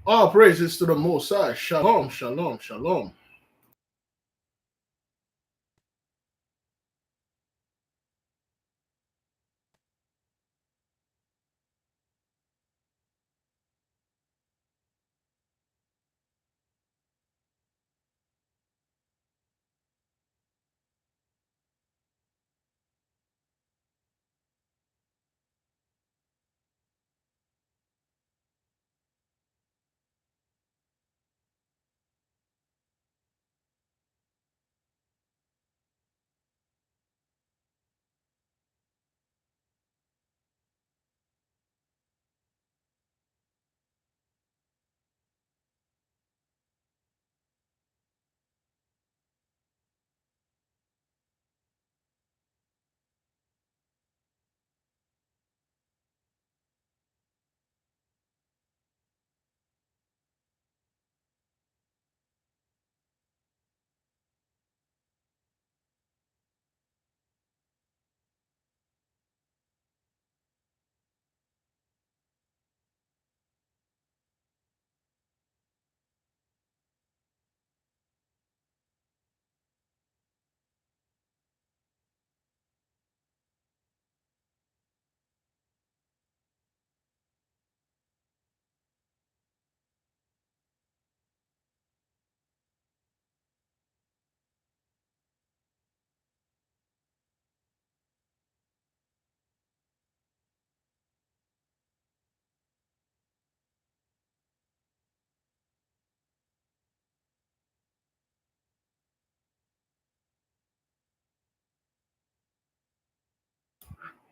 All praises to the Most High. Shalom, shalom, shalom.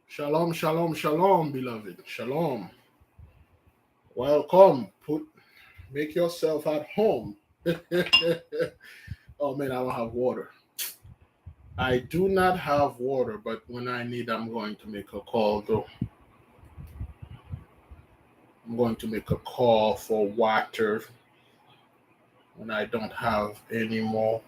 Shalom, shalom, shalom, beloved. Shalom. Welcome. Make yourself at home. Oh man, I don't have water. I do not have water, but when I need, I'm going to make a call though. I'm going to make a call for water when I don't have any more.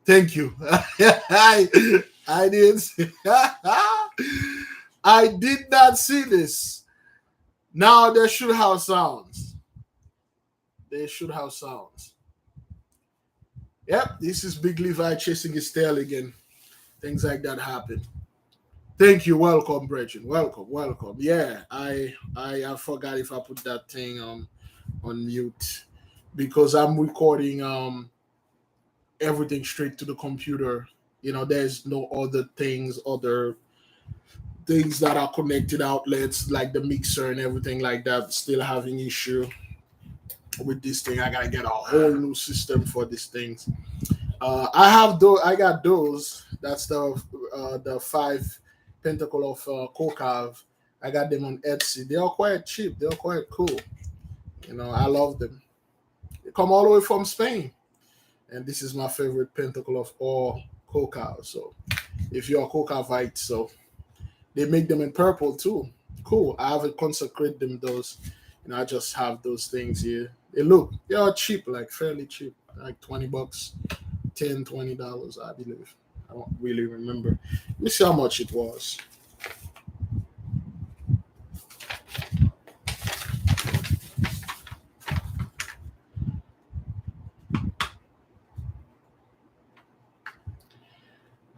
Thank you. I didn't see. I did not see this. Now they should have sounds. They should have sounds. Yep, this is Big Levi chasing his tail again. Things like that happen. Thank you. Welcome, Brethren. Welcome, welcome. Yeah, I forgot if I put that thing on mute because I'm recording everything straight to the computer. You know, there's no other things that are connected outlets like the mixer and everything like that. Still having issue with this thing. I gotta get a whole new system for these things. I have those. I got those. That's the five pentacle of Kokav. I got them on Etsy. They are quite cheap. They are quite cool. You know, I love them. They come all the way from Spain, and this is my favorite pentacle of all Kokav. So, if you're a Kokavite, so they make them in purple too. Cool. I haven't consecrated them those. And I just have those things here. They are cheap, like fairly cheap, like $20, $10, $20, I believe. I don't really remember. Let me see how much it was.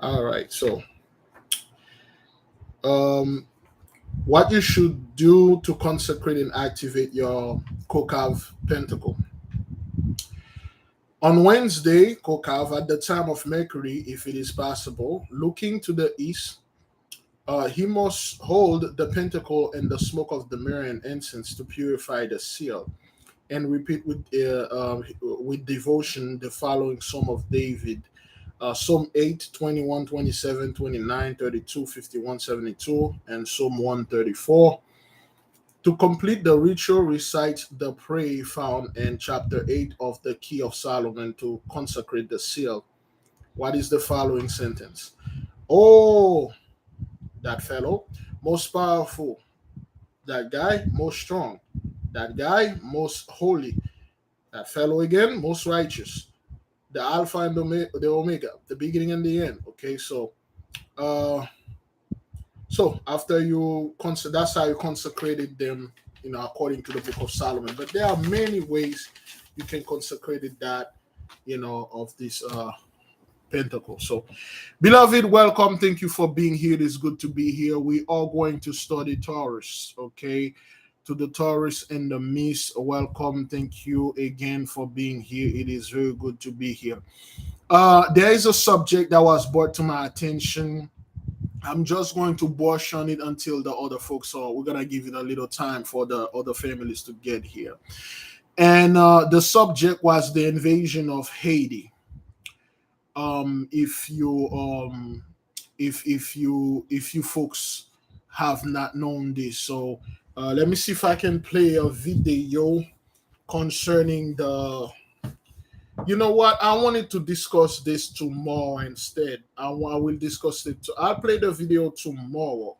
All right, so what you should do to consecrate and activate your Kokav pentacle. On Wednesday, Kokav, at the time of Mercury, if it is possible, looking to the east, he must hold the pentacle and the smoke of the myrrh and incense to purify the seal, and repeat with devotion the following Psalm of David. Psalm 8, 21, 27, 29, 32, 51, 72, and Psalm 134. To complete the ritual, recite the prayer found in chapter 8 of the Key of Solomon to consecrate the seal. What is the following sentence? Oh, that fellow, most powerful. That guy, most strong. That guy, most holy. That fellow again, most righteous. The Alpha and the Omega, the beginning and the end. Okay, uh, so after that's how you consecrated them, you know, according to the Book of Solomon. But there are many ways you can consecrate that, you know, of this pentacle. So, beloved, welcome. Thank you for being here. It is good to be here. We are going to study Taurus. Okay, to the Taurus and the Miss, welcome. Thank you again for being here. It is very good to be here. There is a subject that was brought to my attention. I'm just going to brush on it until the other folks are. We're gonna give it a little time for the other families to get here. And the subject was the invasion of Haiti. If you if you folks have not known this, so let me see if I can play a video concerning the. You know what? I wanted to discuss this tomorrow instead. I will discuss it. I'll play the video tomorrow.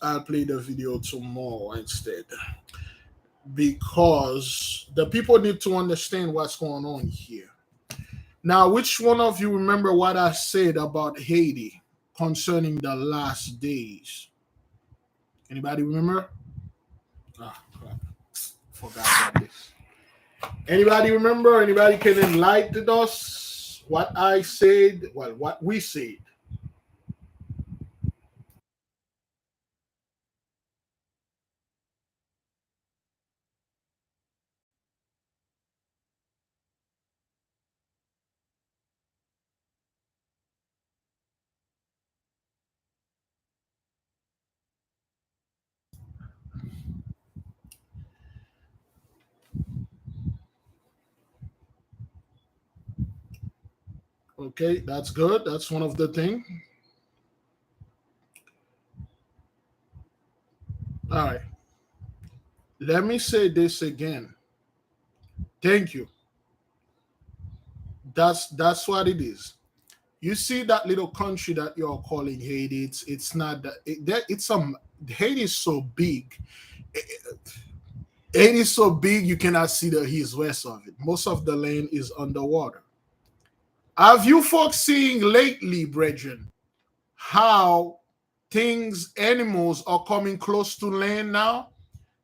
I'll play the video tomorrow instead because the people need to understand what's going on here. Now, which one of you remember what I said about Haiti concerning the last days? Anybody remember? Ah, crap. Forgot about this. Anybody remember? Anybody can enlighten us what I said? Well, what we said. Okay, that's good. That's one of the things. All right. Let me say this again. Thank you. That's what it is. You see that little country that you're calling Haiti. It's not that it's some Haiti is so big. Haiti is so big you cannot see the east west of it. Most of the land is underwater. Have you folks seen lately, brethren, how animals are coming close to land now?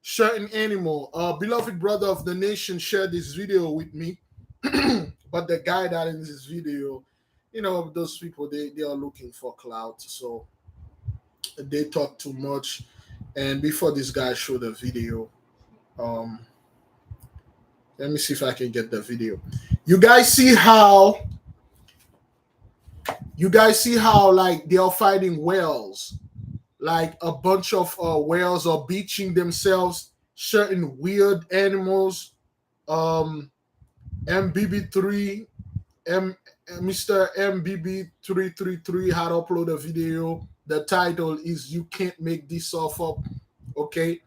Certain animal, beloved brother of the nation shared this video with me, but the guy that in this video, those people, they are looking for clout, so they talk too much. And before this guy showed the video, um, let me see if I can get the video. You guys see how like they are fighting whales, like a bunch of whales are beaching themselves, certain weird animals. MBB3 Mr. MBB333 had uploaded a video. The title is "You Can't Make This Stuff Up." Okay,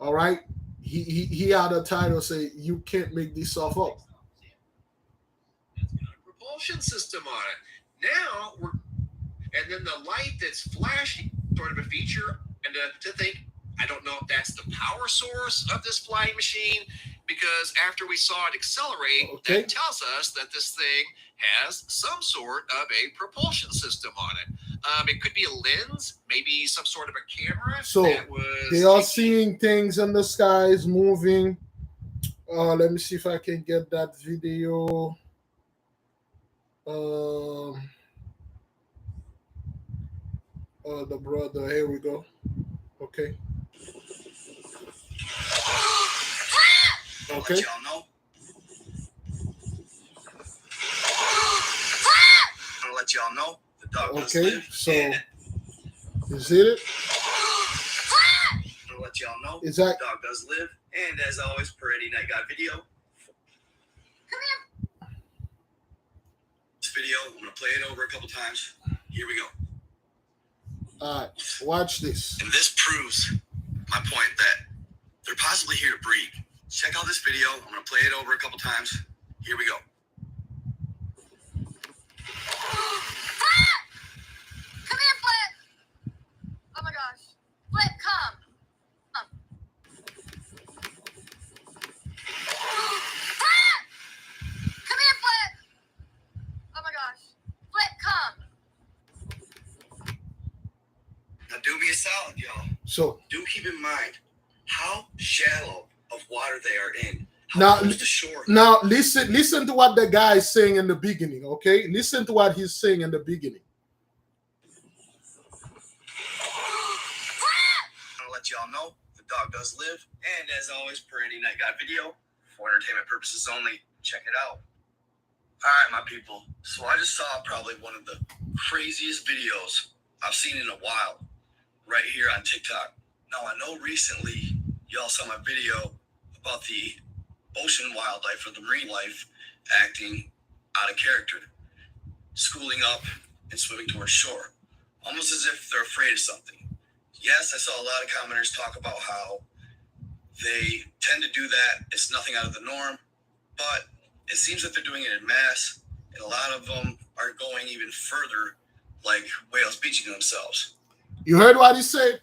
all right. He had a title say "You Can't Make This Stuff Up." It's got a propulsion system on it. Now and then the light that's flashing, sort of a feature, and to think, I don't know if that's the power source of this flying machine, because after we saw it accelerate, that tells us that this thing has some sort of a propulsion system on it. It could be a lens, maybe some sort of a camera. So they are seeing things in the skies moving. Let me see if I can get that video. The brother, here we go. Okay. Okay. Y'all know. I'm gonna let y'all know the dog does live. So is it? I'm gonna let y'all know is that the dog does live, and as always, per Eddie Night Got video. Come here. This video, I'm gonna play it over a couple times. Here we go. All right, watch this. And this proves my point that they're possibly here to breed. Check out this video. I'm going to play it over a couple times. Here we go. Come here, Flip. Oh my gosh. Flip, come. Come here, Flip. Oh my gosh. Flip, come. Now do me a solid, y'all. So do keep in mind how shallow of water they are in. Now listen to what the guy is saying in the beginning, okay? Listen to what he's saying in the beginning. I'll let y'all know the dog does live, and as always, per Eddie Night Got video, for entertainment purposes only. Check it out. Alright, my people. So I just saw probably one of the craziest videos I've seen in a while right here on TikTok. Now, I know recently y'all saw my video about the ocean wildlife or the marine life acting out of character, schooling up and swimming towards shore, almost as if they're afraid of something. Yes, I saw a lot of commenters talk about how they tend to do that. It's nothing out of the norm, but it seems that they're doing it en masse, and a lot of them are going even further, like whales beaching themselves. You heard what he said?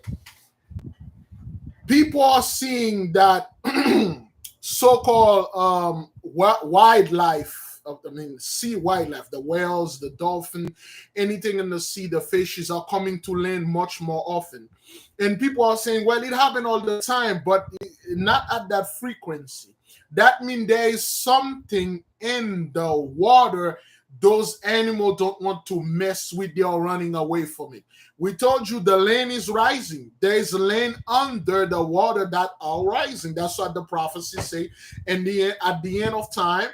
People are seeing that so-called wildlife, sea wildlife, the whales, the dolphin, anything in the sea, the fishes are coming to land much more often. And people are saying, well, it happened all the time, but not at that frequency. That means there is something in the water those animals don't want to mess with. They are running away from it. We told you the land is rising. There is land under the water that are rising. That's what the prophecies say. And at the end of time,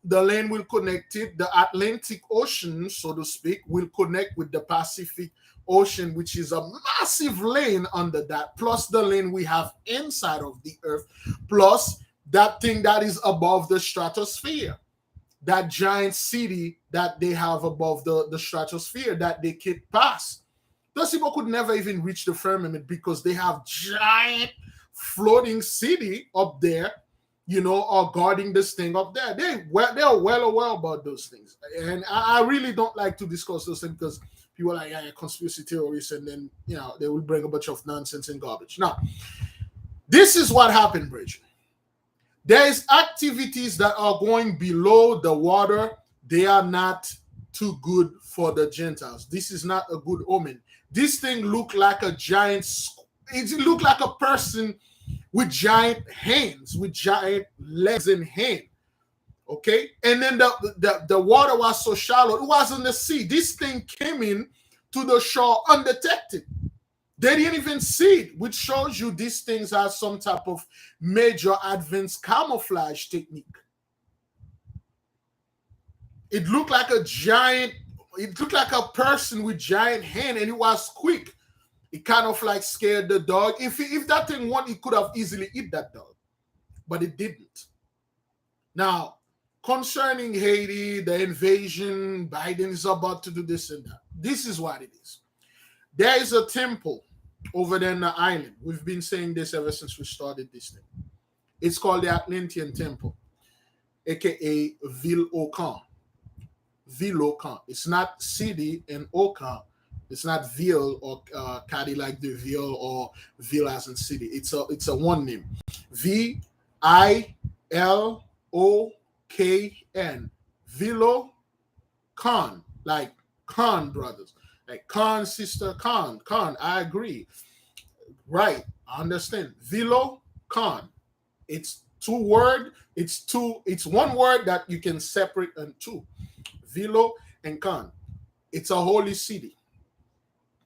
the land will connect it. The Atlantic Ocean, so to speak, will connect with the Pacific Ocean, which is a massive lane under that, plus the lane we have inside of the earth, plus that thing that is above the stratosphere, that giant city that they have above the stratosphere that they can't pass. Those people could never even reach the firmament because they have giant floating city up there, are guarding this thing up there. They're well aware about those things. And I really don't like to discuss those things because people are like, yeah, conspiracy theories, and then, they will bring a bunch of nonsense and garbage. Now, this is what happened, Bridget. There is activities that are going below the water they are not too good for the Gentiles. This is not a good omen. This thing looked like a giant, it looked like a person with giant hands, with giant legs and hand. Okay, and then the water was so shallow, it was in the sea. This thing came in to the shore undetected. They didn't even see it, which shows you these things have some type of major advanced camouflage technique. It looked like a giant, it looked like a person with giant hand, and it was quick. It kind of like scared the dog. If that thing wanted, it could have easily eat that dog, but it didn't. Now, concerning Haiti, the invasion, Biden is about to do this and that. This is what it is. There is a temple over there in the island. We've been saying this ever since we started this thing. It's called the Atlantean Temple, aka Ville au Camp. Ville au Camp. It's not city in au camp. It's not Ville or Cadillac de Ville or Ville as in city. It's a one name. VILOKN. Vilo Khan, like Khan brothers, like Khan sister Khan. I agree. Right, I understand. Vilo Khan. It's two word. It's one word that you can separate in two. Vilo and Khan. It's a holy city.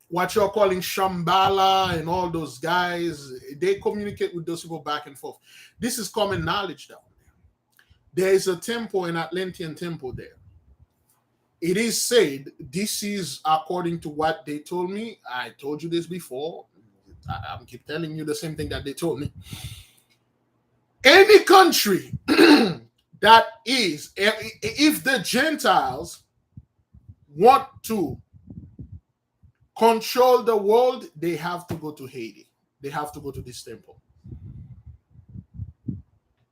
What you're calling Shambhala and all those guys, they communicate with those people back and forth. This is common knowledge down there. There is a temple, an Atlantean Temple there. It is said, this is according to what they told me. I told you this before. I keep telling you the same thing that they told me. Any country that is, if the Gentiles want to control the world, they have to go to Haiti. They have to go to this temple.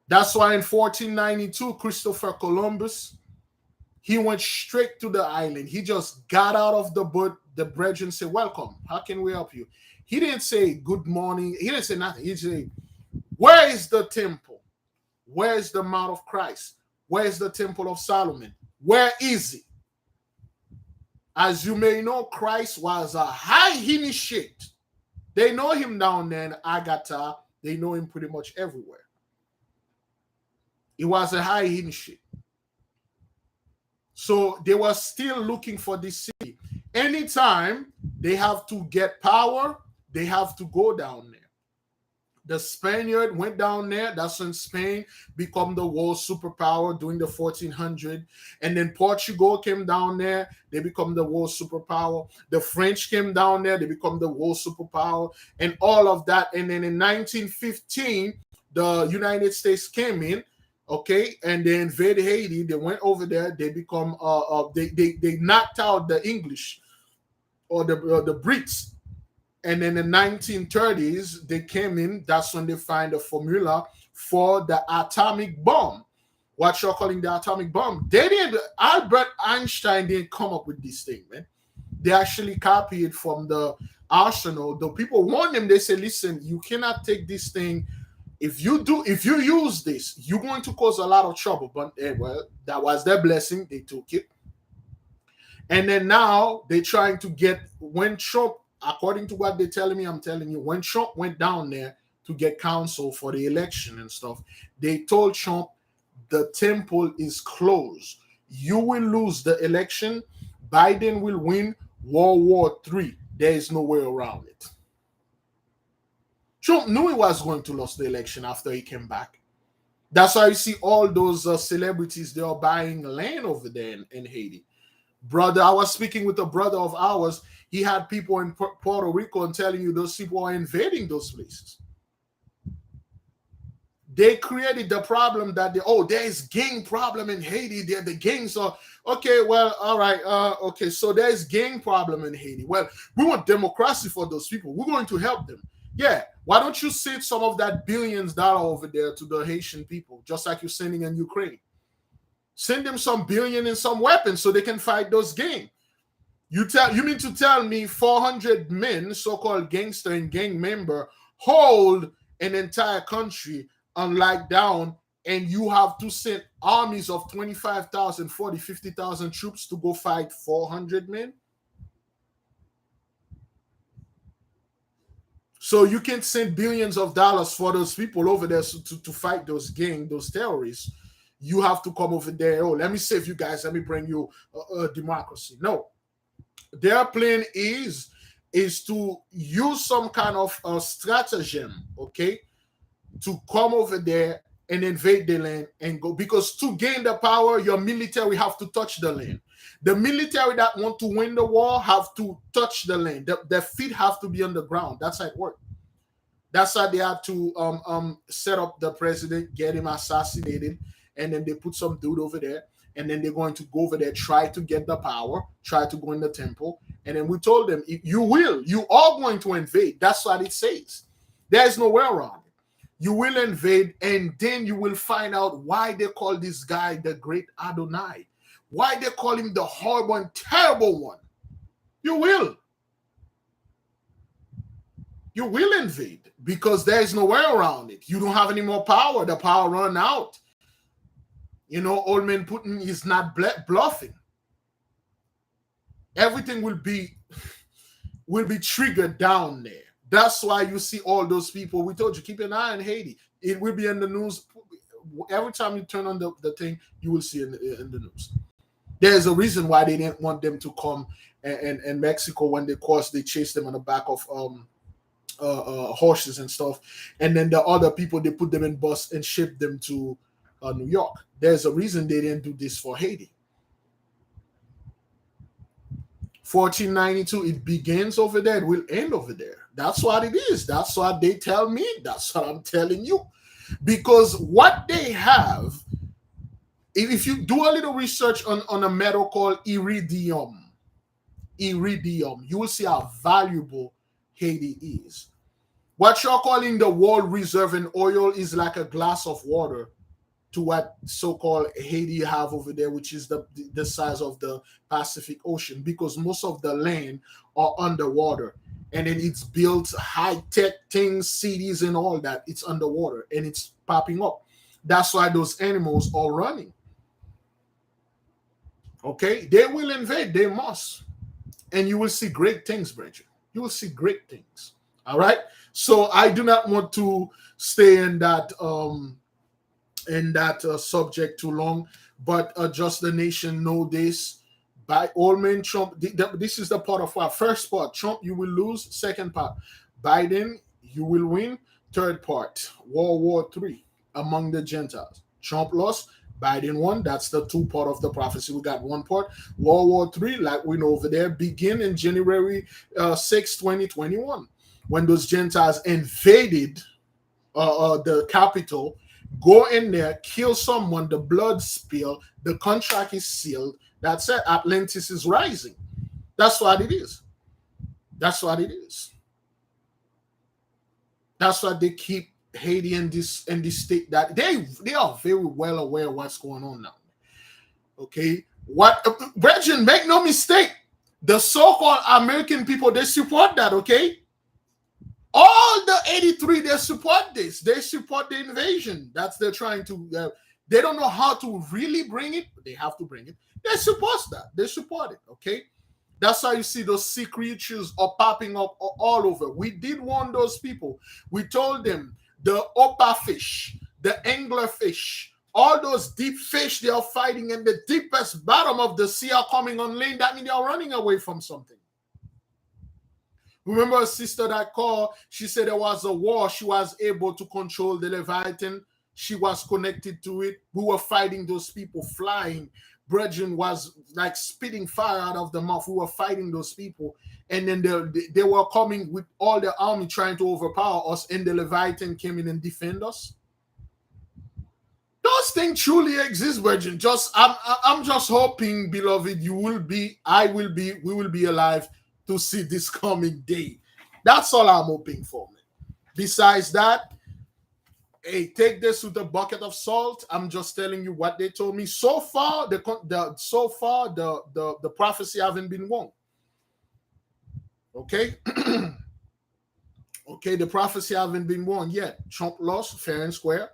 That's why in 1492, Christopher Columbus, he went straight to the island. He just got out of the boat, the bridge, and said, welcome. How can we help you? He didn't say good morning. He didn't say nothing. He said, where is the temple? Where is the Mount of Christ? Where is the Temple of Solomon? Where is it? As you may know, Christ was a high initiate. They know him down there in Agatha. They know him pretty much everywhere. He was a high initiate. So they were still looking for this city. Anytime they have to get power, they have to go down there. The Spaniard went down there. That's when Spain became the world superpower during the 1400s. And then Portugal came down there. They become the world superpower. The French came down there. They become the world superpower. And all of that. And then in 1915, the United States came in. Okay, and they invaded Haiti. They went over there. They become they knocked out the English or the Brits. And in the 1930s, they came in. That's when they find a formula for the atomic bomb. What you're calling the atomic bomb. They didn't. Albert Einstein didn't come up with this thing, man. They actually copied it from the arsenal. The people warned them. They said, "Listen, you cannot take this thing. If you use this, you're going to cause a lot of trouble." But well, that was their blessing. They took it. And then now they're trying to get, when Trump, according to what they're telling me, I'm telling you, when Trump went down there to get counsel for the election and stuff, they told Trump the temple is closed. You will lose the election. Biden will win World War III. There is no way around it. Trump knew he was going to lose the election after he came back. That's why you see all those celebrities, they are buying land over there in Haiti. Brother, I was speaking with a brother of ours. He had people in Puerto Rico and telling you those people are invading those places. They created the problem that there is gang problem in Haiti. The gangs are, okay, well, all right, okay, so there's gang problem in Haiti. Well, we want democracy for those people. We're going to help them. Yeah, why don't you send some of that billions of dollars over there to the Haitian people, just like you're sending in Ukraine? Send them some billion and some weapons so they can fight those gangs. You mean to tell me 400 men, so-called gangster and gang member, hold an entire country on lockdown and you have to send armies of 25,000, 40, 50,000 troops to go fight 400 men. So you can send billions of dollars for those people over there to fight those gangs, those terrorists. You have to come over there. Oh, let me save you guys. Let me bring you a democracy. No, their plan is to use some kind of stratagem, okay, to come over there and invade the land and go. Because to gain the power, your military have to touch the land. The military that want to win the war have to touch the land. Their feet have to be on the ground. That's how it works. That's how they have to set up the president, get him assassinated, and then they put some dude over there, and then they're going to go over there, try to get the power, try to go in the temple, and then we told them, you are going to invade. That's what it says. There's no way around it. You will invade, and then you will find out why they call this guy the great Adonai, why they call him the horrible and terrible one. You will. You will invade because there is no way around it. You don't have any more power. The power run out. You know, old man Putin is not bluffing. Everything will be triggered down there. That's why you see all those people. We told you, keep an eye on Haiti. It will be in the news. Every time you turn on the thing, you will see in the news. There's a reason why they didn't want them to come and Mexico when they chased them on the back of horses and stuff. And then the other people, they put them in bus and shipped them to New York. There's a reason they didn't do this for Haiti. 1492, it begins over there, it will end over there. That's what it is. That's what they tell me. That's what I'm telling you. Because what they have, if you do a little research on a metal called iridium, you will see how valuable Haiti is. What you're calling the world reserve in oil is like a glass of water to what so-called Haiti have over there, which is the size of the Pacific Ocean, because most of the land are underwater. And then it's built high-tech things, cities and all that. It's underwater and it's popping up. That's why those animals are running. Okay? They will invade. They must. And you will see great things, Bridget. You will see great things. All right? So I do not want to stay in that subject too long, but just the nation know this. By all means, Trump, this is the part of our first part. Trump, you will lose. Second part, Biden, you will win. Third part, World War III among the Gentiles. Trump lost, Biden won. That's the two part of the prophecy. We got one part. World War III, like we know over there, begin in January 6, 2021, when those Gentiles invaded the capital. Go in there, kill someone, the blood spill, the contract is sealed. That's it. Atlantis is rising. That's what it is. That's what it is. That's why they keep Haiti in this state that they are very well aware of what's going on now. Okay? Brethren, make no mistake. The so-called American people, they support that, okay? All the 83, they support this. They support the invasion. That's they're trying to. They don't know how to really bring it, but they have to bring it. They support that. They support it. Okay, that's how you see those sea creatures are popping up all over. We did warn those people. We told them the oppa fish, the angler fish, all those deep fish they are fighting in the deepest bottom of the sea are coming on land. That means they are running away from something. Remember a sister that called, she said there was a war. She was able to control the Leviathan. She was connected to it. We were fighting those people flying. Brethren was like spitting fire out of the mouth. We were fighting those people. And then they were coming with all their army trying to overpower us. And the Leviathan came in and defend us. Those things truly exist, brethren. I'm just hoping, beloved, you will be, I will be, we will be alive to see this coming day. That's all I'm hoping for, man. Besides that, hey, take this with a bucket of salt. I'm just telling you what they told me. So far, the prophecy haven't been wrong. Okay? Okay, the prophecy haven't been won yet. Trump lost fair and square.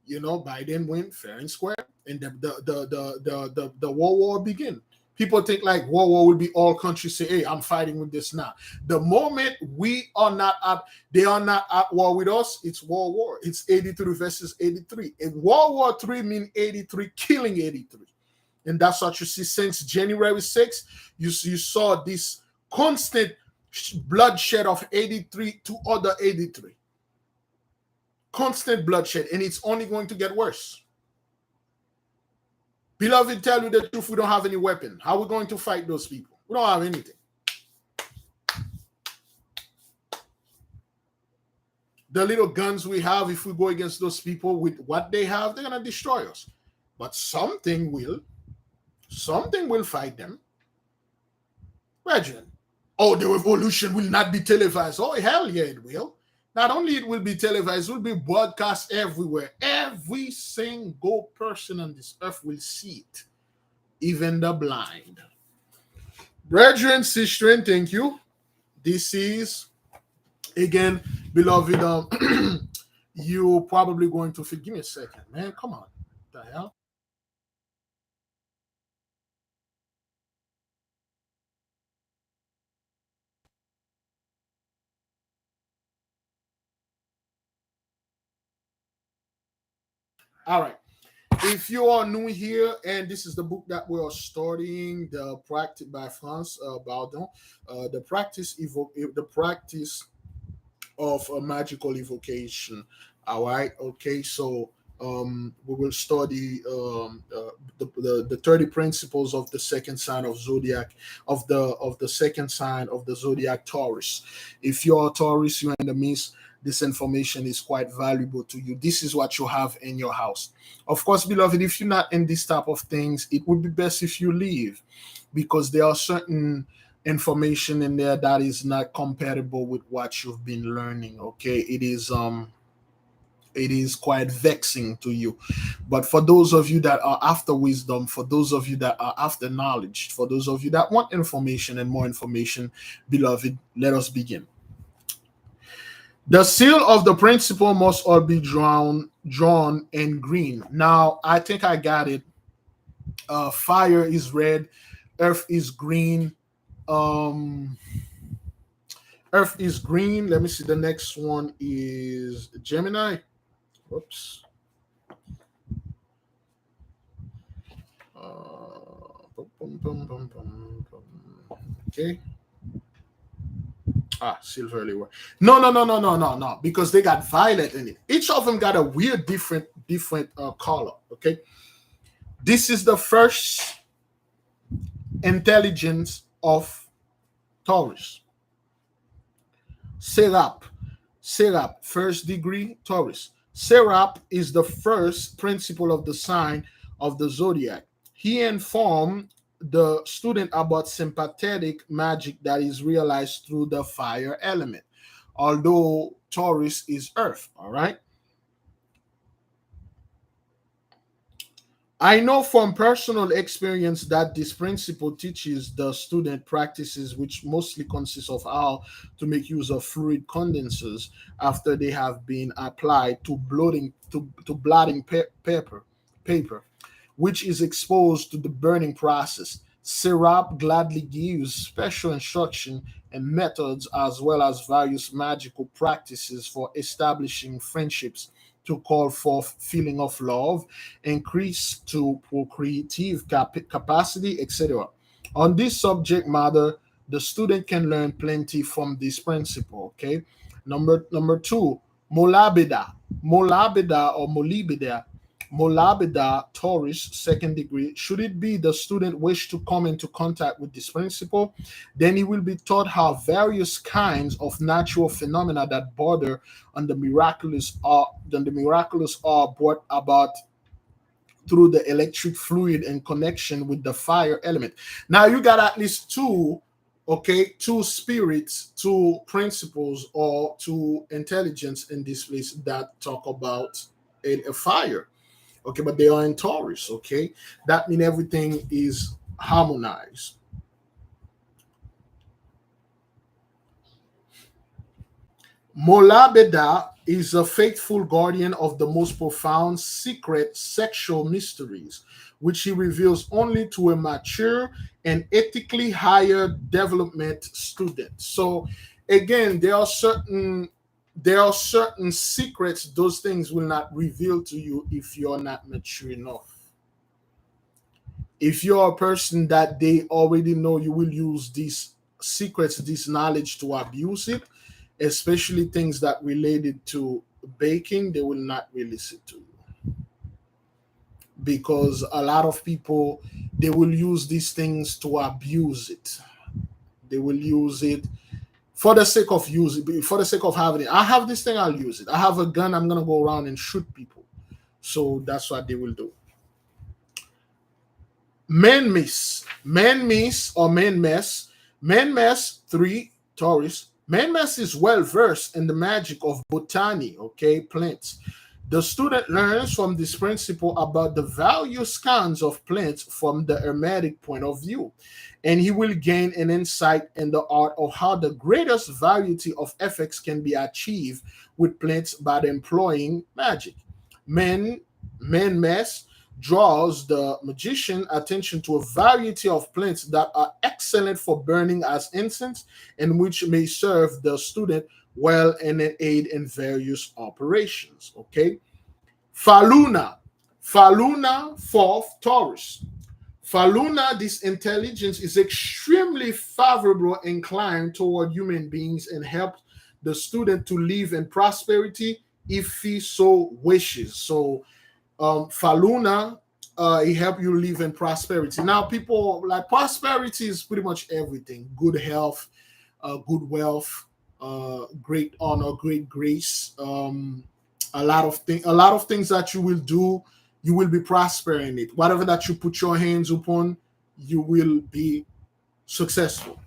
Biden went fair and square, and the World War began. People think like World War will be all countries say, "Hey, I'm fighting with this now." The moment they are not at war with us. It's World War. It's 83 versus 83. And World War III mean 83 killing 83, and that's what you see since January 6th. You saw this constant bloodshed of 83 to other 83. Constant bloodshed, and it's only going to get worse. Beloved, tell you the truth, we don't have any weapon. How are we going to fight those people? We don't have anything. The little guns we have, if we go against those people with what they have, they're going to destroy us. But something will fight them. Imagine. Oh, the revolution will not be televised. Oh, hell yeah, it will. Not only it will be televised, it will be broadcast everywhere. Every single person on this earth will see it, even the blind. Brethren, sister, thank you. This is, again, beloved, you're probably going to give me a second, man. Come on. What the hell? All right. If you are new here, and this is the book that we are studying, the practice by France Baudon, the practice of a magical evocation. All right. Okay. So we will study the 30 principles of the second sign of zodiac of the second sign of the zodiac Taurus. If you're a Taurus, you're in the midst. This information is quite valuable to you. This is what you have in your house. Of course, beloved, if you're not in this type of things, it would be best if you leave, because there are certain information in there that is not compatible with what you've been learning. Okay, it is quite vexing to you. But for those of you that are after wisdom, for those of you that are after knowledge, for those of you that want information and more information, beloved, let us begin. The seal of the principle must all be drawn in green. Now, I think I got it. Fire is red, earth is green. Earth is green. Let me see. The next one is Gemini. Whoops. Okay. Silver early. No. Because they got violet in it. Each of them got a weird, different color. Okay. This is the first intelligence of Taurus. Serap, first degree Taurus. Serap is the first principle of the sign of the zodiac. He informed the student about sympathetic magic that is realized through the fire element, although Taurus is earth. All right. I know from personal experience that this principle teaches the student practices, which mostly consists of how to make use of fluid condensers after they have been applied to blotting paper, which is exposed to the burning process. Sirap gladly gives special instruction and methods as well as various magical practices for establishing friendships to call forth feeling of love, increase to procreative capacity, etc. On this subject matter, the student can learn plenty from this principle. Okay, number two, molabida, or molabida, Taurus, second degree. Should it be the student wish to come into contact with this principle, then he will be taught how various kinds of natural phenomena that border on the miraculous are brought about through the electric fluid in connection with the fire element. Now you got at least two spirits, two principles, or two intelligence in this place that talk about a fire. Okay, but they are in Taurus. Okay, that means everything is harmonized. Molabeda is a faithful guardian of the most profound secret sexual mysteries, which he reveals only to a mature and ethically higher development student. So again, there are certain secrets those things will not reveal to you if you're not mature enough. If you're a person that they already know, you will use these secrets, this knowledge to abuse it, especially things that related to baking, they will not release it to you. Because a lot of people, they will use these things to abuse it. They will use it for the sake of using, for the sake of having it. I have this thing, I'll use it. I have a gun, I'm gonna go around and shoot people. So that's what they will do. Man mess 3 Taurus. Man mess is well versed in the magic of botany, okay, plants. The student learns from this principle about the various kinds of plants from the hermetic point of view, and he will gain an insight in the art of how the greatest variety of effects can be achieved with plants by employing magic. Man, man mess draws the magician attention to a variety of plants that are excellent for burning as incense and which may serve the student well and aid in various operations. Okay. Faluna. Faluna, fourth Taurus. Faluna, this intelligence is extremely favorable, inclined toward human beings, and helps the student to live in prosperity if he so wishes. So Faluna, it help you live in prosperity. Now, people like prosperity is pretty much everything: good health, good wealth, great honor, great grace. A lot of things that you will do, you will be prospering it. Whatever that you put your hands upon, you will be successful.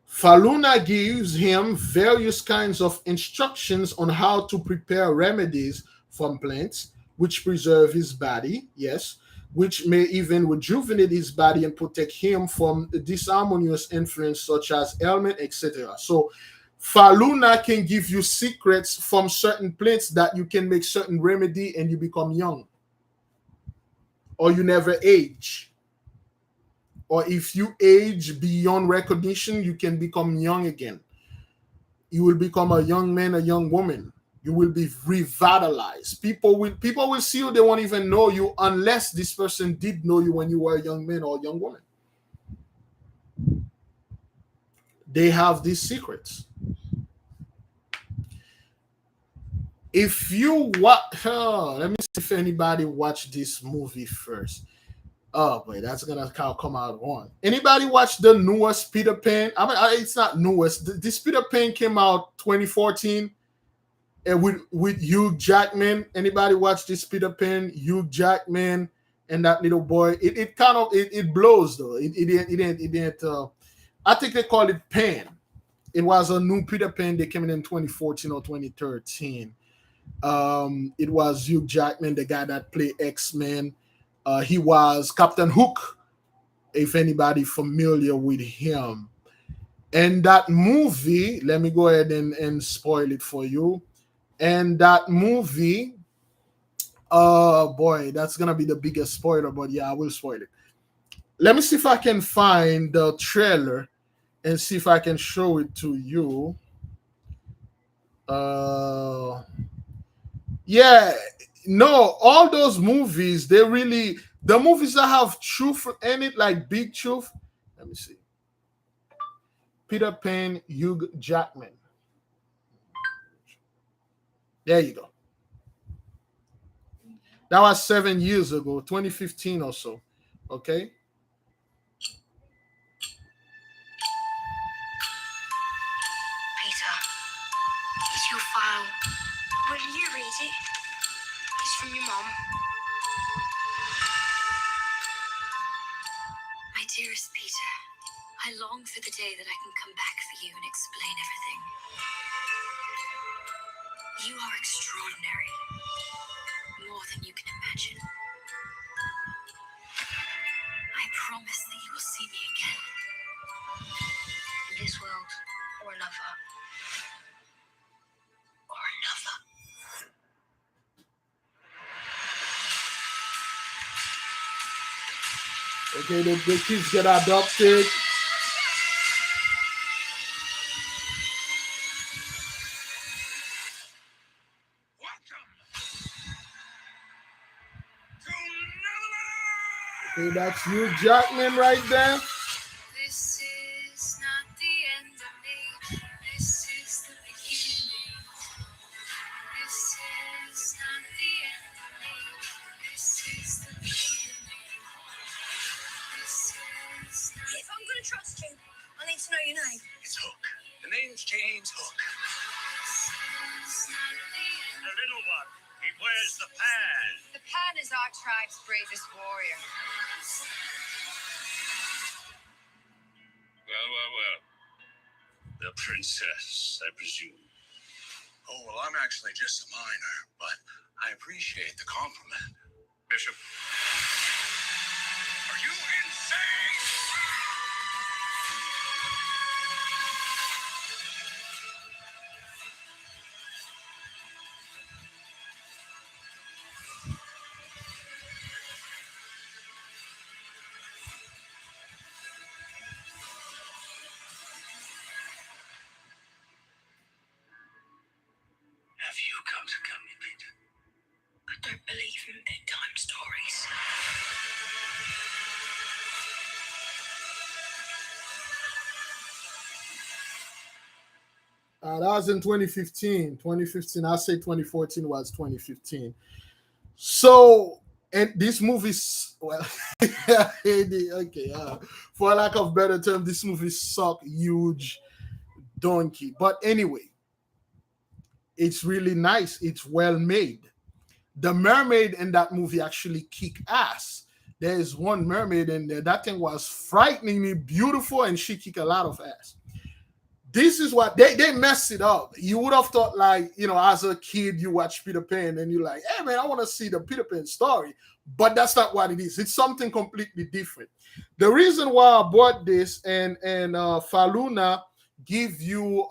Faluna gives him various kinds of instructions on how to prepare remedies from plants, which preserve his body, yes, which may even rejuvenate his body and protect him from disharmonious influence such as ailment, etc. So, Faluna can give you secrets from certain plants that you can make certain remedy and you become young, or you never age. Or if you age beyond recognition, you can become young again. You will become a young man, a young woman. You will be revitalized. People will see you, they won't even know you unless this person did know you when you were a young man or a young woman. They have these secrets. If you watch, let me see if anybody watched this movie first. Oh boy, that's gonna come out on. Anybody watch the newest Peter Pan? I mean, it's not newest. This Peter Pan came out 2014, and with Hugh Jackman. Anybody watch this Peter Pan? Hugh Jackman and that little boy. It kind of it blows though. It didn't. I think they call it Pan. It was a new Peter Pan. They came in 2014 or 2013. It was Hugh Jackman, the guy that played X-Men. He was Captain Hook, if anybody familiar with him. And that movie, let me go ahead and spoil it for you. And that movie, boy, that's gonna be the biggest spoiler, but yeah, I will spoil it. Let me see if I can find the trailer and see if I can show it to you. Yeah, no, all those movies, the movies that have truth in it, like big truth. Let me see. Peter Pan, Hugh Jackman. There you go. That was 7 years ago, 2015 or so. Okay. Peter, it's your file. Will you read it? It's from your mom. My dearest Peter, I long for the day that I can come back for you and explain everything. You are extraordinary, more than you can imagine. I promise that you will see me again. In this world, Okay, the kids get adopted. Okay, that's Hugh Jackman right there. This is not the end of me. This is the beginning. This is not the end of me. This is the beginning. This is not. If I'm gonna trust you, I need to know your name. It's Hook. The name's James Hook. This is not the end. The little one. He wears the pan. The pan is our tribe's bravest warrior. Well. The princess, I presume. Oh, well, I'm actually just a minor, but I appreciate the compliment. Bishop. Are you insane? Have you come to get me, Peter? I don't believe in bedtime stories. That was in 2015. 2015. I say 2014 was 2015. So, and this movie's well, okay. For lack of better term, this movie suck huge donkey. But anyway, it's really nice. It's well made. The mermaid in that movie actually kick ass. There's one mermaid in there. That thing was frighteningly beautiful, and she kick a lot of ass. This is what they mess it up. You would have thought, like, as a kid, you watch Peter Pan and you're like, hey man, I want to see the Peter Pan story. But that's not what it is. It's something completely different. The reason why I bought this and Faluna give you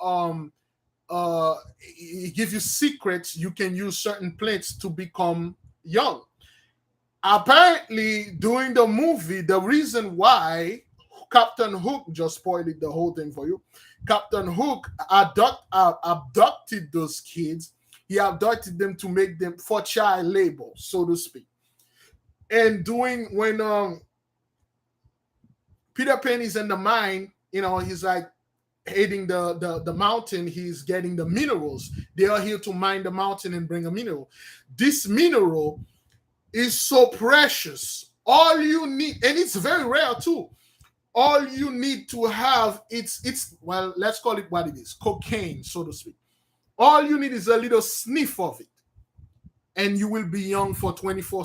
it gives you secrets. You can use certain plants to become young. Apparently, during the movie, the reason why Captain Hook just spoiled the whole thing for you. Captain Hook abducted those kids. He abducted them to make them for child labor, so to speak. And when Peter Pan is in the mine, he's like heading the mountain. He's getting the minerals. They are here to mine the mountain and bring a mineral. This mineral is so precious. All you need, and it's very rare too. All you need to have, it's well, let's call it what it is, cocaine, so to speak. All you need is a little sniff of it, and you will be young for 24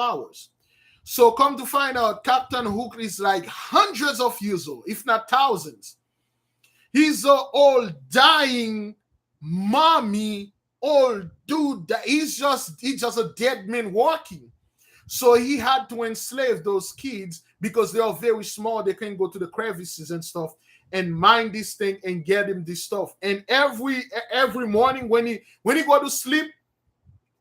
hours. So come to find out, Captain Hook is like hundreds of years old, if not thousands. He's an old dying mommy, old dude that he's just a dead man walking. So he had to enslave those kids because they are very small. They can go to the crevices and stuff and mine this thing and get him this stuff. And every morning when he go to sleep,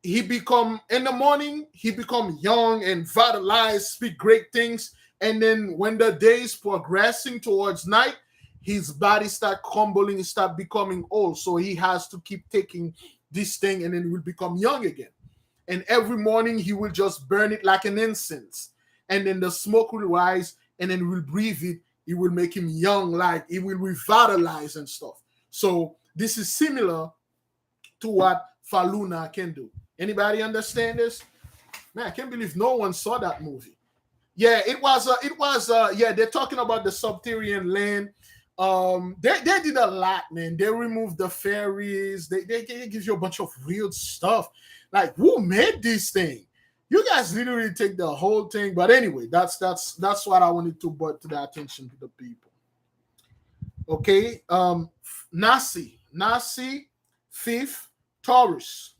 he become young and vitalized, speak great things. And then when the day is progressing towards night, his body start crumbling, start becoming old. So he has to keep taking this thing, and then will become young again. And every morning he will just burn it like an incense, and then the smoke will rise, and then will breathe it. It will make him young, like it will revitalize and stuff. So this is similar to what Faluna can do. Anybody understand this? Man, I can't believe no one saw that movie. Yeah, it was. Yeah, they're talking about the subterranean land. They did a lot, man. They removed the fairies. They give you a bunch of weird stuff. Like, who made this thing? You guys literally take the whole thing. But anyway, that's what I wanted to bring to the attention to the people. Okay, Nasi, fifth, Taurus.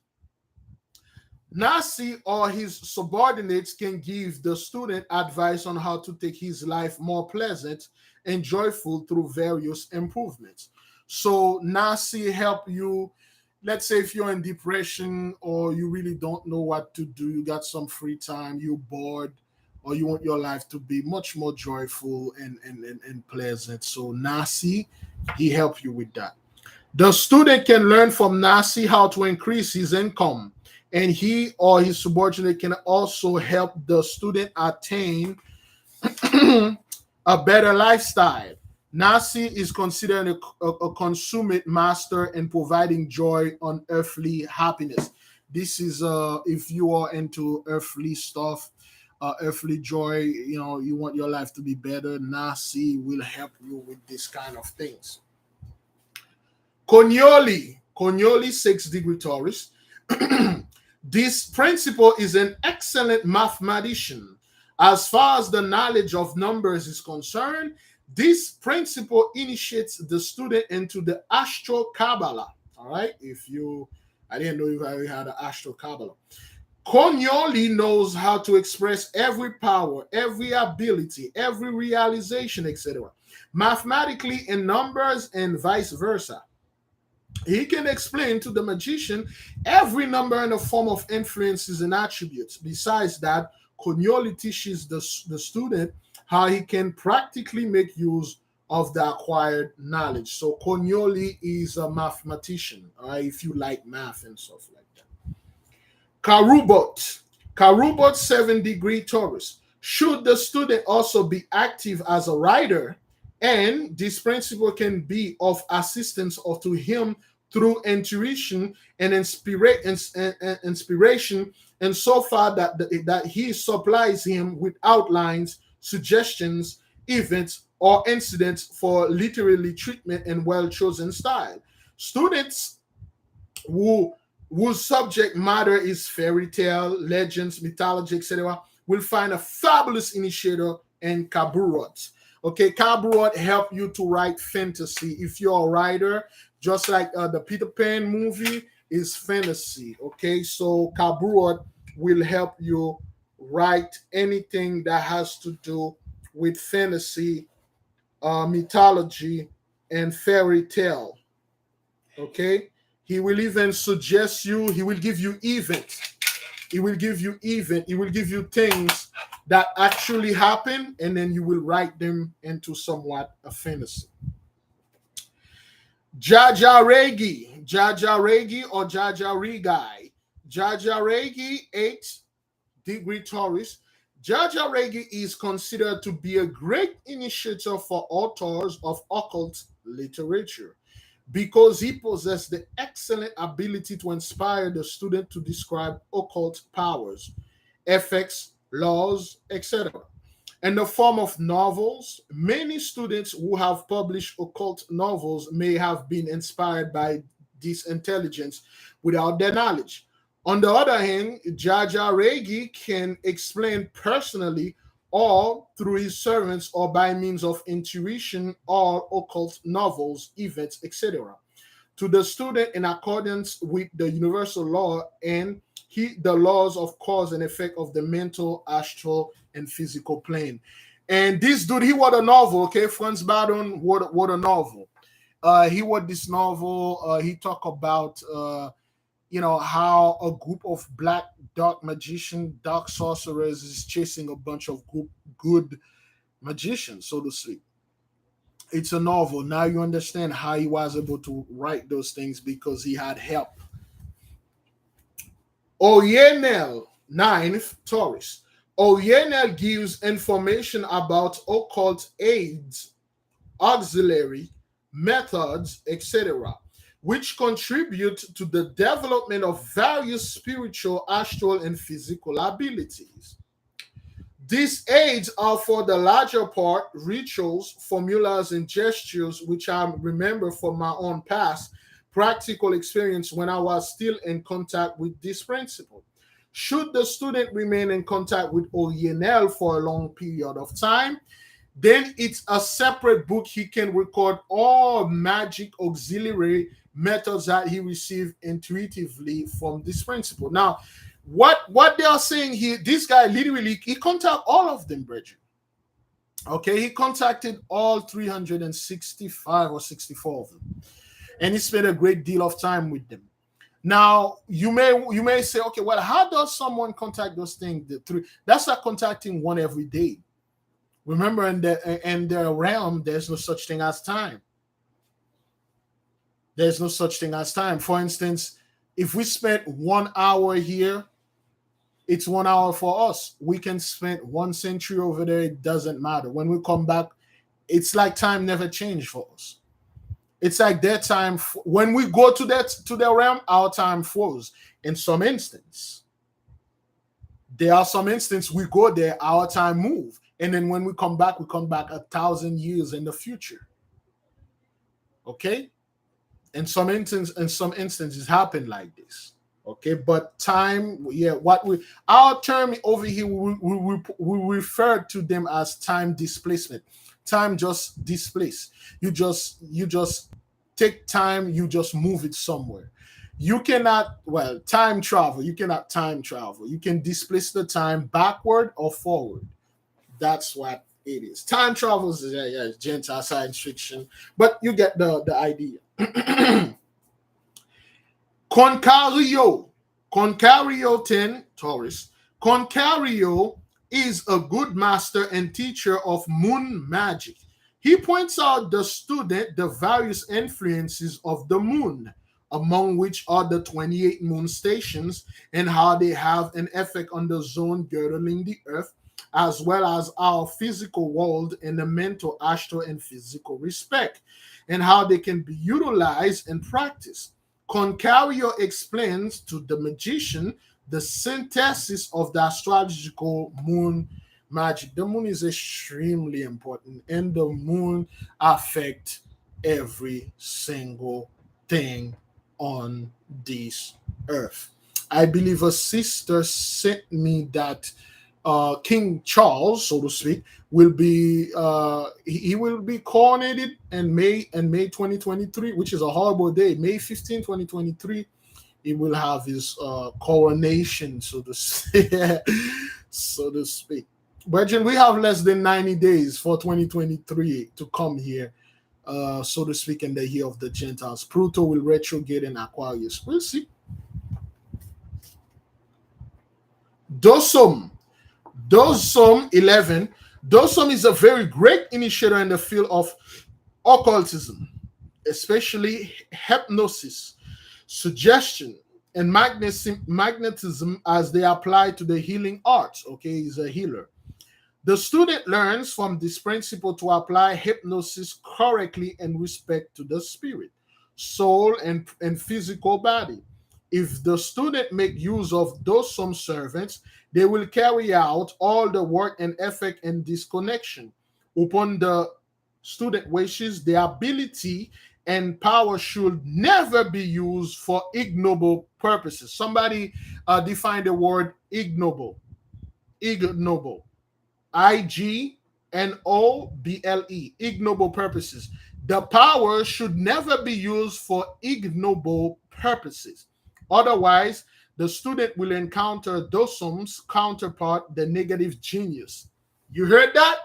Nasi or his subordinates can give the student advice on how to take his life more pleasant and joyful through various improvements. So Nasi help you. Let's say if you're in depression or you really don't know what to do, you got some free time, you're bored, or you want your life to be much more joyful and pleasant. So Nasi, he help you with that. The student can learn from Nasi how to increase his income, and he or his subordinate can also help the student attain a better lifestyle. Nasi is considered a consummate master in providing joy on earthly happiness. This is if you are into earthly stuff, earthly joy, you want your life to be better, Nasi will help you with this kind of things. Conioli 6 degree Taurus. This principle is an excellent mathematician. As far as the knowledge of numbers is concerned, this principle initiates the student into the astral cabala. All right, I didn't know you already had an astral cabala. Conioli knows how to express every power, every ability, every realization, etc., mathematically in numbers and vice versa. He can explain to the magician every number in the form of influences and attributes. Besides that, Conioli teaches the student how he can practically make use of the acquired knowledge. So Conioli is a mathematician, if you like math and stuff like that. Karubot 7 degree Taurus. Should the student also be active as a writer, and this principle can be of assistance or to him through intuition and inspiration, and so far that he supplies him with outlines, suggestions, events, or incidents for literary treatment in well-chosen style. Students whose subject matter is fairy tale, legends, mythology, etc., will find a fabulous initiator in Kaburot. Okay, Kaburot help you to write fantasy. If you're a writer, just like the Peter Pan movie is fantasy. Okay, so Kaburot will help you write anything that has to do with fantasy, mythology, and fairy tale. Okay, he will even suggest you. He will give you events. He will give you things that actually happen, and then you will write them into somewhat a fantasy. Jajaregi or Jajarigai. Jajaregi 8 degree Taurus. Jajaregi is considered to be a great initiator for authors of occult literature, because he possessed the excellent ability to inspire the student to describe occult powers, effects, laws, etc. In the form of novels, many students who have published occult novels may have been inspired by this intelligence without their knowledge. On the other hand, Jaja Regi can explain personally or through his servants or by means of intuition or occult novels, events, etc., to the student in accordance with the universal law and the laws of cause and effect of the mental, astral, and physical plane. And this dude, he wrote a novel, okay? Franz Bardon wrote a novel. He wrote this novel. He talked about, how a group of black dark magician, dark sorcerers is chasing a bunch of good magicians, so to speak. It's a novel. Now you understand how he was able to write those things, because he had help. Oyenel 9th Taurus. Oyenel gives information about occult aids, auxiliary methods, etc., which contribute to the development of various spiritual, astral, and physical abilities. These aids are, for the larger part, rituals, formulas, and gestures, which I remember from my own past practical experience when I was still in contact with this principle. Should the student remain in contact with Oyenel for a long period of time, then it's a separate book. He can record all magic auxiliary methods that he received intuitively from this principle. Now, what they are saying here, this guy literally, he contacted all of them, Bridget. Okay, he contacted all 365 or 64 of them, and he spent a great deal of time with them. Now you may say, okay, well, how does someone contact those things? The three, that's not contacting one every day. Remember, in the realm, there's no such thing as time. There's no such thing as time. For instance, if we spent 1 hour here, it's 1 hour for us. We can spend 1 century over there. It doesn't matter. When we come back, it's like time never changed for us. It's like their time. When we go to their realm, our time froze. In some instance, there are some instances we go there, our time move, and then when we come back 1,000 years in the future. Okay, in some instances happen like this. Okay, but time, yeah, our term over here, we refer to them as time displacement. Time just displace. You just take time, you just move it somewhere. You cannot, well, time travel. You cannot time travel. You can displace the time backward or forward. That's what it is. Time travel is Gentile science fiction, but you get the idea. Concario 10, Taurus. Concario is a good master and teacher of moon magic. He points out the student the various influences of the moon, among which are the 28 moon stations and how they have an effect on the zone girdling the earth, as well as our physical world in the mental, astral, and physical respect, and how they can be utilized and practiced. Concario explains to the magician the synthesis of the astrological moon magic. The moon is extremely important, and the moon affects every single thing on this earth. I believe a sister sent me that King Charles, so to speak, will be he will be coronated in May 2023, which is a horrible day. May 15, 2023, he will have his coronation, so to say, so to speak. Brethren, we have less than 90 days for 2023 to come here, so to speak, in the year of the Gentiles. Pluto will retrograde in Aquarius. We'll see. Dosum 11. Dosum is a very great initiator in the field of occultism, especially hypnosis, suggestion, and magnetism as they apply to the healing arts. Okay, he's a healer. The student learns from this principle to apply hypnosis correctly in respect to the spirit, soul, and physical body. If the student make use of dosum servants, they will carry out all the work and effect in this connection. Upon the student wishes, the ability and power should never be used for ignoble purposes. Somebody define the word ignoble. Ignoble. IGNOBLE. Ignoble purposes. The power should never be used for ignoble purposes. Otherwise, the student will encounter dosum's counterpart, the negative genius. You heard that?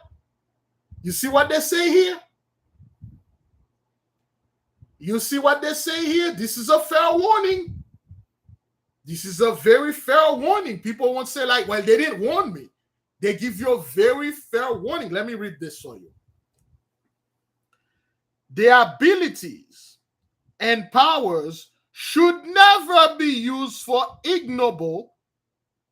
You see what they say here? You see what they say here? This is a fair warning. This is a very fair warning. People won't say like, well, they didn't warn me. They give you a very fair warning. Let me read this for you. The abilities and powers should never be used for ignoble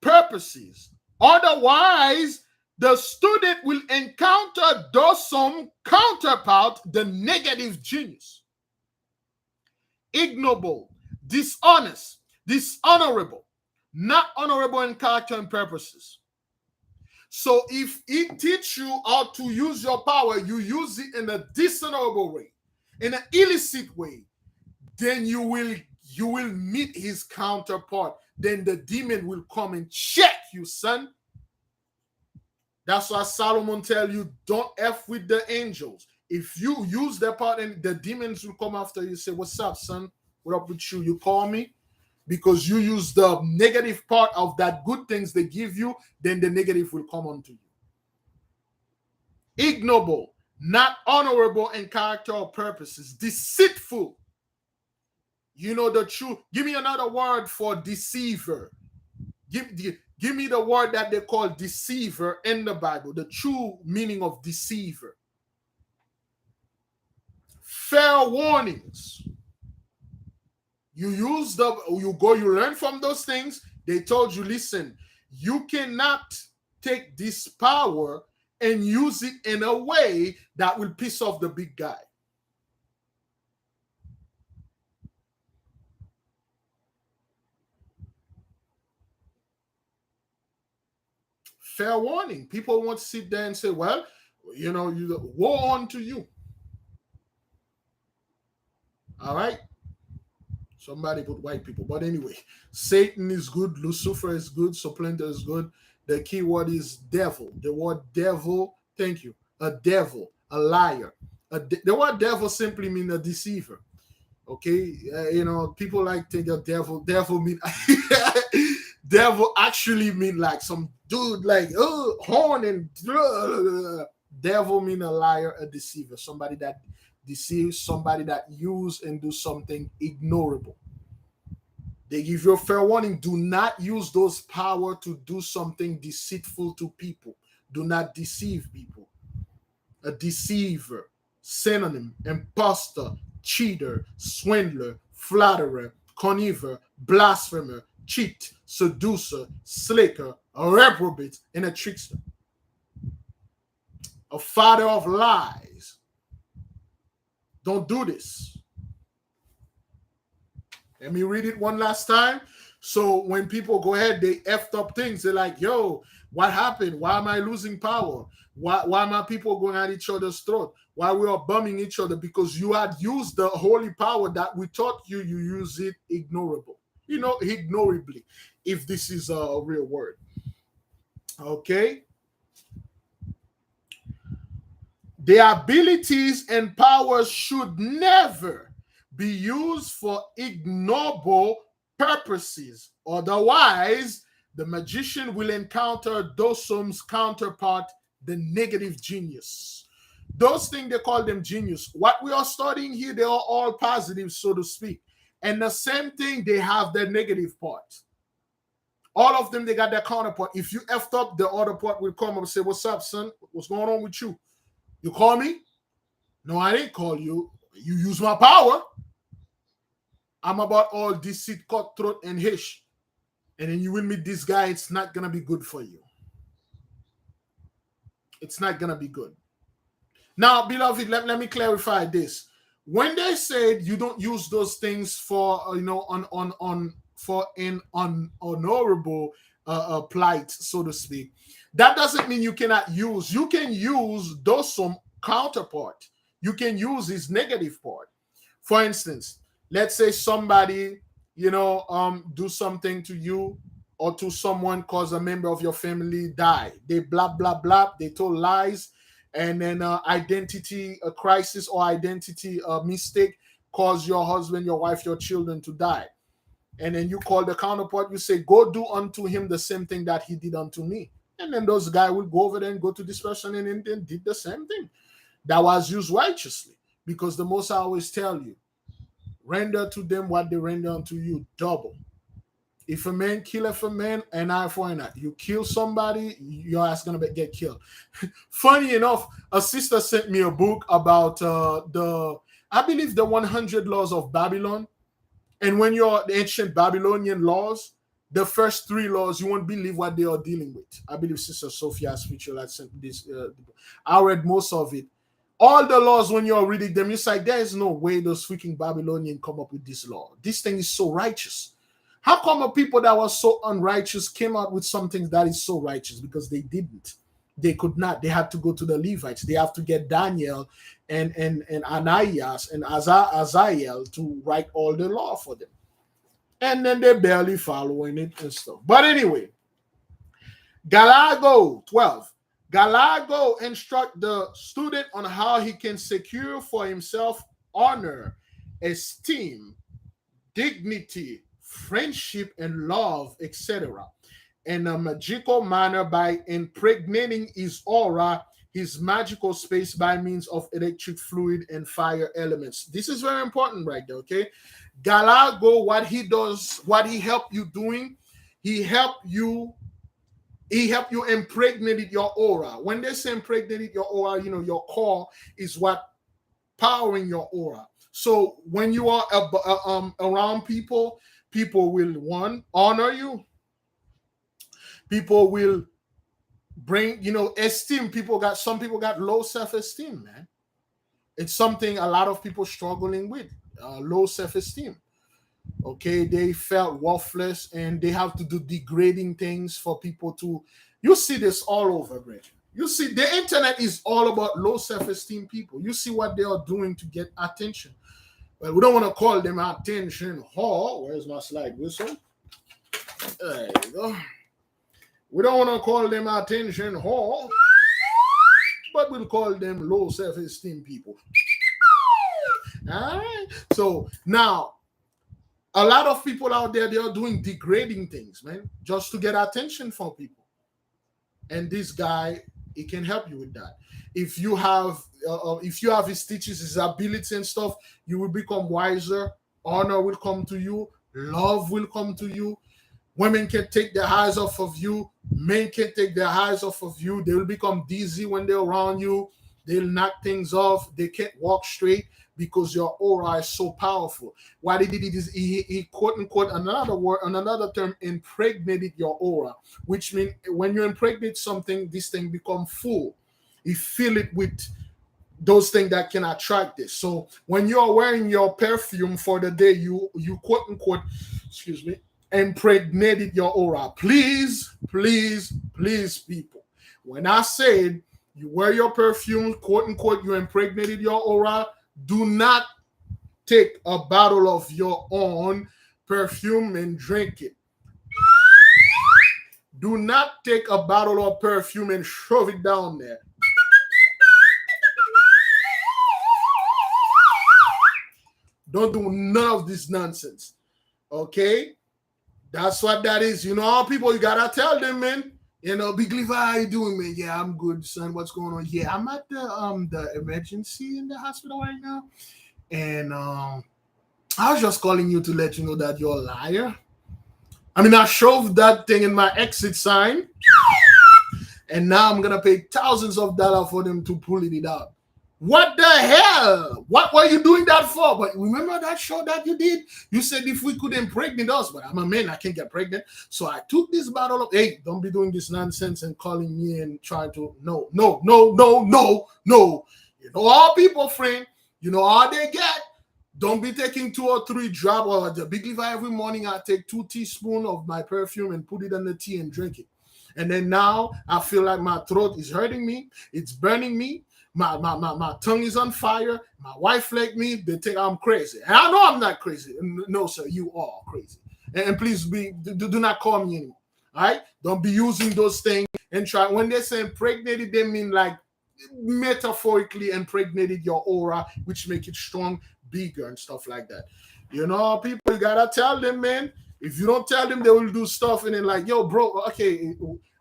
purposes. Otherwise, the student will encounter dosum counterpart, the negative genius. Ignoble, dishonest, dishonorable, not honorable in character and purposes. So if it teach you how to use your power, you use it in a dishonorable way, in an illicit way, then you will meet his counterpart. Then the demon will come and check you, son. That's why Solomon tell you, don't F with the angels. If you use their part, and the demons will come after you, say, what's up, son? What up with you? You call me? Because you use the negative part of that good things they give you, then the negative will come onto you. Ignoble, not honorable in character or purposes, deceitful, You know the truth. Give me another word for deceiver. Give me the word that they call deceiver in the Bible, the true meaning of deceiver. Fair warnings. You learn from those things. They told you, listen, you cannot take this power and use it in a way that will piss off the big guy. Fair warning. People won't sit there and say, well, woe unto you. All right. Somebody put white people. But anyway, Satan is good. Lucifer is good. Supplanter is good. The key word is devil. The word devil, thank you. A devil, a liar. The word devil simply means a deceiver. Okay. People like think a devil mean devil actually mean like some dude like horn and devil mean a liar, a deceiver, somebody that deceives, somebody that use and do something ignorable. They give you a fair warning. Do not use those power to do something deceitful to people. Do not deceive people. A deceiver, synonym, impostor, cheater, swindler, flatterer, conniver, blasphemer, cheat, seducer, slicker, a reprobate, and a trickster. A father of lies. Don't do this. Let me read it one last time. So when people go ahead, they effed up things. They're like, yo, what happened? Why am I losing power? Why am I people going at each other's throat? Why we are bumming each other? Because you had used the holy power that we taught you. You use it ignorably, if this is a real word. Okay. The abilities and powers should never be used for ignoble purposes. Otherwise, the magician will encounter Dosum's counterpart, the negative genius. Those things, they call them genius. What we are studying here, they are all positive, so to speak. And the same thing, they have their negative part. All of them, they got their counterpart. If you effed up, the other part will come up and say, what's up, son? What's going on with you? You call me? No, I didn't call you. You use my power. I'm about all deceit, cutthroat, and hish. And then you will meet this guy. It's not going to be good for you. It's not going to be good. Now, beloved, let me clarify this. When they said you don't use those things for, for an honorable plight, so to speak, that doesn't mean you cannot use. You can use Dosum counterpart. You can use his negative part. For instance, let's say somebody, do something to you or to someone, cause a member of your family die. They blah, blah, blah. They told lies. And then identity crisis or identity mistake cause your husband, your wife, your children to die. And then you call the counterpart, you say, go do unto him the same thing that he did unto me. And then those guys will go over there and go to this person and then did the same thing. That was used righteously. Because the Most I always tell you, render to them what they render unto you, double. If a man killeth a man, an eye for an eye. You kill somebody, your ass gonna get killed. Funny enough, a sister sent me a book about I believe the 100 laws of Babylon. And when you're the ancient Babylonian laws, the first 3 laws, you won't believe what they are dealing with. I believe Sister Sophia's feature had sent this. I read most of it. All the laws, when you're reading them, it's like, there is no way those freaking Babylonians come up with this law. This thing is so righteous. How come a people that were so unrighteous came out with something that is so righteous? Because they didn't. They could not. They had to go to the Levites. They have to get Daniel and Ananias and Azariah to write all the law for them. And then they're barely following it and stuff. But anyway, Galago 12. Galago instruct the student on how he can secure for himself honor, esteem, dignity, friendship, and love, etc. in a magical manner by impregnating his aura, his magical space by means of electric fluid and fire elements. This is very important right there, okay? Galago, what he does, what he helped you doing, he helped you impregnate your aura. When they say impregnated your aura, you know, your core is what powering your aura. So when you are around people, people will, one, honor you. People will bring, you know, esteem. Some people got low self-esteem, man. It's something a lot of people struggling with, low self-esteem. Okay, they felt worthless and they have to do degrading things for people to. You see this all over, Greg. You see, the internet is all about low self-esteem people. You see what they are doing to get attention. Well, we don't want to call them attention whore. Where's my slide whistle? There you go. We don't want to call them attention whore, but we'll call them low self-esteem people. All right. So now, a lot of people out there, they are doing degrading things, man, just to get attention from people. And this guy, he can help you with that. If you have his teachings, his ability and stuff, you will become wiser. Honor will come to you. Love will come to you. Women can take their eyes off of you. Men can take their eyes off of you. They will become dizzy when they're around you. They'll knock things off. They can't walk straight because your aura is so powerful. What he did is he quote unquote, another term, impregnated your aura, which means when you impregnate something, this thing become full. You fill it with those things that can attract this. So when you are wearing your perfume for the day, you quote unquote, impregnated your aura. Please, please, please, people. When I said you wear your perfume, quote unquote, you impregnated your aura, do not take a bottle of your own perfume and drink it. Do not take a bottle of perfume and shove it down there. Don't do none of this nonsense. Okay? That's what that is. You know, all people, you gotta tell them, man. You know, Big Levi, how you doing, man? Yeah, I'm good, son. What's going on? Yeah, I'm at the emergency in the hospital right now. And I was just calling you to let you know that you're a liar. I mean, I shoved that thing in my exit sign. And now I'm gonna pay thousands of dollars for them to pull it out. What the hell? What were you doing that for? But remember that show that you did? You said if we could impregnate us, but I'm a man, I can't get pregnant. So I took this bottle of, hey, don't be doing this nonsense and calling me and trying to, no. You know, all people, friend, you know all they get. Don't be taking 2 or 3 drops or the Big Levi every morning. I take 2 teaspoons of my perfume and put it in the tea and drink it. And then now I feel like my throat is hurting me. It's burning me. My tongue is on fire. My wife like me. They think I'm crazy. And I know I'm not crazy. No, sir, you are crazy. And please do not call me anymore. All right? Don't be using those things and try. When they say impregnated, they mean like metaphorically impregnated your aura, which make it strong, bigger, and stuff like that. You know, people, you gotta tell them, man. If you don't tell them, they will do stuff and then like, yo, bro, okay,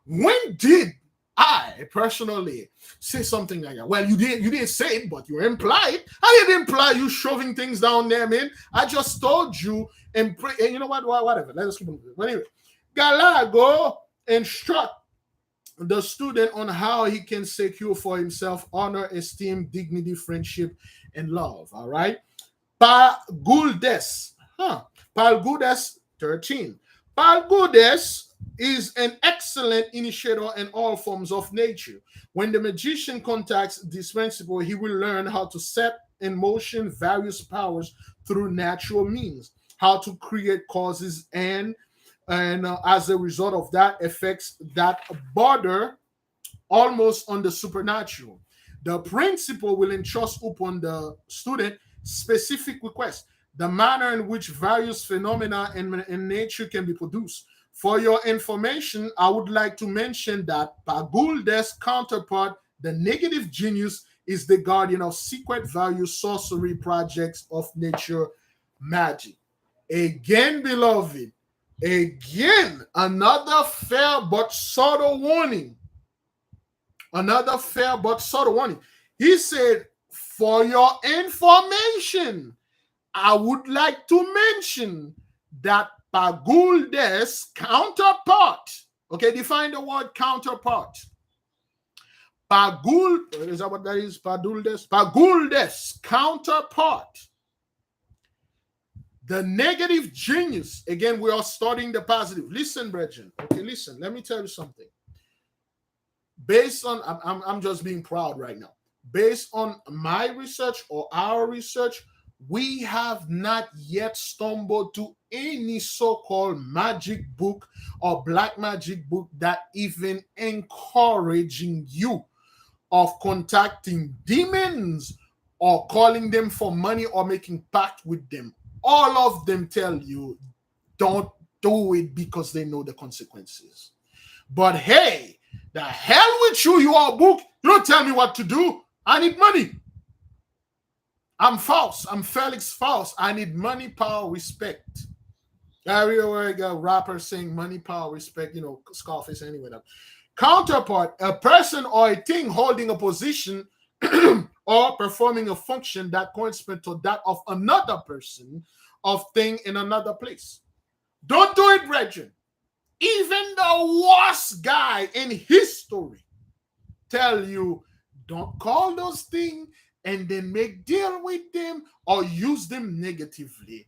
when did I personally say something like that? Well, you didn't say it, but you implied. I didn't imply you shoving things down there, man. I just told you and pray. And you know what? Whatever. Let us keep on. But anyway, Galago instruct the student on how he can secure for himself honor, esteem, dignity, friendship, and love. All right. Palguldes. Palguldes 13. Palguldes is an excellent initiator in all forms of nature. When the magician contacts this principle, he will learn how to set in motion various powers through natural means, how to create causes, and as a result of that, effects that border almost on the supernatural. The principle will entrust upon the student specific requests, the manner in which various phenomena in nature can be produced. For your information, I would like to mention that Pagulde's counterpart, the negative genius, is the guardian of secret value sorcery projects of nature magic. Again, beloved, again, another fair but subtle warning Another fair but subtle warning. He said, for your information, I would like to mention that Paguldes counterpart. Okay, define the word counterpart. Is that what that is? Paguldes? Paguldes counterpart. The negative genius. Again, we are studying the positive. Listen, brethren. Okay, listen. Let me tell you something. Based on, I'm just being proud right now. Based on my research or our research, we have not yet stumbled to any so-called magic book or black magic book that even encouraging you of contacting demons or calling them for money or making pact with them. All of them tell you don't do it because they know the consequences. But hey, the hell with you, you are a book. You don't tell me what to do. I need money. I'm false. I'm Felix False. I need money, power, respect. I really got a rapper saying money, power, respect, Scarface anyway. Counterpart, a person or a thing holding a position or performing a function that corresponds to that of another person or thing in another place. Don't do it, brethren. Even the worst guy in history tell you don't call those things and then make deal with them or use them negatively.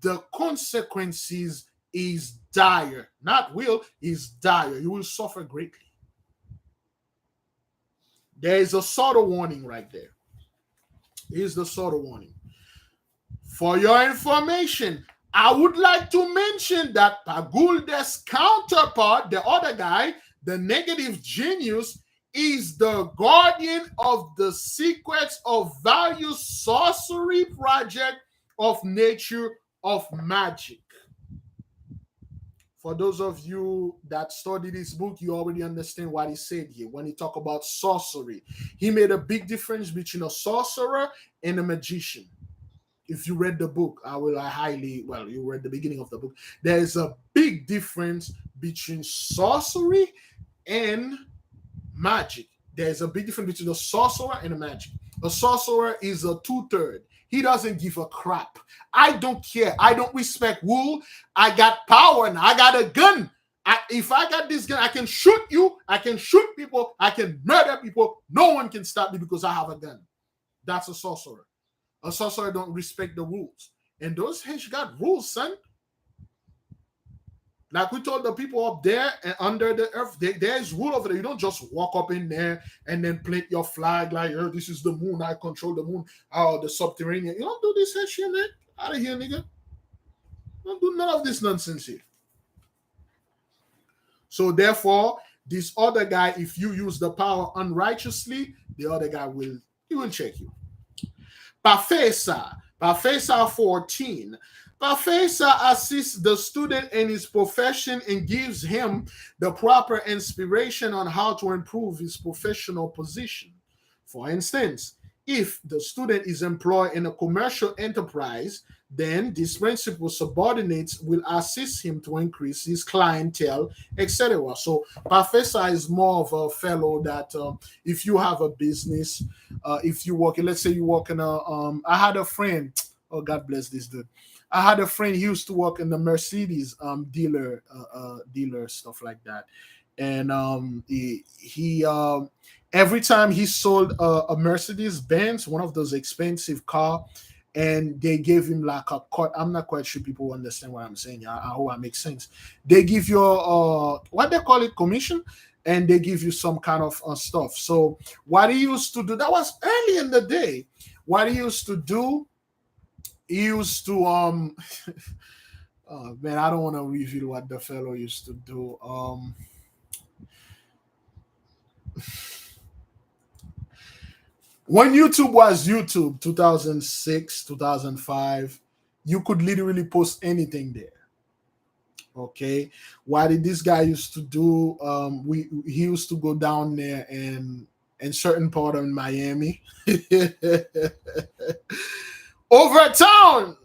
The consequences is dire. Not will, is dire. You will suffer greatly. There is a subtle warning right there. Here's the subtle warning. For your information, I would like to mention that Paguldes counterpart, the other guy, the negative genius, is the guardian of the secrets of value sorcery project of nature of magic. For those of you that study this book, you already understand what he said here. When he talk about sorcery, he made a big difference between a sorcerer and a magician. If you read the book, you read the beginning of the book. There is a big difference between sorcery and magic. There's a big difference between a sorcerer and a magic. A sorcerer is a two-third. He doesn't give a crap. I don't care. I don't respect wool. I got power now. I got a gun. If I got this gun, I can shoot you. I can shoot people. I can murder people. No one can stop me because I have a gun. That's a sorcerer. A sorcerer don't respect the rules. And those H got rules, son. Like we told the people up there and under the earth, there's rule over there. You don't just walk up in there and then plant your flag like, oh, this is the moon. I control the moon. Oh, the subterranean. You don't do this shit, man. Out of here, nigga. Don't do none of this nonsense here. So therefore, this other guy, if you use the power unrighteously, the other guy will check you. Professor 14. Professor assists the student in his profession and gives him the proper inspiration on how to improve his professional position. For instance, if the student is employed in a commercial enterprise, then this principal subordinates will assist him to increase his clientele, etc. So Professor is more of a fellow that if you have a business, if you work, let's say you work in a, I had a friend, oh God bless this dude. I had a friend, he used to work in the Mercedes dealer stuff like that, and he every time he sold a Mercedes Benz, one of those expensive car, and they gave him like a cut. I'm not quite sure people understand what I'm saying. I hope I make sense. They give you what they call it, commission, and they give you some kind of stuff. So what he used to do, that was early in the day. What he used to do. He used to oh man, I don't want to reveal what the fellow used to do. When YouTube was YouTube, 2006, 2005, you could literally post anything there. Okay, what did this guy used to do? He used to go down there and in certain part of Miami. Over town,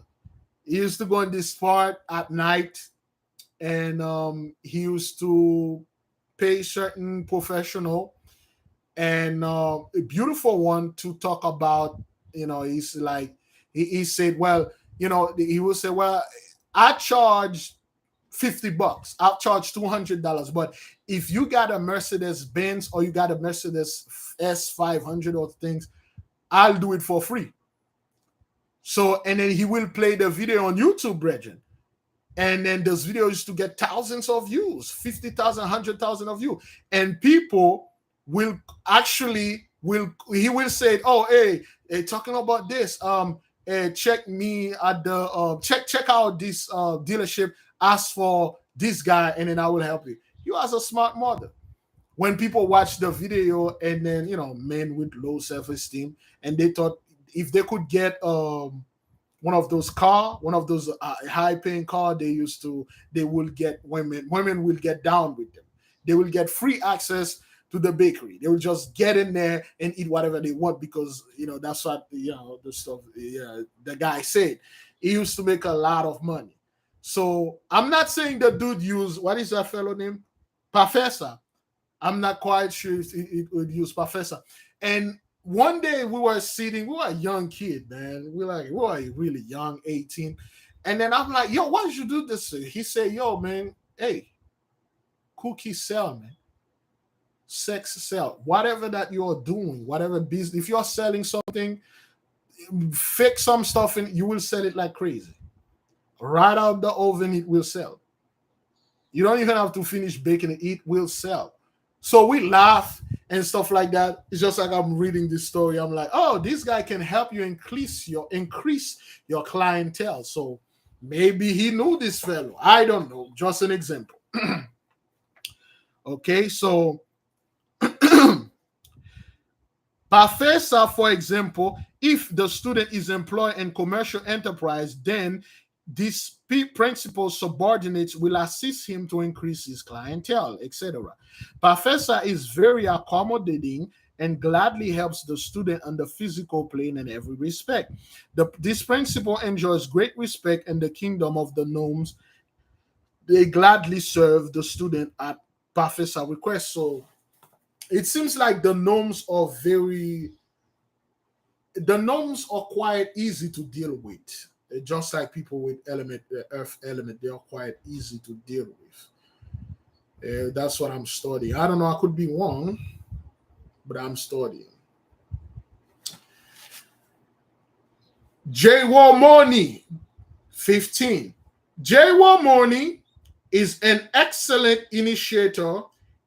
he used to go in this part at night, and he used to pay certain professional and a beautiful one to talk about. He's like, he said, well, he will say, well, I charge $50. I'll charge $200. But if you got a Mercedes Benz or you got a Mercedes S 500 or things, I'll do it for free. So, and then he will play the video on YouTube, brethren. And then this video used to get thousands of views, 50,000, 100,000 of views. And people will actually, he will say, oh, hey, talking about this, check me at the, check out this dealership, ask for this guy, and then I will help you. You as a smart mother. When people watch the video and then, men with low self-esteem, and they thought if they could get, one of those high paying car, they will get women will get down with them. They will get free access to the bakery. They will just get in there and eat whatever they want because that's what the stuff the guy said. He used to make a lot of money. So I'm not saying the dude used, what is that fellow name, Professor. I'm not quite sure if it would use Professor. And one day we were a young kid, man. We were really young, 18. And then I'm like, yo, why did you do this? He said, yo, man, hey, cookie sell, man. Sex sell. Whatever that you're doing, whatever business, if you're selling something, fix some stuff and you will sell it like crazy. Right out the oven, it will sell. You don't even have to finish baking it, it will sell. So we laugh and stuff like that. It's just like I'm reading this story. I'm like, oh, this guy can help you increase your clientele. So maybe he knew this fellow. I don't know. Just an example. Okay, so Professor, for example, if the student is employed in commercial enterprise, then this principal subordinates will assist him to increase his clientele, etc. Professor is very accommodating and gladly helps the student on the physical plane in every respect. This principal enjoys great respect in the kingdom of the Noms. They gladly serve the student at Professor request. So it seems like the Noms are quite easy to deal with. Just like people with earth element, they are quite easy to deal with. That's what I'm studying. I don't know, I could be wrong, but I'm studying. J. Warmoni, 15. J. Warmoni is an excellent initiator,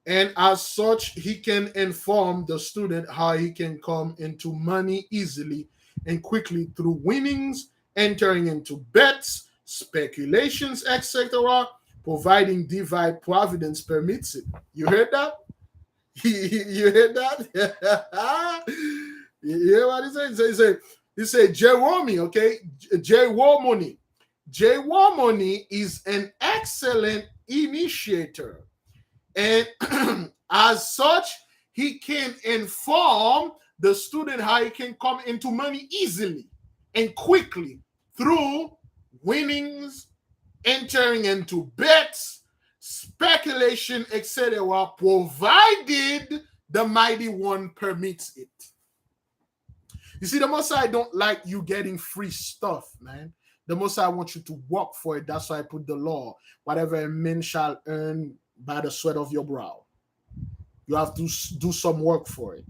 and as such, he can inform the student how he can come into money easily and quickly through winnings, entering into bets, speculations, etc., providing divine providence permits it. You heard that? You heard that? You hear what he said? He said Jerome, okay? Jeromony. Jeromony is an excellent initiator. And as such, he can inform the student how he can come into money easily and quickly through winnings, entering into bets, speculation, etc., provided the mighty one permits it. You see, the Most High don't like you getting free stuff, man. The Most High wants you to work for it. That's why I put the law. Whatever a man shall earn by the sweat of your brow. You have to do some work for it.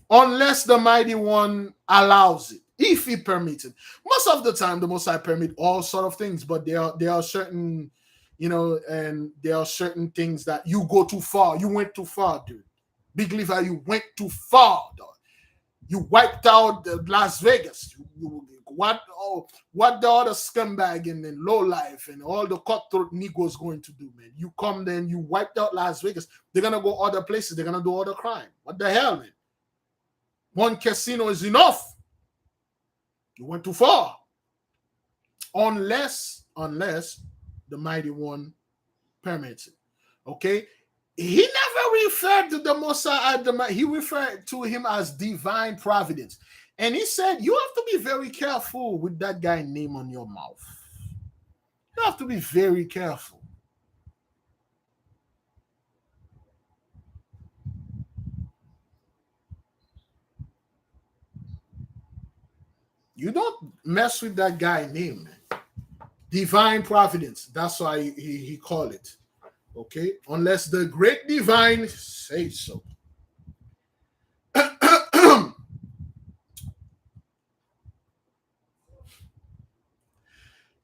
Unless the mighty one allows it, if he permits it. Most of the time, the Most High permit all sort of things, but there are certain, and there are certain things that you go too far. You went too far, dude. Big Levi, you went too far, dog. You wiped out Las Vegas. What the other scumbag and then low life and all the cutthroat Negroes going to do, man? You come then, you wiped out Las Vegas. They're gonna go other places. They're gonna do other crime. What the hell, man? One casino is enough. You went too far. Unless the mighty one permits it. Okay? He never referred to the Mosiah. He referred to him as divine providence. And he said, you have to be very careful with that guy's name on your mouth. You have to be very careful. You don't mess with that guy name, man. Divine providence. That's why he called it. Okay? Unless the great divine say so.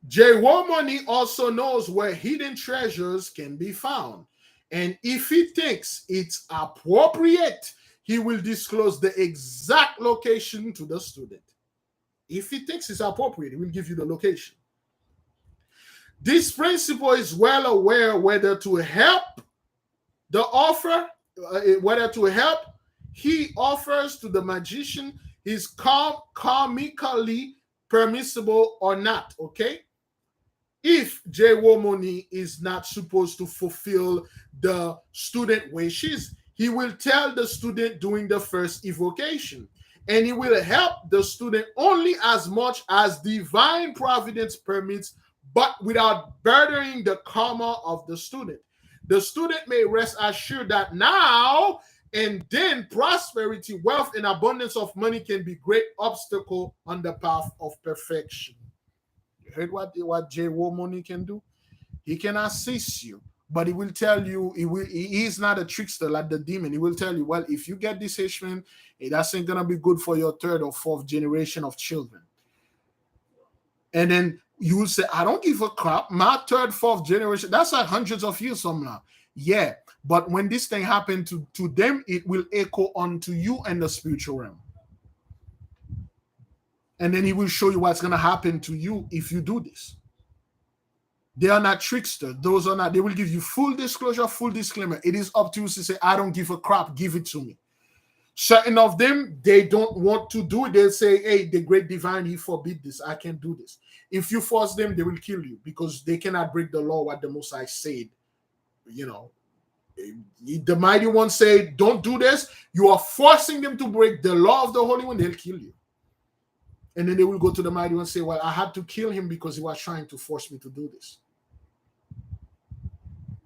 Jewomoni also knows where hidden treasures can be found. And if he thinks it's appropriate, he will disclose the exact location to the student. If he thinks it's appropriate, he will give you the location. This principle is well aware whether to help the offer, whether to help he offers to the magician is comically permissible or not, okay? If Jewomoni is not supposed to fulfill the student wishes, he will tell the student during the first evocation, and he will help the student only as much as divine providence permits, but without burdening the karma of the student. The student may rest assured that now and then prosperity, wealth, and abundance of money can be great obstacle on the path of perfection. You heard what Jewomoni can do? He can assist you, but he will tell you he is not a trickster like the demon. He will tell you, well, if you get this Ishmael, that's ain't gonna be good for your third or fourth generation of children. And then you will say, I don't give a crap. My third, fourth generation, that's like hundreds of years from now. Yeah, but when this thing happened to them, it will echo onto you and the spiritual realm. And then he will show you what's going to happen to you if you do this. They are not tricksters. Those are not, they will give you full disclosure, full disclaimer. It is up to you to say, I don't give a crap, give it to me. Certain of them, they don't want to do it. They'll say, hey, the great divine, he forbid this. I can't do this. If you force them, they will kill you because they cannot break the law what the Most High said. You know, the mighty one said, don't do this. You are forcing them to break the law of the Holy One, they'll kill you. And then they will go to the mighty one and say, well, I had to kill him because he was trying to force me to do this.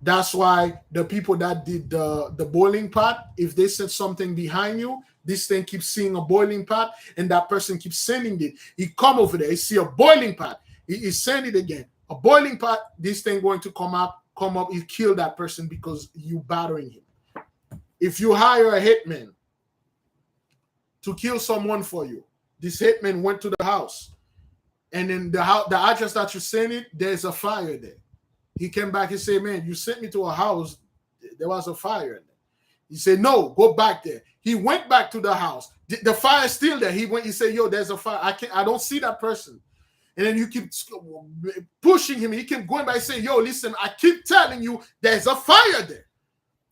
That's why the people that did the boiling pot, if they set something behind you, this thing keeps seeing a boiling pot, and that person keeps sending it. He come over there, he see a boiling pot, he send it again. A boiling pot, this thing going to come up, he kill that person because you battering him. If you hire a hitman to kill someone for you, this hitman went to the house, and then the address that you sent it, there's a fire there. He came back and said, man, you sent me to a house. There was a fire in there. He said, no, go back there. He went back to the house. The fire is still there. He said, yo, there's a fire. I don't see that person. And then you keep pushing him. He kept going back and saying, yo, listen, I keep telling you there's a fire there.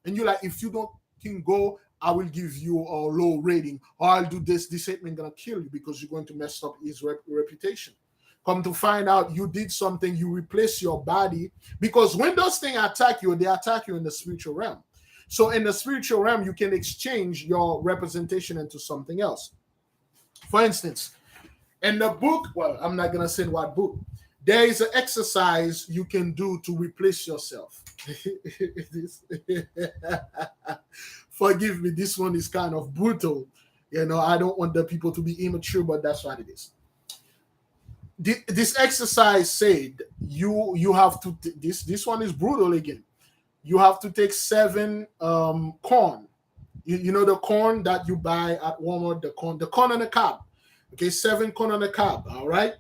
And you're like, if you don't can go, I will give you a low rating. Or I'll do this. This ain't going to kill you because you're going to mess up his reputation. Come to find out you did something, you replace your body. Because when those things attack you, they attack you in the spiritual realm. So in the spiritual realm, you can exchange your representation into something else. For instance, in the book, well, I'm not going to say what book, there is an exercise you can do to replace yourself. Forgive me, this one is kind of brutal. You know, I don't want the people to be immature, but that's what it is. This exercise said you have to this one is brutal again. You have to take 7 corn. You know the corn that you buy at Walmart, the corn on the cob. Okay, 7 corn on the cob. All right,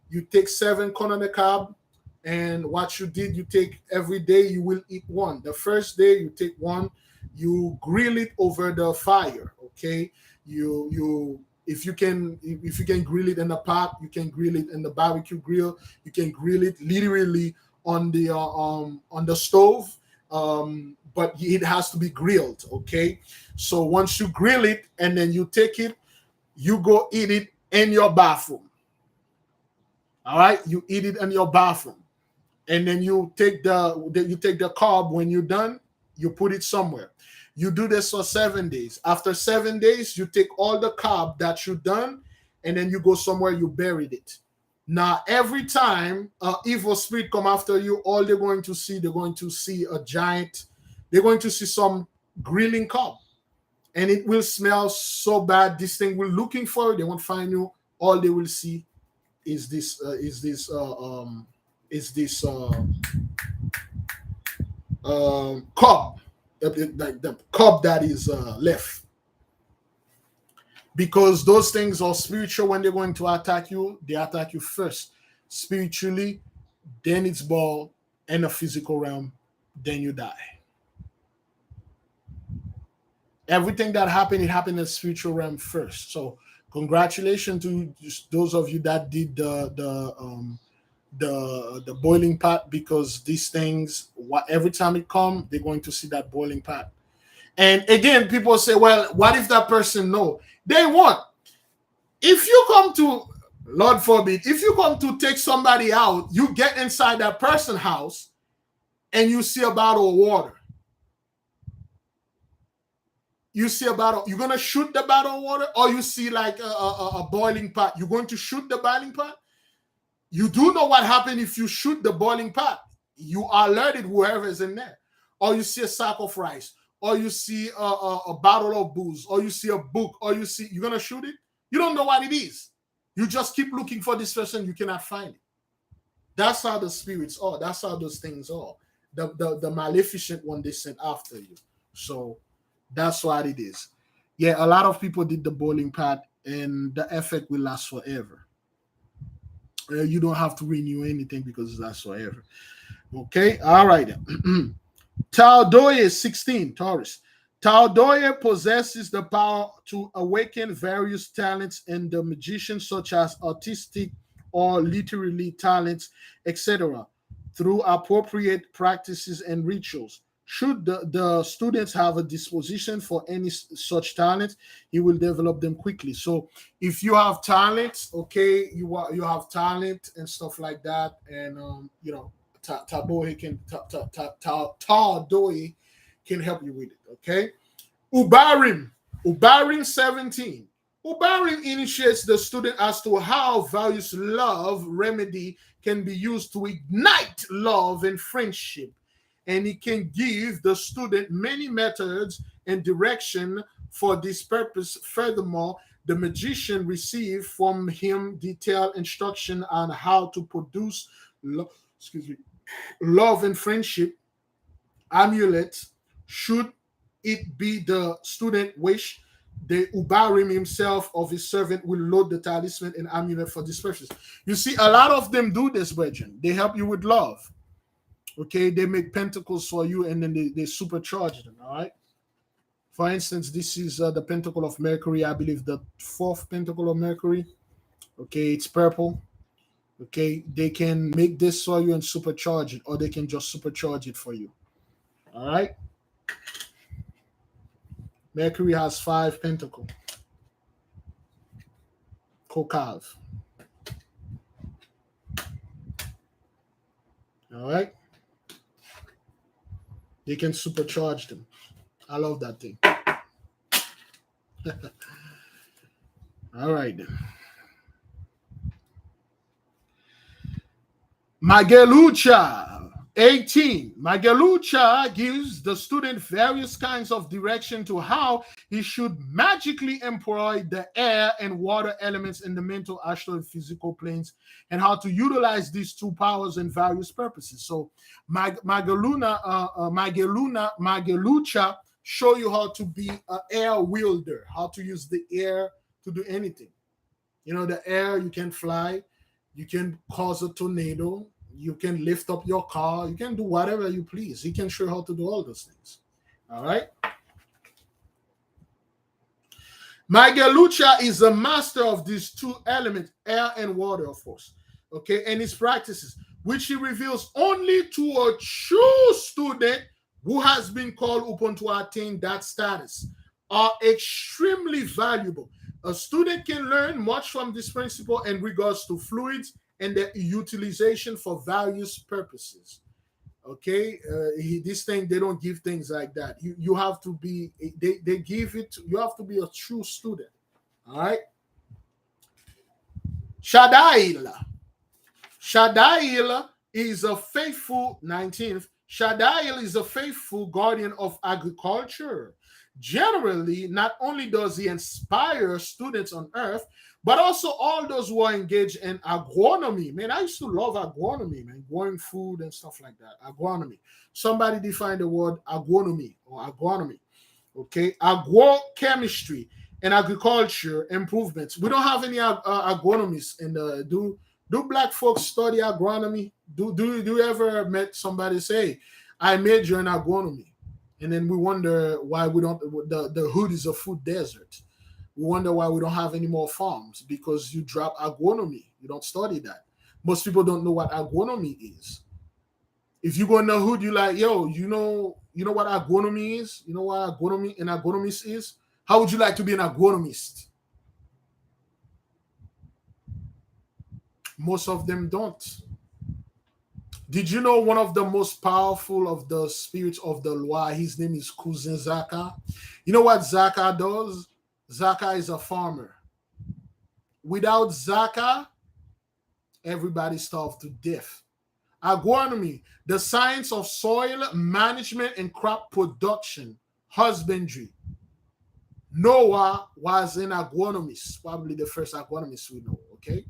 you take 7 corn on the cob, and what you did, you take every day. You will eat one. The first day you take one, you grill it over the fire. Okay, if you can grill it in a pot, you can grill it in the barbecue grill. You can grill it literally on the stove, but it has to be grilled. Okay, so once you grill it and then you take it, you go eat it in your bathroom. All right, you eat it in your bathroom, and then you take the carb. When you're done, you put it somewhere. You do this for 7 days. After 7 days, you take all the carb that you've done, and then you go somewhere, you buried it. Now, every time an evil spirit come after you, all they're going to see a giant, they're going to see some grilling carb. And it will smell so bad. This thing will looking for it. They won't find you all they will see is this cup, the cup that is left, because those things are spiritual. When they're going to attack you, they attack you first spiritually, then it's ball in the physical realm, then you die. Everything that happened, it happened in the spiritual realm first. So congratulations to those of you that did the boiling pot, because these things, every time it come, they're going to see that boiling pot. And again, people say, well, what if that person know? They won't. If you come to, Lord forbid, if you come to take somebody out, you get inside that person's house and you see a bottle of water. You see a bottle, you're going to shoot the bottle of water, or you see like a boiling pot. You're going to shoot the boiling pot? You do know what happened if you shoot the boiling pot. You alerted whoever is in there. Or you see a sack of rice, or you see a bottle of booze, or you see a book, or you're going to shoot it? You don't know what it is. You just keep looking for this person, you cannot find it. That's how the spirits are. That's how those things are. The maleficent one they sent after you. So that's what it is. Yeah, a lot of people did the boiling pot, and the effect will last forever. You don't have to renew anything because it lasts forever. Okay, all right. Taldoye 16, Taurus. Taldoye possesses the power to awaken various talents in the magician, such as artistic or literary talents, etc., through appropriate practices and rituals. Should the students have a disposition for any such talent, he will develop them quickly. So if you have talents, okay, you have talent and stuff like that, and Taldoye can help you with it. Okay, Ubarim 17. Ubarim initiates the student as to how various love remedy can be used to ignite love and friendship, and it can give the student many methods and direction for this purpose. Furthermore, the magician receives from him detailed instruction on how to produce love and friendship amulets. Should it be the student wish, the Ubarim himself of his servant will load the talisman and amulet for this purpose. You see, a lot of them do this, brethren. They help you with love. Okay, they make pentacles for you, and then they supercharge them. All right. For instance, this is the pentacle of Mercury. I believe the 4th pentacle of Mercury. Okay, it's purple. Okay, they can make this for you and supercharge it, or they can just supercharge it for you. All right. Mercury has 5 pentacles. Kokav. All right. They can supercharge them. I love that thing. All right. Magelucha 18. Magelucha gives the student various kinds of direction to how he should magically employ the air and water elements in the mental, astral, and physical planes, and how to utilize these two powers in various purposes. So Magelucha show you how to be an air wielder, how to use the air to do anything. You know, the air, you can fly, you can cause a tornado, you can lift up your car, you can do whatever you please. He can show you how to do all those things. All right. Magelucha is a master of these two elements, air and water, of course. Okay, and his practices, which he reveals only to a true student who has been called upon to attain that status, are extremely valuable. A student can learn much from this principle in regards to fluids and their utilization for various purposes. Okay, this thing, they don't give things like that. You have to be, they give it, you have to be a true student. All right. Shadail is a faithful 19th. Shadail is a faithful guardian of agriculture. Generally, not only does he inspire students on earth, but also all those who are engaged in agronomy. Man, I used to love agronomy, man, growing food and stuff like that. Agronomy. Somebody define the word agronomy or agronomy. Okay, agrochemistry and agriculture improvements. We don't have any agronomists in the do black folks study agronomy? Do you ever met somebody say, I major in agronomy? And then we wonder why we don't, the hood is a food desert. We wonder why we don't have any more farms, because you drop agronomy. You don't study that. Most people don't know what agronomy is. If you go in the hood, you like, yo, you know what agronomy is? You know what agronomy an agronomist is? How would you like to be an agronomist? Most of them don't. Did you know one of the most powerful of the spirits of the Loire, his name is Cousin Zaka? You know what Zaka does? Zaka is a farmer. Without Zaka, everybody starved to death. Agronomy, the science of soil management and crop production, husbandry. Noah was an agronomist, probably the first agronomist we know, okay?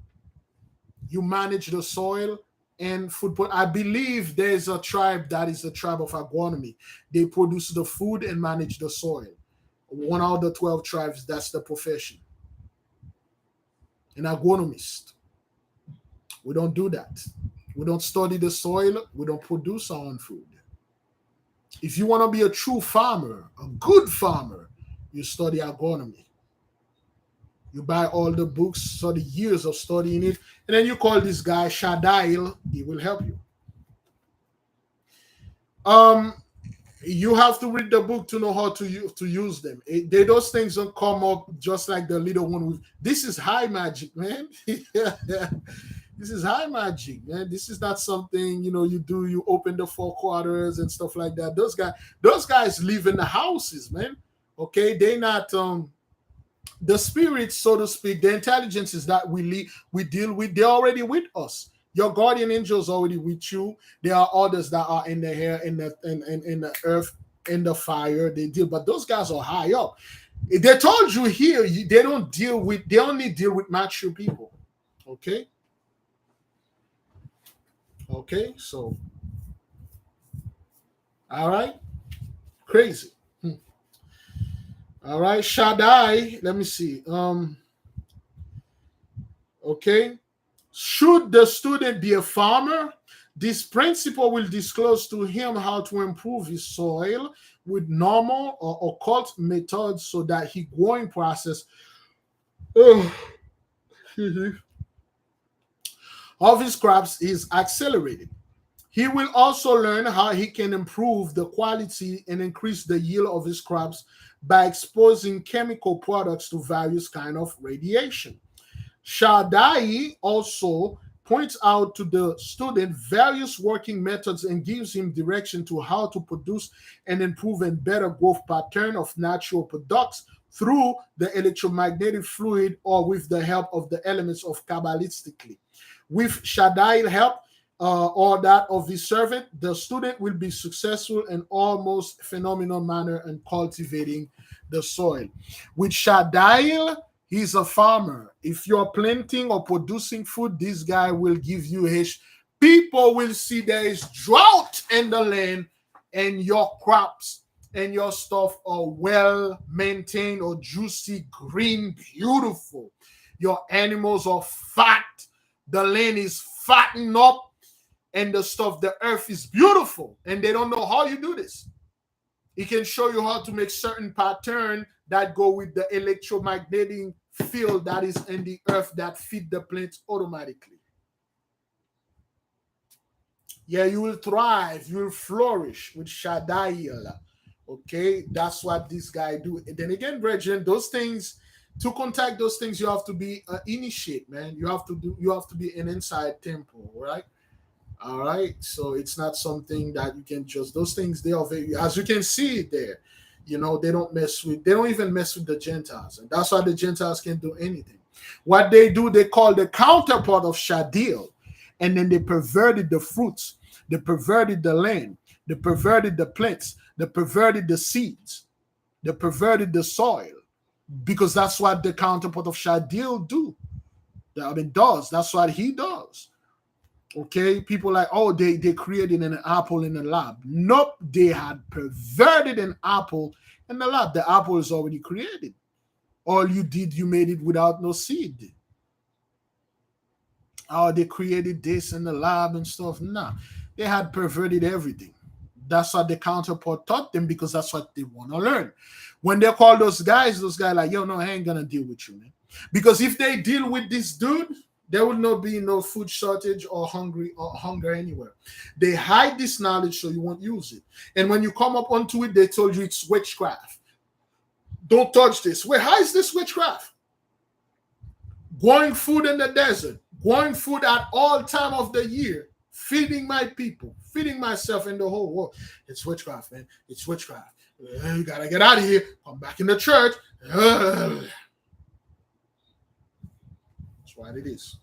You manage the soil and food. I believe there's a tribe that is the tribe of agronomy. They produce the food and manage the soil. One out of the 12 tribes, that's the profession. An agronomist. We don't do that. We don't study the soil. We don't produce our own food. If you want to be a true farmer, a good farmer, you study agronomy. You buy all the books, study years of studying it, and then you call this guy Shadail. He will help you. You have to read the book to know how to use them. Those things don't come up just like the little one. This is high magic, man. This is high magic, man. This is not something you do. You open the four quarters and stuff like that. Those guys live in the houses, man. Okay, they not the spirits, so to speak, the intelligences that we deal with. They're already with us. Your guardian angels already with you. There are others that are in the air, in the earth, in the fire. They deal, but those guys are high up. They told you here they don't deal with. They only deal with mature people. Okay. Okay. So, all right. Crazy. All right. Shaddai. Let me see. Okay. Should the student be a farmer, this principle will disclose to him how to improve his soil with normal or occult methods so that his growing process of his crops is accelerated. He will also learn how he can improve the quality and increase the yield of his crops by exposing chemical products to various kinds of radiation. Shaddai also points out to the student various working methods and gives him direction to how to produce and improve a better growth pattern of natural products through the electromagnetic fluid or with the help of the elements of Kabbalistically. With Shaddai's help or that of his servant, the student will be successful in almost phenomenal manner in cultivating the soil. With Shaddai, he's a farmer. If you're planting or producing food, this guy will give you his. People will see there is drought in the land and your crops and your stuff are well maintained or juicy, green, beautiful. Your animals are fat. The land is fattened up and the stuff, the earth is beautiful. And they don't know how you do this. He can show you how to make certain pattern that go with the electromagnetic field that is in the earth that feed the plants automatically. Yeah, you will thrive, you will flourish with Shaddai. Okay, that's what this guy do. And then again, brethren, those things, to contact those things, you have to be initiate, man. You have to be an inside temple, right? All right, so it's not something that you can just. Those things, they are very, as you can see it there. They don't even mess with the Gentiles, and that's why the Gentiles can't do anything. What they do, they call the counterpart of Shadil, and then they perverted the fruits, they perverted the land, they perverted the plants, they perverted the seeds, They perverted the soil because that's what the counterpart of Shadil do. I mean, does. That's what he does. Okay, people like, oh, they created an apple in the lab. Nope, they had perverted an apple in the lab. The apple is already created. All you did, you made it without no seed. Oh, they created this in the lab and stuff. Nah, they had perverted everything. That's what the counterpart taught them because that's what they want to learn. When they call those guys like, yo, no, I ain't gonna deal with you, man. Because if they deal with this dude, there will not be no food shortage or hunger anywhere. They hide this knowledge so you won't use it. And when you come up onto it, they told you it's witchcraft. Don't touch this. Wait, how is this witchcraft? Growing food in the desert, growing food at all time of the year, feeding my people, feeding myself in the whole world. It's witchcraft, man. It's witchcraft. You gotta get out of here. Come back in the church. That's what it is.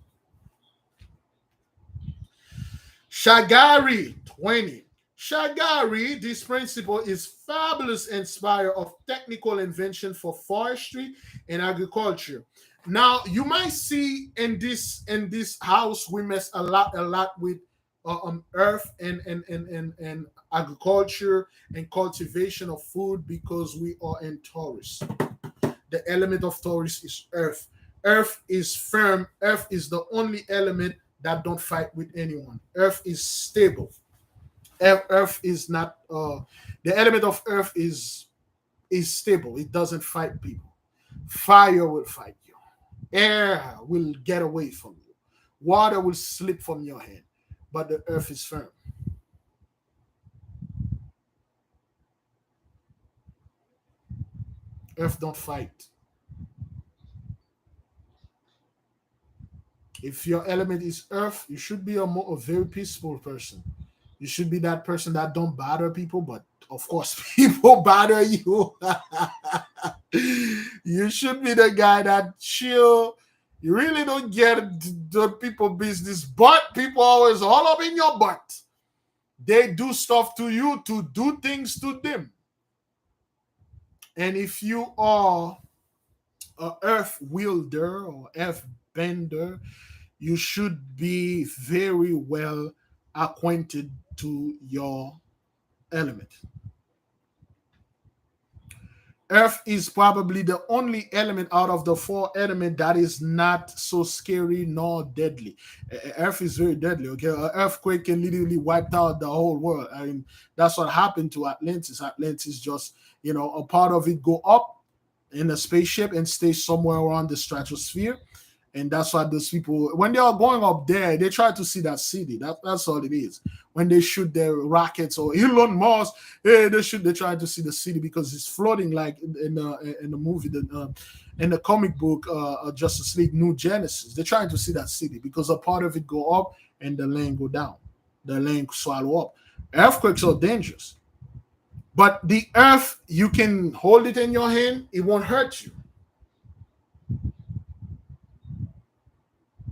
Shagari 20. Shagari, this principle is fabulous inspirer of technical invention for forestry and agriculture. Now you might see in this house we mess a lot with earth and agriculture and cultivation of food because we are in Taurus. The element of Taurus is earth. Earth is firm. Earth is the only element that don't fight with anyone. Earth is stable. Earth is not. The element of earth is stable. It doesn't fight people. Fire will fight you. Air will get away from you. Water will slip from your hand. But the earth is firm. Earth don't fight. If your element is earth, you should be a very peaceful person. You should be that person that don't bother people, but of course people bother you. You should be the guy that chill. You really don't get the people business, but people always all up in your butt. They do stuff to you to do things to them. And if you are a earth wielder or earth bender, you should be very well acquainted to your element. Earth is probably the only element out of the four elements that is not so scary nor deadly. Earth is very deadly. Okay, an earthquake can literally wipe out the whole world. I mean, that's what happened to Atlantis. Atlantis just, a part of it go up in a spaceship and stay somewhere around the stratosphere. And that's why those people, when they are going up there, they try to see that city. That's all it is. When they shoot their rockets or Elon Musk, they try to see the city because it's floating like in the movie, in the comic book, Justice League New Genesis. They're trying to see that city because a part of it go up and the land go down. The land swallow up. Earthquakes are dangerous. But the earth, you can hold it in your hand, it won't hurt you.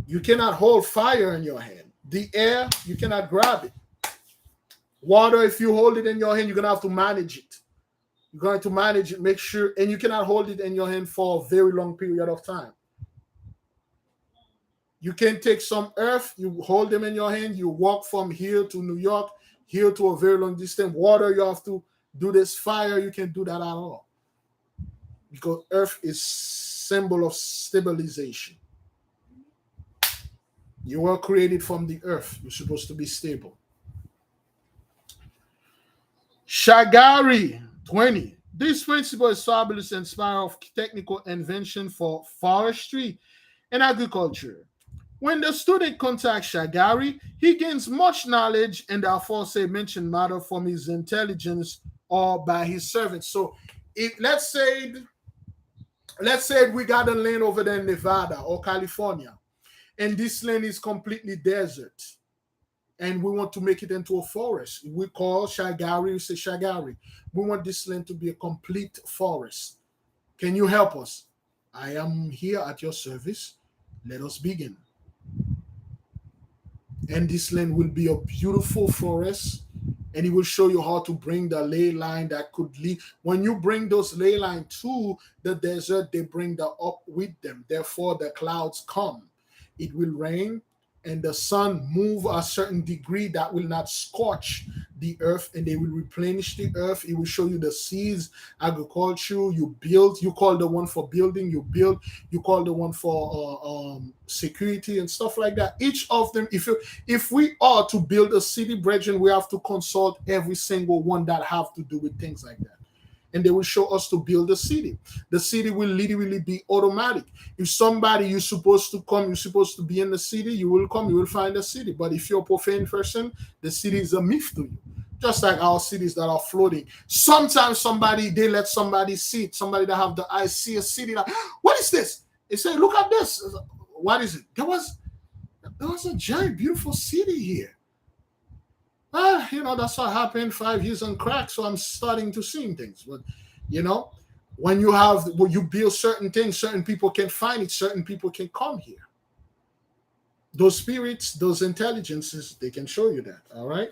You cannot hold fire in your hand. The air, you cannot grab it. Water, if you hold it in your hand, you're going to have to manage it. You're going to manage it, make sure, and you cannot hold it in your hand for a very long period of time. You can take some earth, you hold them in your hand, you walk from here to New York, here to a very long distance. Water, you have to do this. Fire, you can't do that at all. Because earth is symbol of stabilization. You were created from the earth. You're supposed to be stable. Shagari 20. This principle is fabulous inspirer of technical invention for forestry and agriculture. When the student contacts Shagari, he gains much knowledge and therefore mention matter from his intelligence or by his servants. So let's say we got a land over there in Nevada or California. And this land is completely desert. And we want to make it into a forest. We call Shagari, we say Shagari. We want this land to be a complete forest. Can you help us? I am here at your service. Let us begin. And this land will be a beautiful forest And he will show you how to bring the ley line that could lead. When you bring those ley line to the desert, they bring the up with them. Therefore, the clouds come. It will rain, and the sun move a certain degree that will not scorch the earth, and they will replenish the earth. It will show you the seeds, agriculture. You build. You call the one for building. You build. You call the one for security and stuff like that. Each of them, if we are to build a city, brethren, we have to consult every single one that have to do with things like that. And they will show us to build a city. The city will literally be automatic. If somebody you're supposed to come, you're supposed to be in the city, you will come, you will find the city. But if you're a profane person, the city is a myth to you. Just like our cities that are floating. Sometimes they let somebody see it, somebody that have the eyes see a city like, what is this? They say, look at this. What is it? There was a giant, beautiful city here. That's what happened 5 years on crack, so I'm starting to see things. But, when you build certain things, certain people can find it, certain people can come here. Those spirits, those intelligences, they can show you that, all right?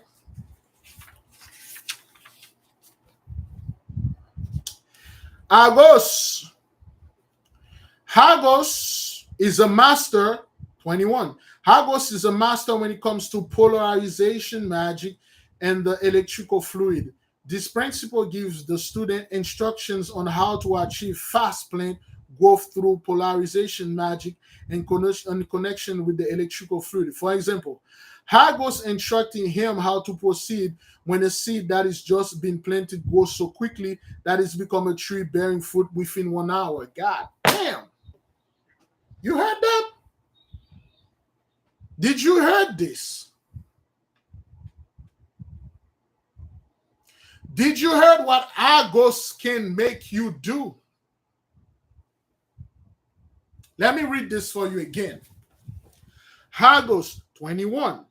Hagos is a master, 21. Hagos is a master when it comes to polarization magic and the electrical fluid. This principle gives the student instructions on how to achieve fast plant growth through polarization magic and connection with the electrical fluid. For example, Hagos instructing him how to proceed when a seed that is just been planted grows so quickly that it's become a tree bearing fruit within 1 hour. God damn. You heard that? Did you hear this? Did you hear what Hagos can make you do? Let me read this for you again. Hagos 21.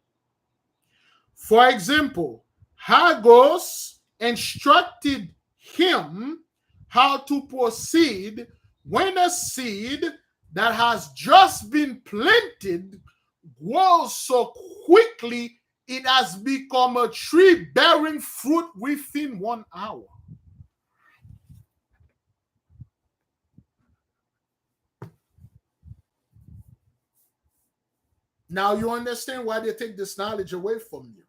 For example, Hagos instructed him how to proceed when a seed that has just been planted grows so quickly it has become a tree bearing fruit within 1 hour. Now you understand why they take this knowledge away from you.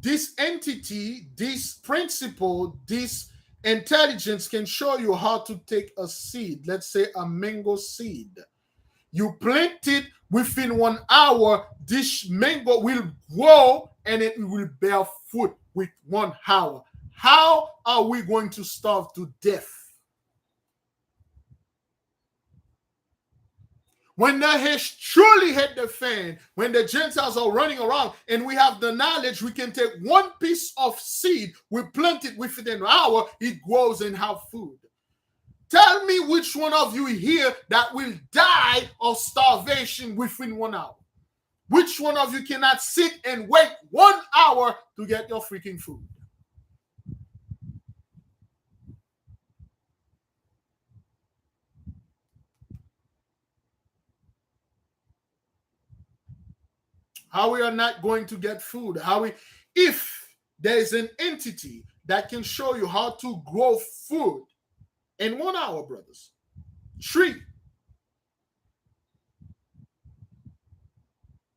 This entity, this principle, this intelligence can show you how to take a seed, let's say a mango seed. You plant it within 1 hour, this mango will grow and it will bear fruit with 1 hour. How are we going to starve to death? When the has truly hit the fan, when the Gentiles are running around and we have the knowledge, we can take one piece of seed, we plant it within an hour, it grows and have food. Tell me which one of you here that will die of starvation within 1 hour? Which one of you cannot sit and wait 1 hour to get your freaking food? How we are not going to get food? If there is an entity that can show you how to grow food in 1 hour, brothers. Tree.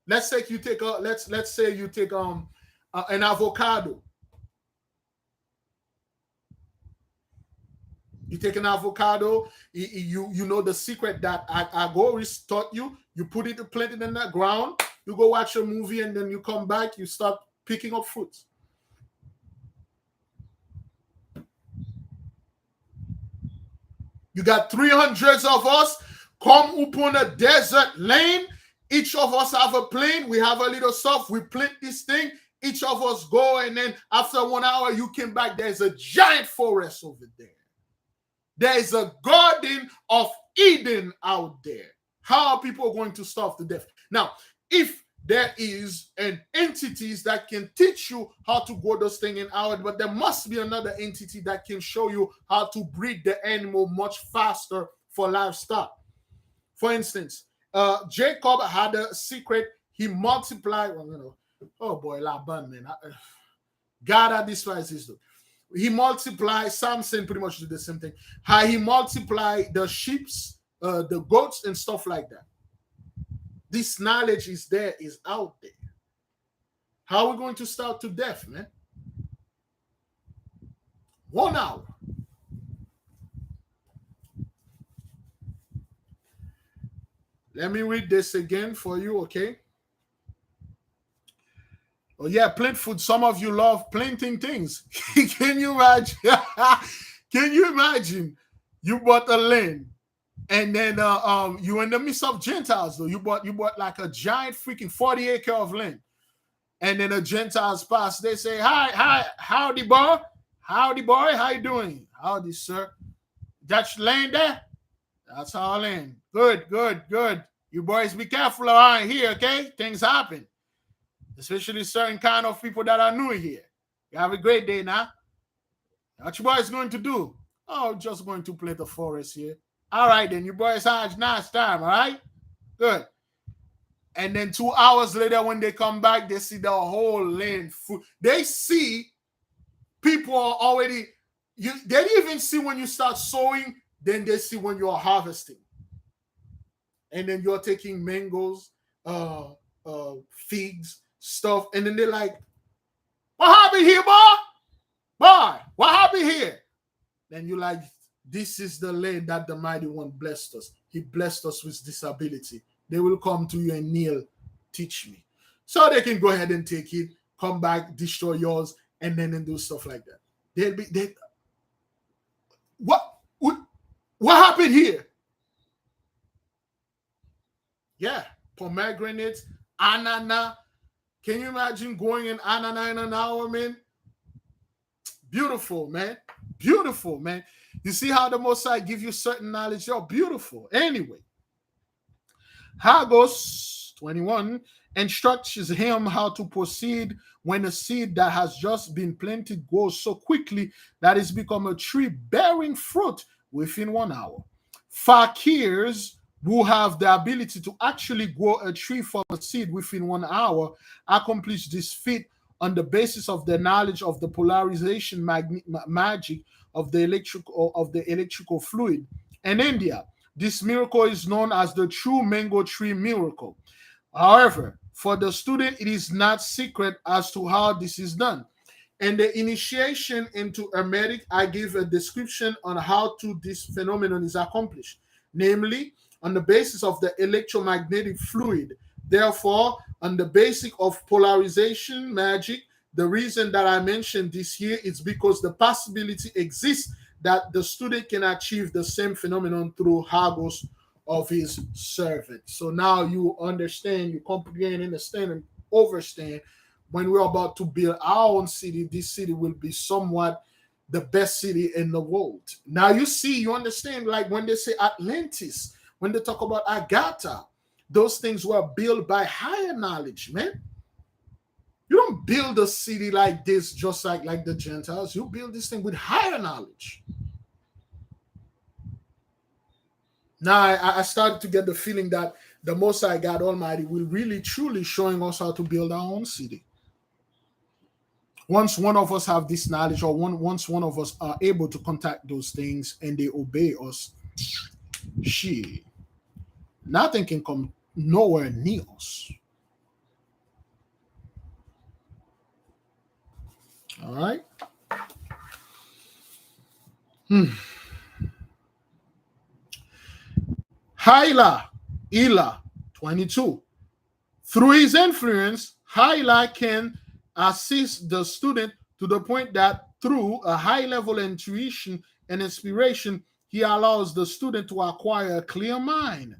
Let's say you take let's say you take an avocado. You take an avocado. You know the secret that Agoris taught you. You put it, plant it in the ground. You go watch a movie and then you come back. You start picking up fruits. You got 300 of us come upon a desert lane. Each of us have a plane. We have a little stuff. We plant this thing. Each of us go, and then after 1 hour, you came back. There's a giant forest over there. There's a garden of Eden out there. How are people going to starve to death? Now, if there is an entities that can teach you how to grow those things in hours, but there must be another entity that can show you how to breed the animal much faster for livestock. For instance, Jacob had a secret. He multiplied. Oh boy, la ban, man. God that despises them. He multiplied, Samson pretty much did the same thing. How he multiplied the sheep, the goats, and stuff like that. This knowledge is there, is out there. How are we going to starve to death, man? 1 hour. Let me read this again for you, okay? Oh yeah, plant food. Some of you love planting things. Can you imagine? Can you imagine? You bought a land, and then you in the midst of Gentiles though. You bought like a giant freaking 40 acre of land, and then the Gentiles pass. They say, "Hi, howdy, boy, how you doing? Howdy, sir. That's land there. That's our land. Good. You boys be careful around here, okay? Things happen." Especially certain kind of people that are new here. You have a great day now. What you boys going to do? Oh, just going to play the forest here. All right, then you boys have nice time, all right? Good. And then 2 hours later, when they come back, they see the whole land full. They see people are already, they didn't even see when you start sowing, then they see when you're harvesting. And then you're taking mangoes, figs, stuff, and then they're like, "What happened here, boy? What happened here?" Then you're like, "This is the land that the Mighty One blessed us. He blessed us with this ability. They will come to you and kneel, teach me." So they can go ahead and take it, come back, destroy yours, and then do stuff like that. What happened here? Yeah, pomegranates, anana. Can you imagine going in anana in an hour, man? Beautiful, man. Beautiful, man. You see how the Most High give you certain knowledge? You're beautiful. Anyway, Hagos 21 instructs him how to proceed when a seed that has just been planted grows so quickly that it's become a tree bearing fruit within 1 hour. Fakirs who have the ability to actually grow a tree from a seed within 1 hour accomplish this feat on the basis of the knowledge of the polarization magic of the electrical fluid. In India, this miracle is known as the true mango tree miracle. However, for the student, it is not secret as to how this is done. In the initiation into Hermetic, I give a description on how this phenomenon is accomplished, namely on the basis of the electromagnetic fluid. Therefore, on the basis of polarization magic, the reason that I mentioned this here is because the possibility exists that the student can achieve the same phenomenon through Hagos of his servant. So now you understand, you comprehend, understand, and overstand. When we're about to build our own city, this city will be somewhat the best city in the world. Now you see, you understand, like when they say Atlantis, when they talk about Agatha, those things were built by higher knowledge, man. You don't build a city like this just like the Gentiles. You build this thing with higher knowledge. Now I started to get the feeling that the Most High God Almighty will really truly showing us how to build our own city. Once one of us have this knowledge, or once one of us are able to contact those things and they obey us, nothing can come nowhere near us. All right. Ela 22. Through his influence, Haila can assist the student to the point that through a high level intuition and inspiration, he allows the student to acquire a clear mind,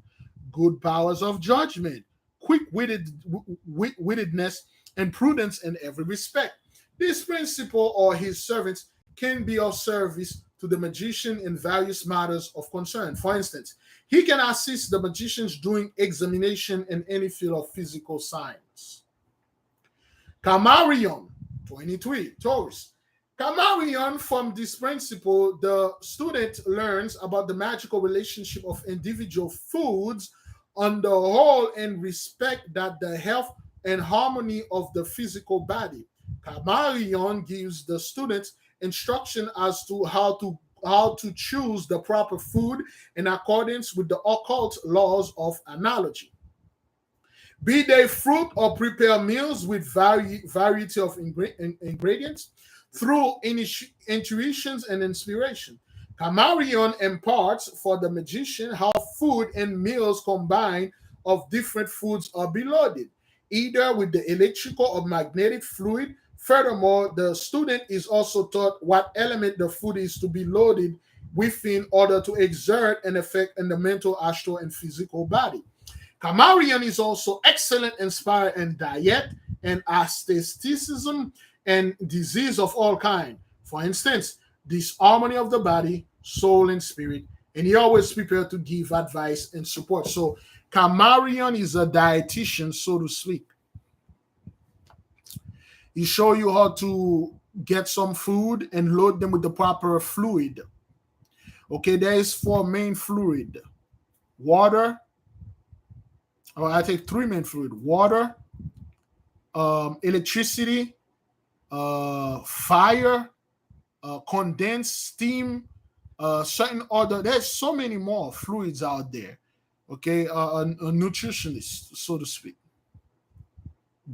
good powers of judgment, quick-wittedness, and prudence in every respect. This principle or his servants can be of service to the magician in various matters of concern. For instance, he can assist the magicians doing examination in any field of physical science. Kamarion 23, Taurus. Kamarion, from this principle, the student learns about the magical relationship of individual foods on the whole and respect that the health and harmony of the physical body. Kamarion gives the students instruction as to how to choose the proper food in accordance with the occult laws of analogy. Be they fruit or prepare meals with variety of ingredients through intuitions and inspiration. Kamarion imparts for the magician how food and meals combined of different foods are be loaded, either with the electrical or magnetic fluid. Furthermore, the student is also taught what element the food is to be loaded with in order to exert an effect in the mental, astral, and physical body. Kamarian is also excellent inspired in diet and asceticism and disease of all kind. For instance, disharmony of the body, soul, and spirit. And he always prepared to give advice and support. So Kamarian is a dietitian, so to speak. He show you how to get some food and load them with the proper fluid. Okay, there is 4 main fluid: water. Or I take 3 main fluid: water, electricity, fire, condensed steam, certain other. There's so many more fluids out there. Okay, a nutritionist, so to speak.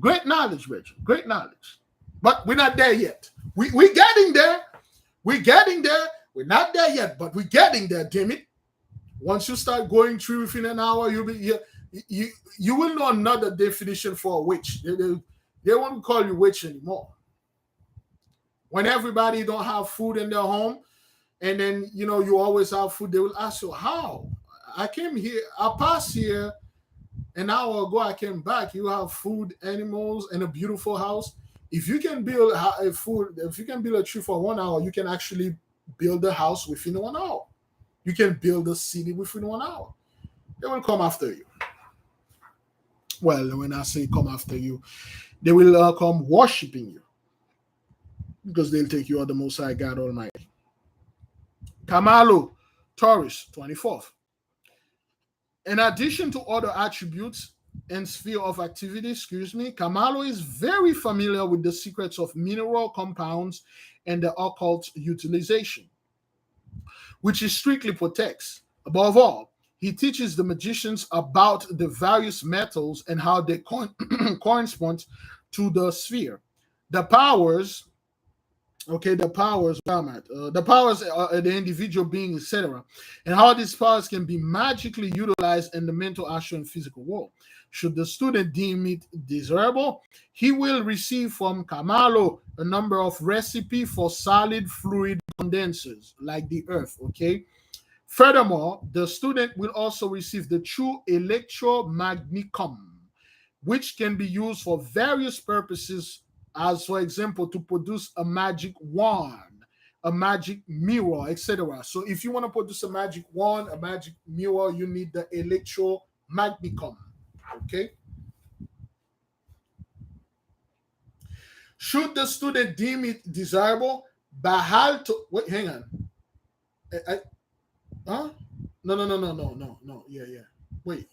Great knowledge, Rachel. Great knowledge. But we're not there yet. We're getting there. We're getting there. We're not there yet, but we're getting there, damn it. Once you start going through within an hour, you will know another definition for a witch. They won't call you witch anymore. When everybody don't have food in their home, and then you always have food, they will ask you, how? I came here, I passed here an hour ago, I came back. You have food, animals, and a beautiful house. If you can build if you can build a tree for 1 hour, you can actually build a house within 1 hour. You can build a city within 1 hour. They will come after you. Well, when I say come after you, they will come worshiping you, because they'll take you are the Most High God Almighty. Kamalo, Taurus, 24th. In addition to other attributes and sphere of activity, Kamalo is very familiar with the secrets of mineral compounds and the occult utilization, which he strictly protects. Above all, he teaches the magicians about the various metals and how they correspond to the sphere. The powers, the powers the individual being, etc., and how these powers can be magically utilized in the mental, astral, and physical world. Should the student deem it desirable, he will receive from Kamalo a number of recipes for solid fluid condensers like the earth. Okay. Furthermore, the student will also receive the true electromagnicum, which can be used for various purposes, as for example, to produce a magic wand, a magic mirror, etc. So if you want to produce a magic wand, a magic mirror, you need the electromagnicum. Okay. Should the student deem it desirable, Bahal to wait, hang on. No. Yeah. Wait.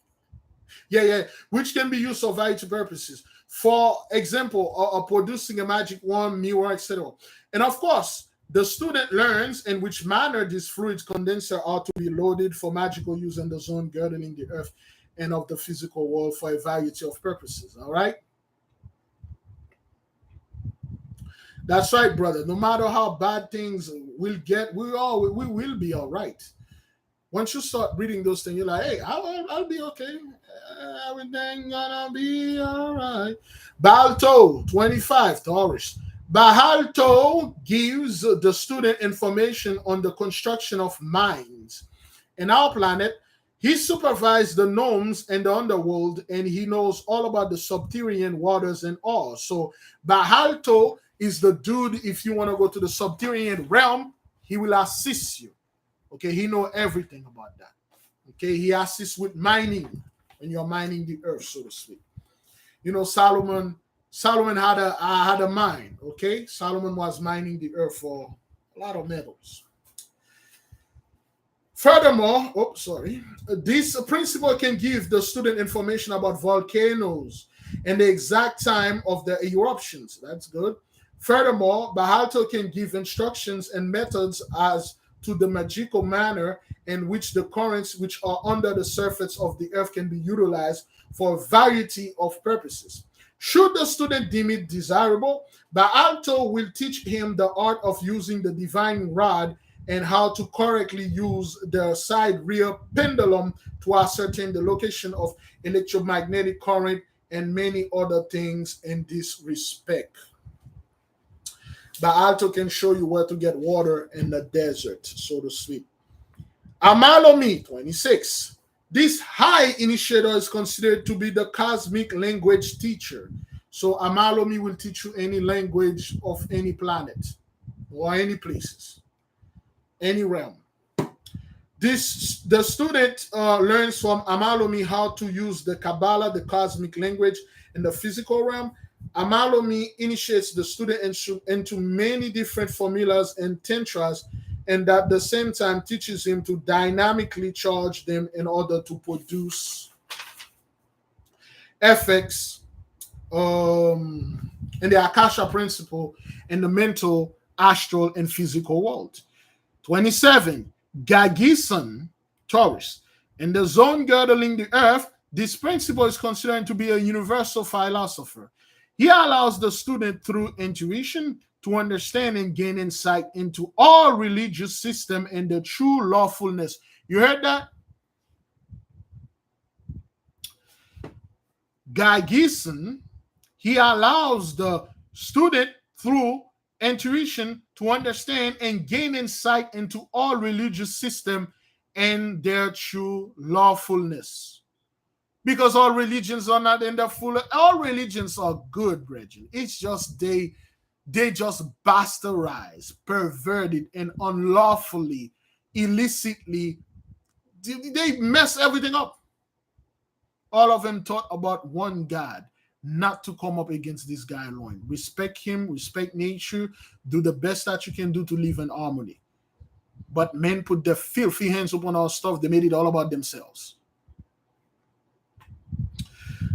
Yeah. Which can be used for various purposes. For example, producing a magic wand, mirror, etc. And of course, the student learns in which manner these fluid condensers are to be loaded for magical use in the zone girdling the earth and of the physical world for a variety of purposes. All right. That's right, brother. No matter how bad things will get, we will be all right. Once you start reading those things, you're like, hey, I'll be okay. Everything gonna be all right. Balto, 25, Taurus. Bahalto gives the student information on the construction of mines. In our planet, he supervised the Noms and the Underworld, and he knows all about the subterranean waters and all. So Bahalto is the dude. If you want to go to the subterranean realm, he will assist you. Okay, he knows everything about that. Okay, he assists with mining when you're mining the earth, so to speak. Solomon had a mine. Okay, Solomon was mining the earth for a lot of metals. Furthermore, this principle can give the student information about volcanoes and the exact time of the eruptions. That's good. Furthermore, Baalto can give instructions and methods as to the magical manner in which the currents which are under the surface of the earth can be utilized for a variety of purposes. Should the student deem it desirable, Baalto will teach him the art of using the divine rod and how to correctly use the side rear pendulum to ascertain the location of electromagnetic current and many other things in this respect. Baalto can show you where to get water in the desert, so to speak. Amalomi 26. This high initiator is considered to be the cosmic language teacher. So Amalomi will teach you any language of any planet or any places, any realm. The student learns from Amalomi how to use the Kabbalah, the cosmic language, in the physical realm. Amalomi initiates the student into many different formulas and tantras, and at the same time teaches him to dynamically charge them in order to produce effects in the Akasha principle in the mental, astral, and physical world. 27. Gagisan, Taurus. In the zone girdling the earth, this principle is considered to be a universal philosopher. He allows the student through intuition to understand and gain insight into all religious system and the true lawfulness. You heard that? Gagisan, he allows the student through intuition to understand and gain insight into all religious system and their true lawfulness. Because all religions are not in the full. All religions are good, Reggie. It's just they just bastardize, perverted, and unlawfully, illicitly, they mess everything up. All of them taught about one God, not to come up against this guy alone. Respect him, respect nature, do the best that you can do to live in harmony. But men put their filthy hands upon our stuff. They made it all about themselves.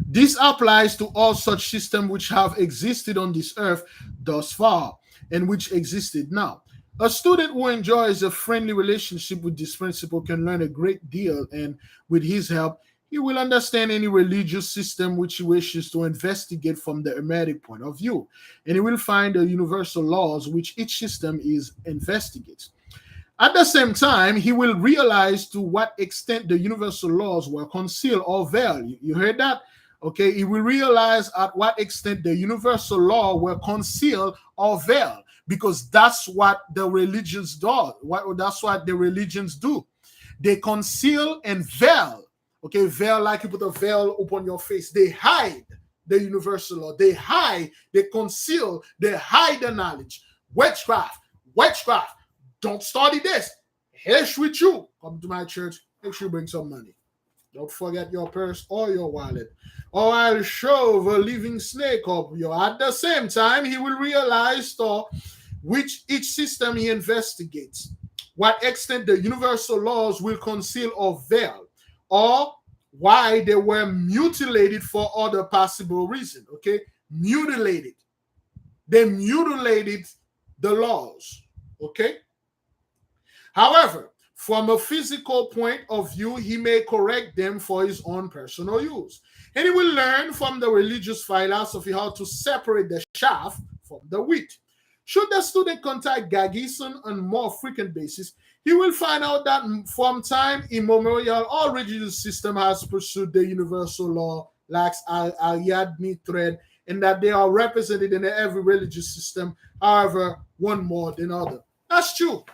This applies to all such systems which have existed on this earth thus far and which existed now. A student who enjoys a friendly relationship with this principle can learn a great deal, and with his help, he will understand any religious system which he wishes to investigate from the Hermetic point of view, and he will find the universal laws which each system is investigates. At the same time, he will realize to what extent the universal laws were concealed or veiled. You heard that? Okay, he will realize at what extent the universal law were concealed or veiled, because that's what the religions do. That's what the religions do. They conceal and veil. Okay, veil like you put a veil upon your face. They hide the universal law. They hide, they conceal, they hide the knowledge. Witchcraft. Don't study this. Here's with you. Come to my church. Make sure you bring some money. Don't forget your purse or your wallet. Or I'll shove a living snake up you. At the same time, he will realize which each system he investigates, what extent the universal laws will conceal or veil, or why they were mutilated for other possible reason. Okay, mutilated. They mutilated the laws. Okay. However, from a physical point of view, he may correct them for his own personal use. And he will learn from the religious philosophy how to separate the chaff from the wheat. Should the student contact Gagisan on a more frequent basis, he will find out that from time immemorial, all religious system has pursued the universal law, like Ariadne thread, and that they are represented in every religious system, however, one more than other. That's true.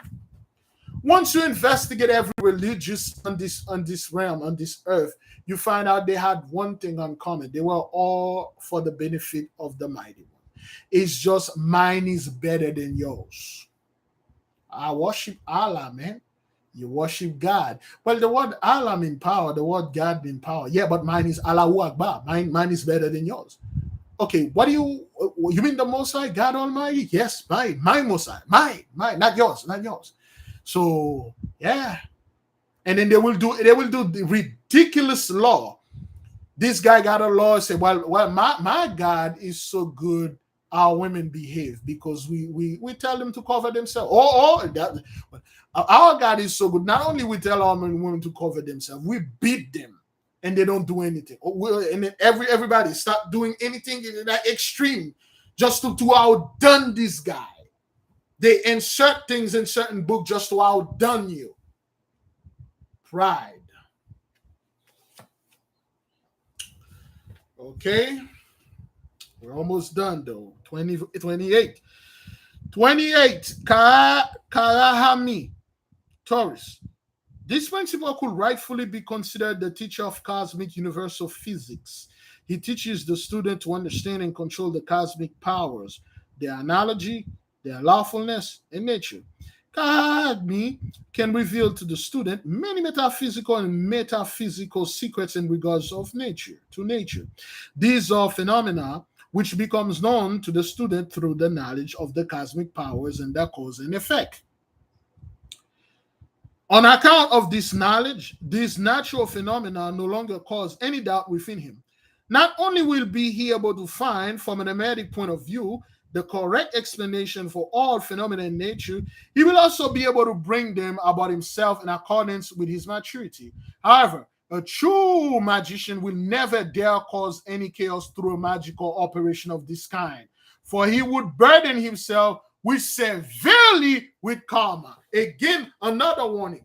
Once you investigate every religious on this realm, on this earth, you find out they had one thing in common. They were all for the benefit of the mighty one. It's just mine is better than yours. I worship Allah, man. You worship God. Well, the word Allah means power, the word God means power. Yeah, but mine is Allahu Akbar. Mine is better than yours. Okay, what do you mean the Most High, God Almighty? Yes, mine Most High. Mine, not yours. So yeah, and then they will do the ridiculous law This guy got a law and say, well, my God is so good, our women behave because we tell them to cover themselves. Our God is so good. Not only we tell our women to cover themselves, we beat them and they don't do anything. And then everybody start doing anything in that extreme just to outdone this guy. They insert things in certain book just to outdone you. Pride. Okay. We're almost done though. 28. 28. Karahami. Taurus. This principle could rightfully be considered the teacher of cosmic universal physics. He teaches the student to understand and control the cosmic powers, their analogy, their lawfulness, and nature. Kahagmi can reveal to the student many metaphysical and metaphysical secrets in regards of nature. These are phenomena which becomes known to the student through the knowledge of the cosmic powers and their cause and effect. On account of this knowledge, these natural phenomena no longer cause any doubt within him. Not only will he able to find, from an hermetic point of view, the correct explanation for all phenomena in nature, he will also be able to bring them about himself in accordance with his maturity. However, a true magician will never dare cause any chaos through a magical operation of this kind, for he would burden himself with severely with karma. Again, another warning.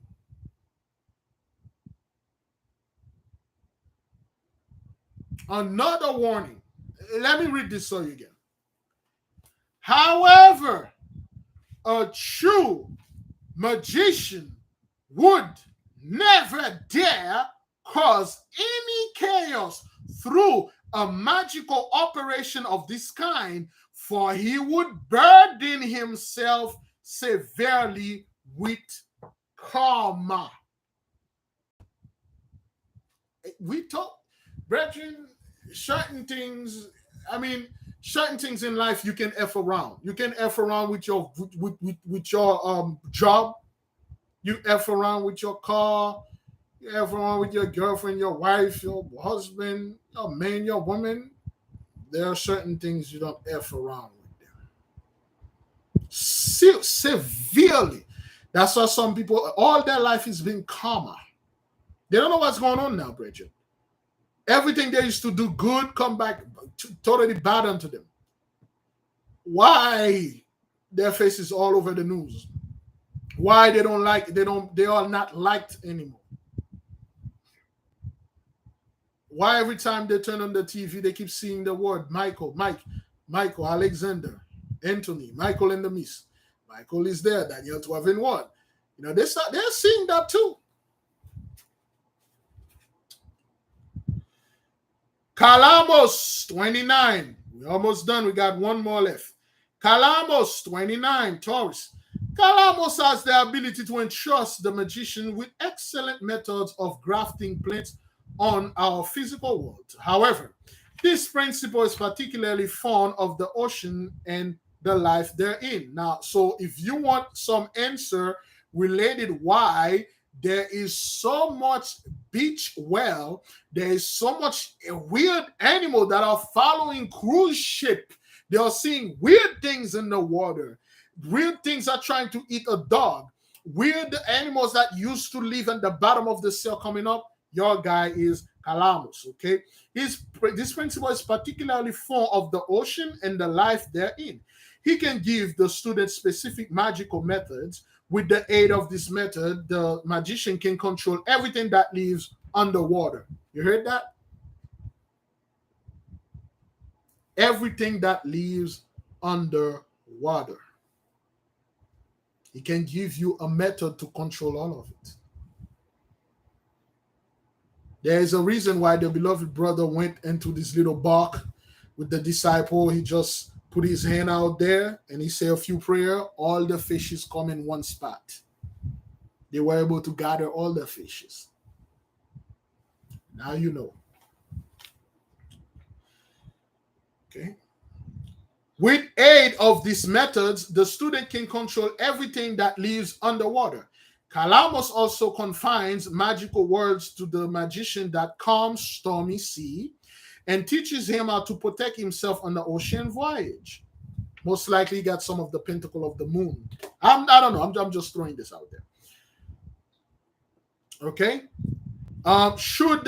Another warning. Let me read this to you again. However, a true magician would never dare cause any chaos through a magical operation of this kind, for he would burden himself severely with karma. We talk, brethren, certain things in life you can F around. You can F around with your job. You F around with your car. You F around with your girlfriend, your wife, your husband, your man, your woman. There are certain things you don't F around with them. Severely. That's why some people, all their life has been karma. They don't know what's going on now, Bridget. Everything they used to do good come back totally bad unto them. Why their faces all over the news? Why they are not liked anymore? Why every time they turn on the TV they keep seeing the word Michael, Alexander, Anthony, Michael and the Miss. Michael is there, Daniel 12:1. They're seeing that too. Calamos 29. We're almost done. We got one more left. Calamos 29, Taurus. Calamos has the ability to entrust the magician with excellent methods of grafting plants on our physical world. However, this principle is particularly fond of the ocean and the life therein. Now, so if you want some answer related why there is so much beach whale, there is so much weird animal that are following cruise ship. They are seeing weird things in the water. Weird things are trying to eat a dog. Weird animals that used to live at the bottom of the sea coming up. Your guy is Calamos, okay? This principle is particularly fond of the ocean and the life therein. He can give the student specific magical methods. With the aid of this method, the magician can control everything that lives underwater. You heard that? Everything that lives underwater. He can give you a method to control all of it. There is a reason why the beloved brother went into this little bark with the disciple. He just put his hand out there and he said a few prayers. All the fishes come in one spot. They were able to gather all the fishes. Now you know. Okay. With aid of these methods, the student can control everything that lives underwater. Calamos also confines magical words to the magician that calms stormy sea and teaches him how to protect himself on the ocean voyage. Most likely, he got some of the pentacle of the moon. I don't know. I'm just throwing this out there. Okay. Should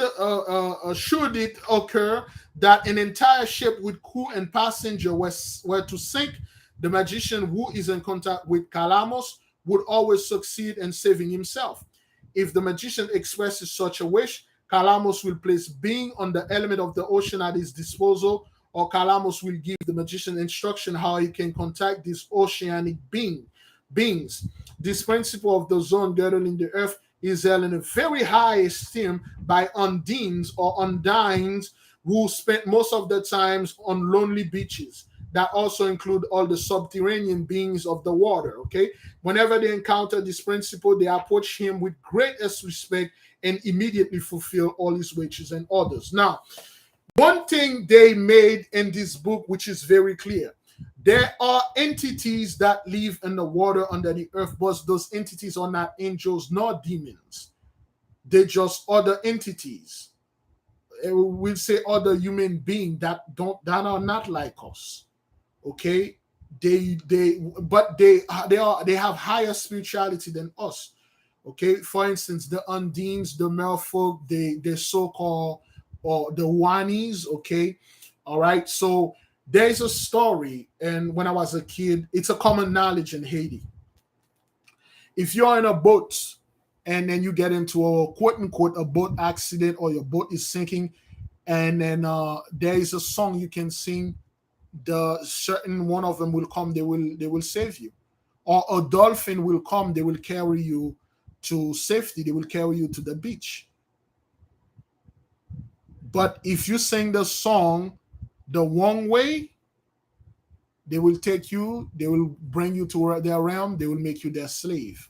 it occur that an entire ship with crew and passenger were to sink, the magician who is in contact with Calamos would always succeed in saving himself. If the magician expresses such a wish, Calamos will place being on the element of the ocean at his disposal, or Calamos will give the magician instruction how he can contact these oceanic beings. This principle of the zone girdling the earth is held in a very high esteem by undines or undines who spent most of their times on lonely beaches. That also include all the subterranean beings of the water. Okay, whenever they encounter this principle, they approach him with greatest respect and immediately fulfill all his wishes and orders. Now, one thing they made in this book, which is very clear, there are entities that live in the water under the earth, but those entities are not angels nor demons. They're just other entities. We'll say other human beings that are not like us. Okay, they have higher spirituality than us. Okay, for instance, the undines, the merfolk, the so-called or the wanis. Okay, all right. So there's a story, and when I was a kid, it's a common knowledge in Haiti. If you're in a boat and then you get into a quote unquote a boat accident or your boat is sinking, and then there is a song you can sing, the certain one of them will come, they will save you, or a dolphin will come, they will carry you to safety, they will carry you to the beach. But if you sing the song the wrong way, they will take you, they will bring you to their realm, they will make you their slave.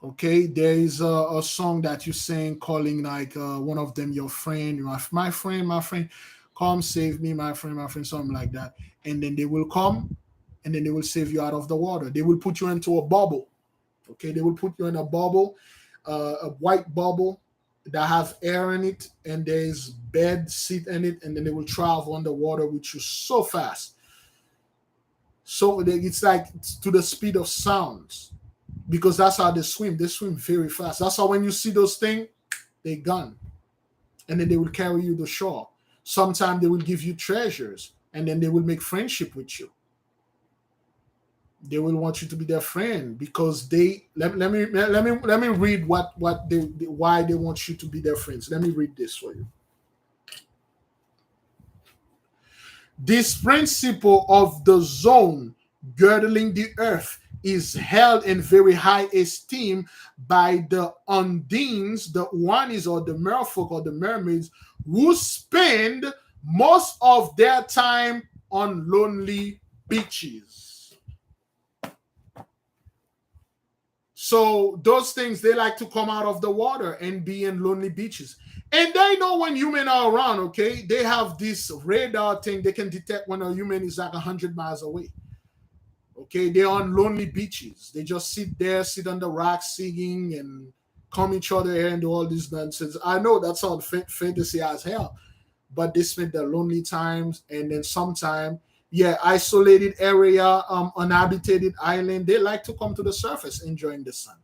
Okay, there is a song that you sing calling like one of them your friend, my friend, come save me, my friend, something like that. And then they will come and then they will save you out of the water. They will put you into a bubble. Okay, they will put you in a bubble, a white bubble that have air in it, and there's bed seat in it, and then they will travel underwater with you so fast. So it's like to the speed of sounds, because that's how they swim. They swim very fast. That's how when you see those things, they gone, and then they will carry you to shore. Sometimes they will give you treasures, and then they will make friendship with you. They will want you to be their friend because they let me read what they why they want you to be their friends. Let me read this for you. This principle of the zone girdling the earth is held in very high esteem by the undines, the wanis or the merfolk or the mermaids, who spend most of their time on lonely beaches. So those things, they like to come out of the water and be in lonely beaches. And they know when humans are around, okay? They have this radar thing. They can detect when a human is like 100 miles away. Okay, they're on lonely beaches. They just sit there, sit on the rocks singing and comb each other hair and do all this nonsense. I know that's all fantasy as hell. But they spend their lonely times, and then sometime, yeah, isolated area, uninhabited island, they like to come to the surface enjoying the sun.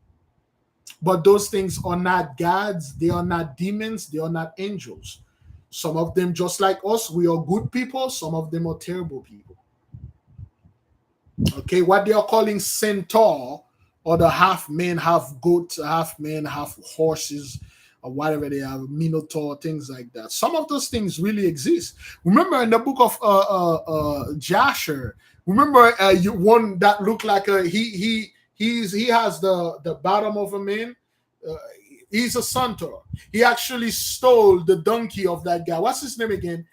But those things are not gods, they are not demons, they are not angels. Some of them, just like us, we are good people, some of them are terrible people. Okay, what they are calling centaur, or the half man, half goat, half man, half horses, or whatever they have, minotaur, things like that. Some of those things really exist. Remember in the book of Jasher, remember one that looked like he has the bottom of a man. He's a centaur. He actually stole the donkey of that guy. What's his name again?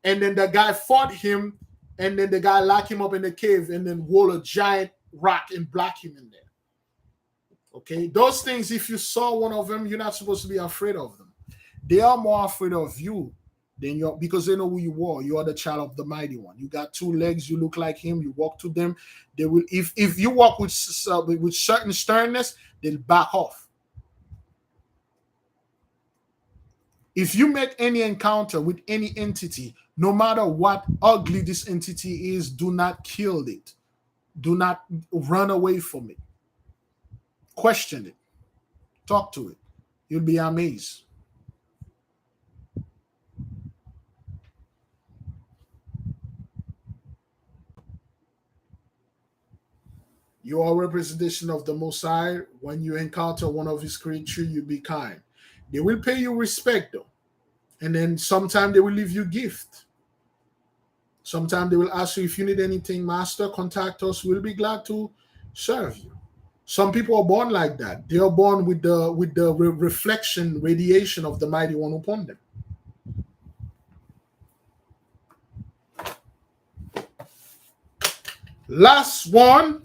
And then the guy fought him, and then the guy locked him up in the cave and then roll a giant rock and block him in there. Okay, those things, if you saw one of them, you're not supposed to be afraid of them. They are more afraid of you then you're, because they know who you are. You are the child of the mighty one. You got two legs. You look like him. You walk to them. They will, if you walk with certain sternness, they'll back off. If you make any encounter with any entity, no matter what ugly this entity is, do not kill it. Do not run away from it. Question it. Talk to it. You'll be amazed. You are a representation of the Most High. When you encounter one of his creatures, you be kind. They will pay you respect, though. And then sometimes they will leave you gift. Sometimes they will ask you if you need anything, Master, contact us. We'll be glad to serve you. Some people are born like that. They are born with the reflection, radiation of the mighty one upon them. Last one.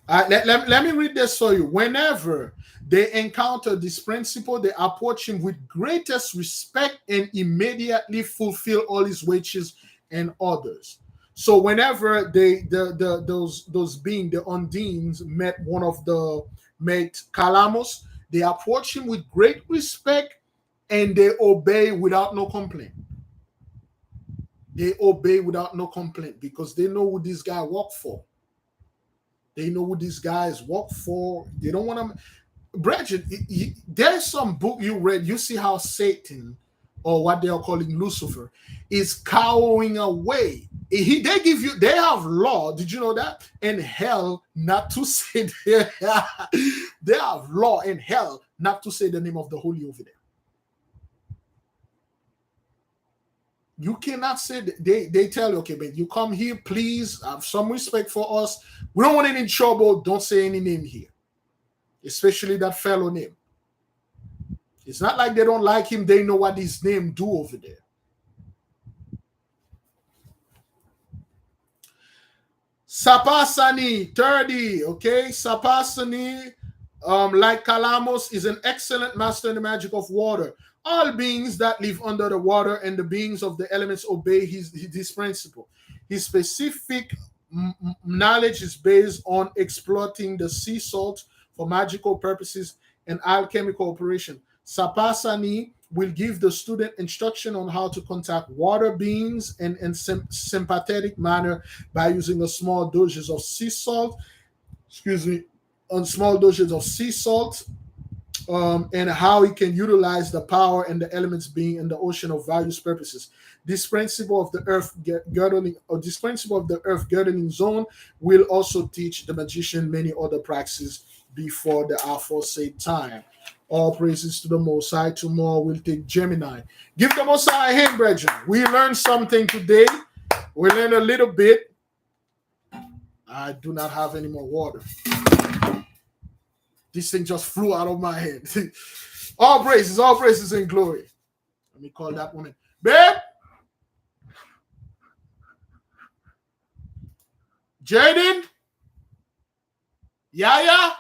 Let me read this for you. Whenever they encounter this principle, they approach him with greatest respect and immediately fulfill all his wishes and orders. So whenever those beings, the Undines, met Calamos, they approach him with great respect and they obey without no complaint. They obey without no complaint because they know who this guy work for. They know who these guys work for. They don't want to. Bridget, there's some book you read. You see how Satan, or what they are calling Lucifer, is cowering away. They have law. Did you know that? And hell, not to say they have law in hell, not to say the name of the holy over there. You cannot say that. They tell you, okay, man, you come here, please have some respect for us. We don't want any trouble. Don't say any name here, especially that fellow name. It's not like they don't like him. They know what his name do over there. Sapasani 30, okay? Sapasani, like Calamos, is an excellent master in the magic of water. All beings that live under the water and the beings of the elements obey his principle. His specific knowledge is based on exploiting the sea salt for magical purposes and alchemical operation. Sapasani will give the student instruction on how to contact water beings in sympathetic manner by using a small doses of sea salt. On small doses of sea salt. And how he can utilize the power and the elements being in the ocean of various purposes. This principle of the earth girdling zone will also teach the magician many other practices before the aforesaid time. All praises to the Most High. Tomorrow we'll take Gemini. Give the Most High a hand, brethren. We learned something today. We learned a little bit. I do not have any more water. This thing just flew out of my head. All praises and glory. Let me call that woman. Babe? Jaden? Yaya?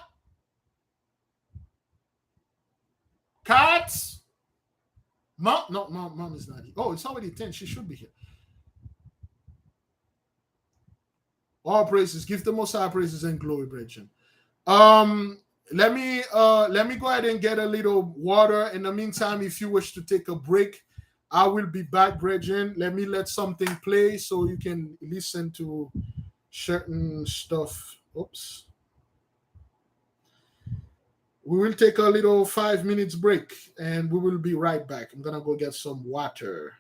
Cats? Mom? No, mom is not here. Oh, it's already 10. She should be here. All praises. Give the Most High praises and glory, brethren. Let me go ahead and get a little water. In the meantime, if you wish to take a break, I will be back, brethren. Let me let something play so you can listen to certain stuff. Oops. We will take a little 5 minutes break and we will be right back. I'm gonna go get some water.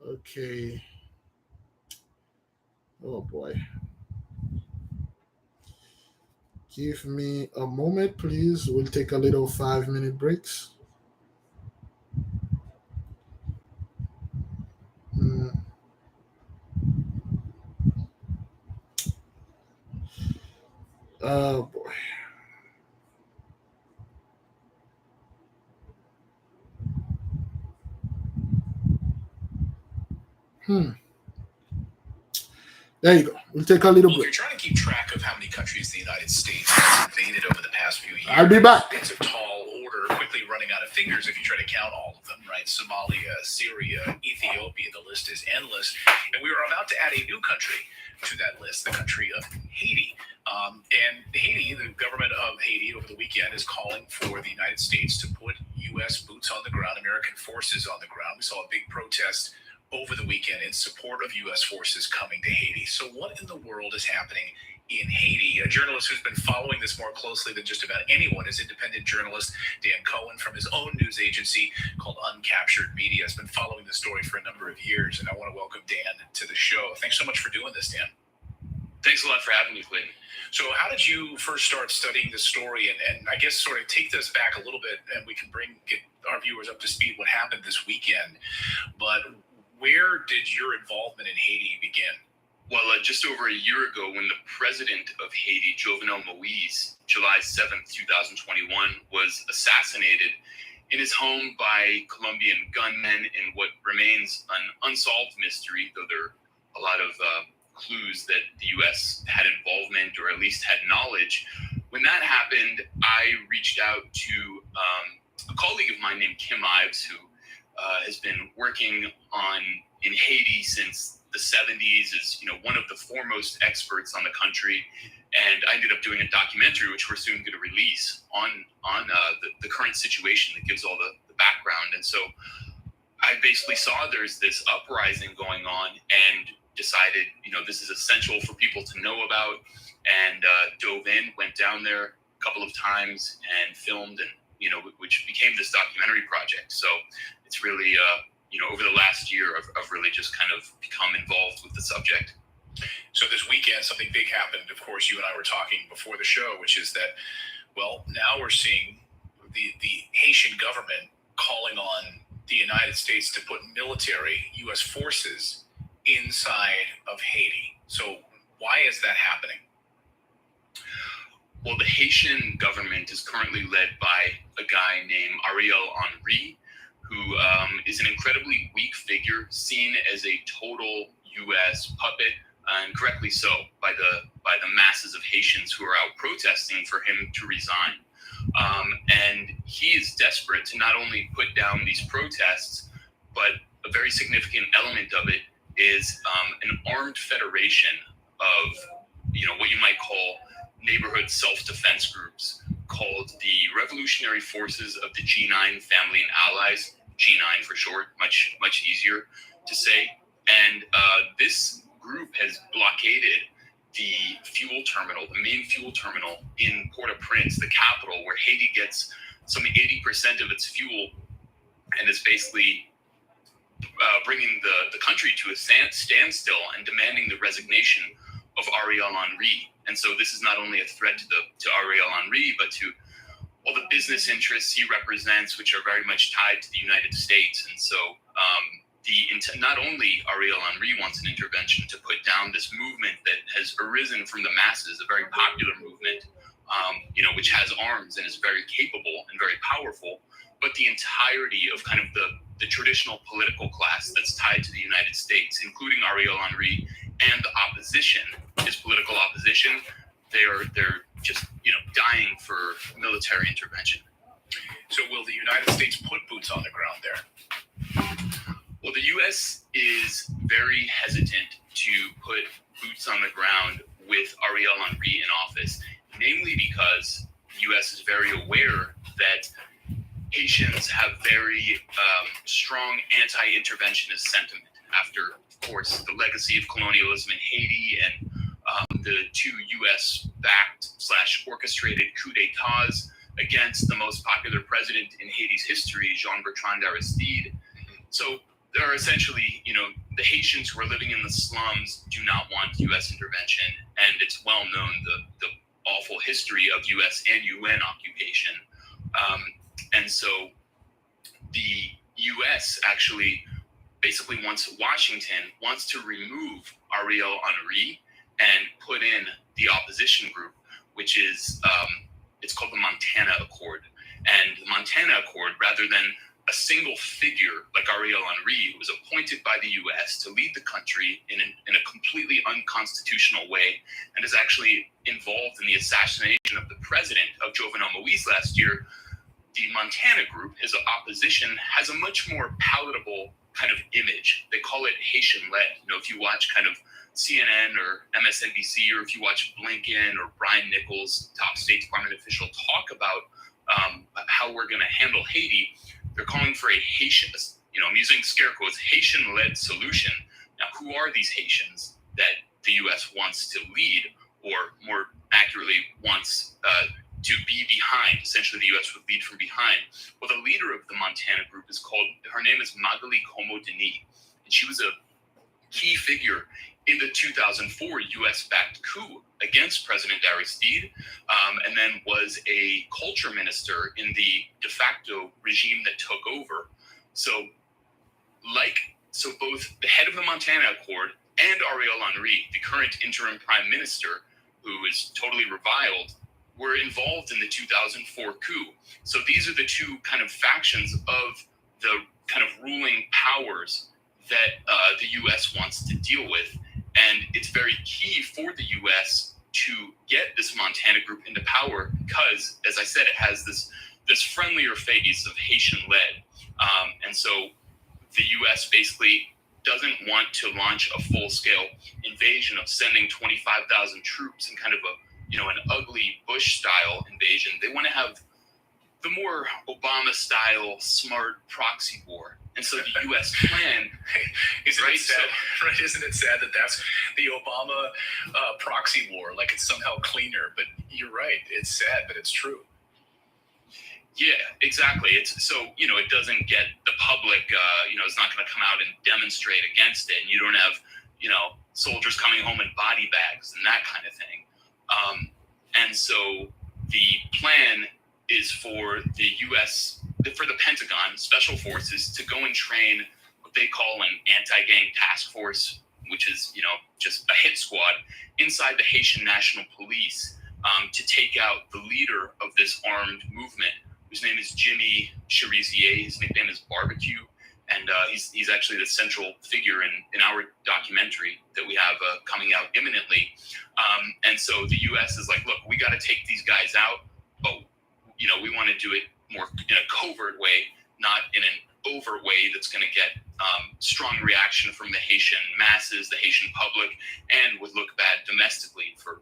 Okay. Oh boy. Give me a moment, please. We'll take a little 5-minute breaks. Oh boy. There you go. We'll take a little break. If you're trying to keep track of how many countries the United States has invaded over the past few years, I'll be back. it's a tall order. Quickly quickly running out of fingers if you try to count all of them, right? Somalia, Syria, Ethiopia, the list is endless. And we are about to add a new country to that list, the country of Haiti. And Haiti, the government of Haiti over the weekend is calling for the United States to put U.S. boots on the ground, American forces on the ground. We saw a big protest over the weekend in support of U.S. forces coming to Haiti. So what in the world is happening in Haiti? A journalist who's been following this more closely than just about anyone is independent journalist Dan Cohen from his own news agency called Uncaptured Media. Has been following the story for a number of years, and I want to welcome Dan to the show. Thanks so much for doing this, Dan. Thanks a lot for having me, Clayton. So how did you first start studying the story? And I guess sort of take this back a little bit, and we can get our viewers up to speed what happened this weekend. But where did your involvement in Haiti begin? Well, just over a year ago, when the president of Haiti, Jovenel Moise, July 7th, 2021, was assassinated in his home by Colombian gunmen in what remains an unsolved mystery, though there are a lot of clues that the U.S. had involvement or at least had knowledge. When that happened, I reached out to a colleague of mine named Kim Ives, who has been working in Haiti since the 70s, is one of the foremost experts on the country, and I ended up doing a documentary which we're soon going to release on the current situation that gives all the background. And so I basically saw there's this uprising going on and decided this is essential for people to know about, and dove in, went down there a couple of times and filmed, and which became this documentary project. So it's really over the last year, I've really just kind of become involved with the subject. So this weekend, something big happened. Of course, you and I were talking before the show, which is that, well, now we're seeing the Haitian government calling on the United States to put military U.S. forces inside of Haiti. So why is that happening? Well, the Haitian government is currently led by a guy named Ariel Henry, who is an incredibly weak figure, seen as a total U.S. puppet, and correctly so, by the masses of Haitians who are out protesting for him to resign. And he is desperate to not only put down these protests, but a very significant element of it is an armed federation of what you might call neighborhood self-defense groups called the Revolutionary Forces of the G9 Family and Allies, G9 for short, much easier to say. And this group has blockaded the fuel terminal, the main fuel terminal in Port-au-Prince, the capital, where Haiti gets some 80% of its fuel, and is basically bringing the country to a standstill and demanding the resignation of Ariel Henry. And so this is not only a threat to Ariel Henry, but to all the business interests he represents, which are very much tied to the United States. And so not only Ariel Henry wants an intervention to put down this movement that has arisen from the masses, a very popular movement, which has arms and is very capable and very powerful, but the entirety of kind of the traditional political class that's tied to the United States, including Ariel Henry and the opposition, his political opposition, they're just dying for military intervention. So will the United States put boots on the ground there? Well, the U.S. is very hesitant to put boots on the ground with Ariel Henry in office, namely because the U.S. is very aware that Haitians have very strong anti-interventionist sentiment after, of course, the legacy of colonialism in Haiti and the two U.S.-backed / orchestrated coup d'etats against the most popular president in Haiti's history, Jean-Bertrand Aristide. So there are essentially, the Haitians who are living in the slums do not want U.S. intervention, and it's well known the awful history of U.S. and UN occupation. And so the U.S. actually basically Washington wants to remove Ariel Henry and put in the opposition group, which is, it's called the Montana Accord. And the Montana Accord, rather than a single figure like Ariel Henry, who was appointed by the U.S. to lead the country in a completely unconstitutional way, and is actually involved in the assassination of the president of Jovenel Moise last year, the Montana group, his opposition, has a much more palatable kind of image. They call it Haitian-led. If you watch kind of CNN or MSNBC, or if you watch Blinken or Brian Nichols, top State Department official, talk about how we're going to handle Haiti, they're calling for a Haitian, I'm using scare quotes, Haitian-led solution. Now, who are these Haitians that the U.S. wants to lead, or more accurately, wants to be behind? Essentially, the U.S. would lead from behind. Well, the leader of the Montana group her name is Magali Como Denis, and she was a key figure in the 2004 U.S.-backed coup against President Aristide, and then was a culture minister in the de facto regime that took over. So both the head of the Montana Accord and Ariel Henry, the current interim prime minister, who is totally reviled, were involved in the 2004 coup. So these are the two kind of factions of the kind of ruling powers that the U.S. wants to deal with. And it's very key for the U.S. to get this Montana group into power because, as I said, it has this friendlier face of Haitian-led. And so the U.S. basically doesn't want to launch a full-scale invasion of sending 25,000 troops in kind of an ugly Bush-style invasion. They want to have the more Obama-style, smart proxy war. And so the U.S. plan... Isn't it sad that that's the Obama proxy war? Like, it's somehow cleaner, but you're right. It's sad, but it's true. Yeah, exactly. It doesn't get the public, it's not going to come out and demonstrate against it. And you don't have, soldiers coming home in body bags and that kind of thing. And so the plan is for the U.S., for the Pentagon, Special Forces, to go and train what they call an anti-gang task force, which is, just a hit squad inside the Haitian National Police to take out the leader of this armed movement, whose name is Jimmy Cherizier. His nickname is Barbecue, and he's actually the central figure in our documentary that we have coming out imminently. And so the U.S. is like, look, we got to take these guys out, but we want to do it more in a covert way, not in an overt way that's going to get strong reaction from the Haitian masses, the Haitian public, and would look bad domestically for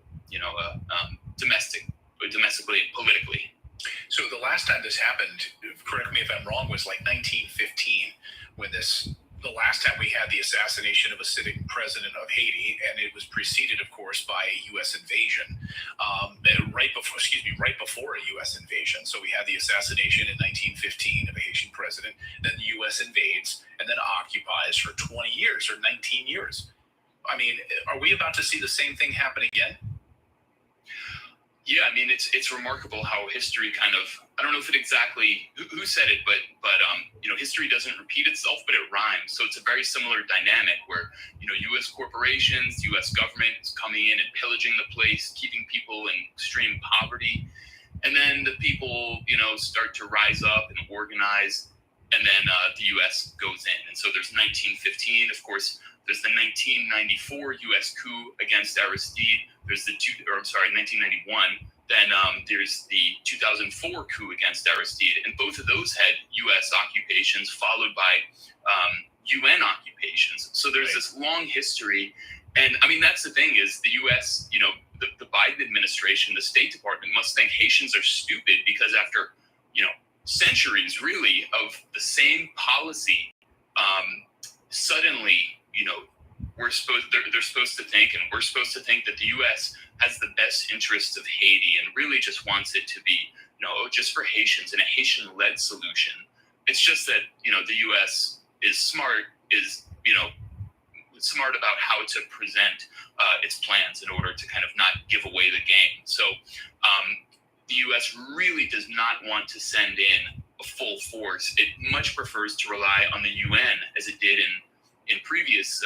domestically and politically. So the last time this happened, correct me if I'm wrong, was like 1915, when the last time we had the assassination of a sitting president of Haiti, and it was preceded, of course, by a U.S. invasion. Right before a U.S. invasion. So we had the assassination in 1915 of a Haitian president, then the U.S. invades, and then occupies for 20 years or 19 years. I mean, are we about to see the same thing happen again? Yeah, I mean, it's remarkable how history kind of, I don't know if it exactly, who said it, but history doesn't repeat itself, but it rhymes. So it's a very similar dynamic where, U.S. corporations, U.S. government is coming in and pillaging the place, keeping people in extreme poverty. And then the people, start to rise up and organize, and then the U.S. goes in. And so there's 1915, of course, there's the 1994 U.S. coup against Aristide. There's 1991. Then there's the 2004 coup against Aristide. And both of those had U.S. occupations followed by UN occupations. So there's this long history. And I mean, that's the thing is the U.S., the Biden administration, the State Department must think Haitians are stupid because after, centuries really of the same policy, suddenly, they're supposed to think, and we're supposed to think that the U.S. has the best interests of Haiti and really just wants it to be, just for Haitians and a Haitian-led solution. It's just that, the U.S. is smart about how to present its plans in order to kind of not give away the game. So the U.S. really does not want to send in a full force. It much prefers to rely on the UN as it did in previous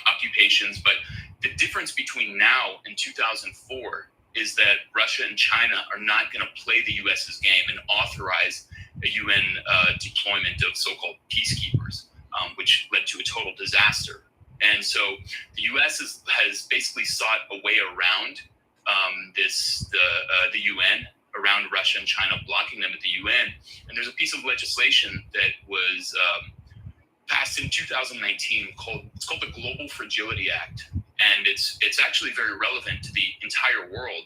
occupations. But the difference between now and 2004 is that Russia and China are not going to play the U.S.'s game and authorize a UN deployment of so-called peacekeepers, which led to a total disaster. And so the U.S. has basically sought a way around the UN around Russia and China, blocking them at the UN. And there's a piece of legislation that was passed in 2019 called the Global Fragility Act, and it's actually very relevant to the entire world.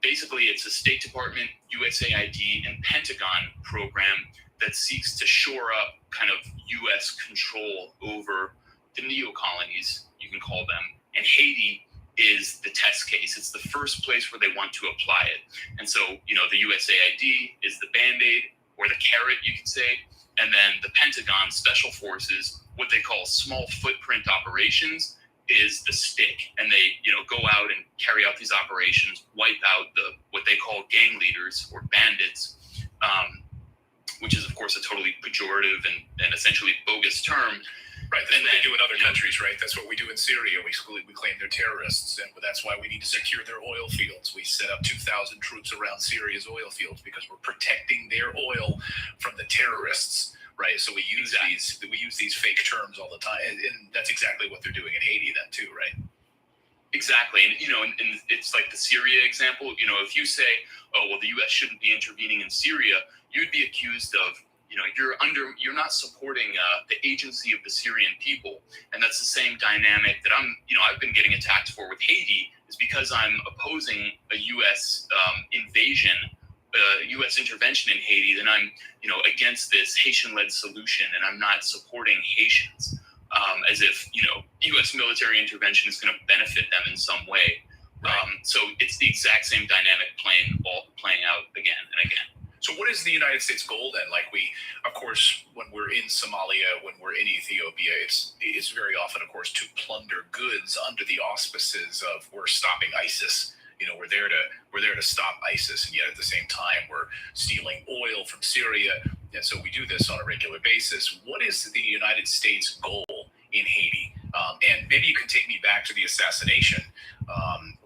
Basically, it's a State Department, USAID, and Pentagon program that seeks to shore up kind of U.S. control over the neo-colonies, you can call them. And Haiti is the test case. It's the first place where they want to apply it. And so, the USAID is the Band-Aid, or the carrot, you could say. And then the Pentagon Special Forces, what they call small footprint operations, is the stick. And they, go out and carry out these operations, wipe out what they call gang leaders or bandits, which is, of course, a totally pejorative and essentially bogus term. Right, that's what they do in other countries, right? That's what we do in Syria. We claim they're terrorists, and that's why we need to secure their oil fields. We set up 2,000 troops around Syria's oil fields because we're protecting their oil from the terrorists, right? So we use these fake terms all the time, and that's exactly what they're doing in Haiti then too, right? Exactly, and and it's like the Syria example. If you say, "Oh, well, the U.S. shouldn't be intervening in Syria," you'd be accused of you're not supporting the agency of the Syrian people. And that's the same dynamic that I've been getting attacked for with Haiti, is because I'm opposing a U.S. Invasion, U.S. intervention in Haiti, then I'm, against this Haitian-led solution, and I'm not supporting Haitians, as if, U.S. military intervention is going to benefit them in some way. So it's the exact same dynamic playing out again and again. So what is the United States goal then? Like of course, when we're in Somalia, when we're in Ethiopia, it's very often, of course, to plunder goods under the auspices of we're stopping ISIS. We're there to stop ISIS, and yet at the same time we're stealing oil from Syria, and so we do this on a regular basis. What is the United States goal in Haiti? And maybe you can take me back to the assassination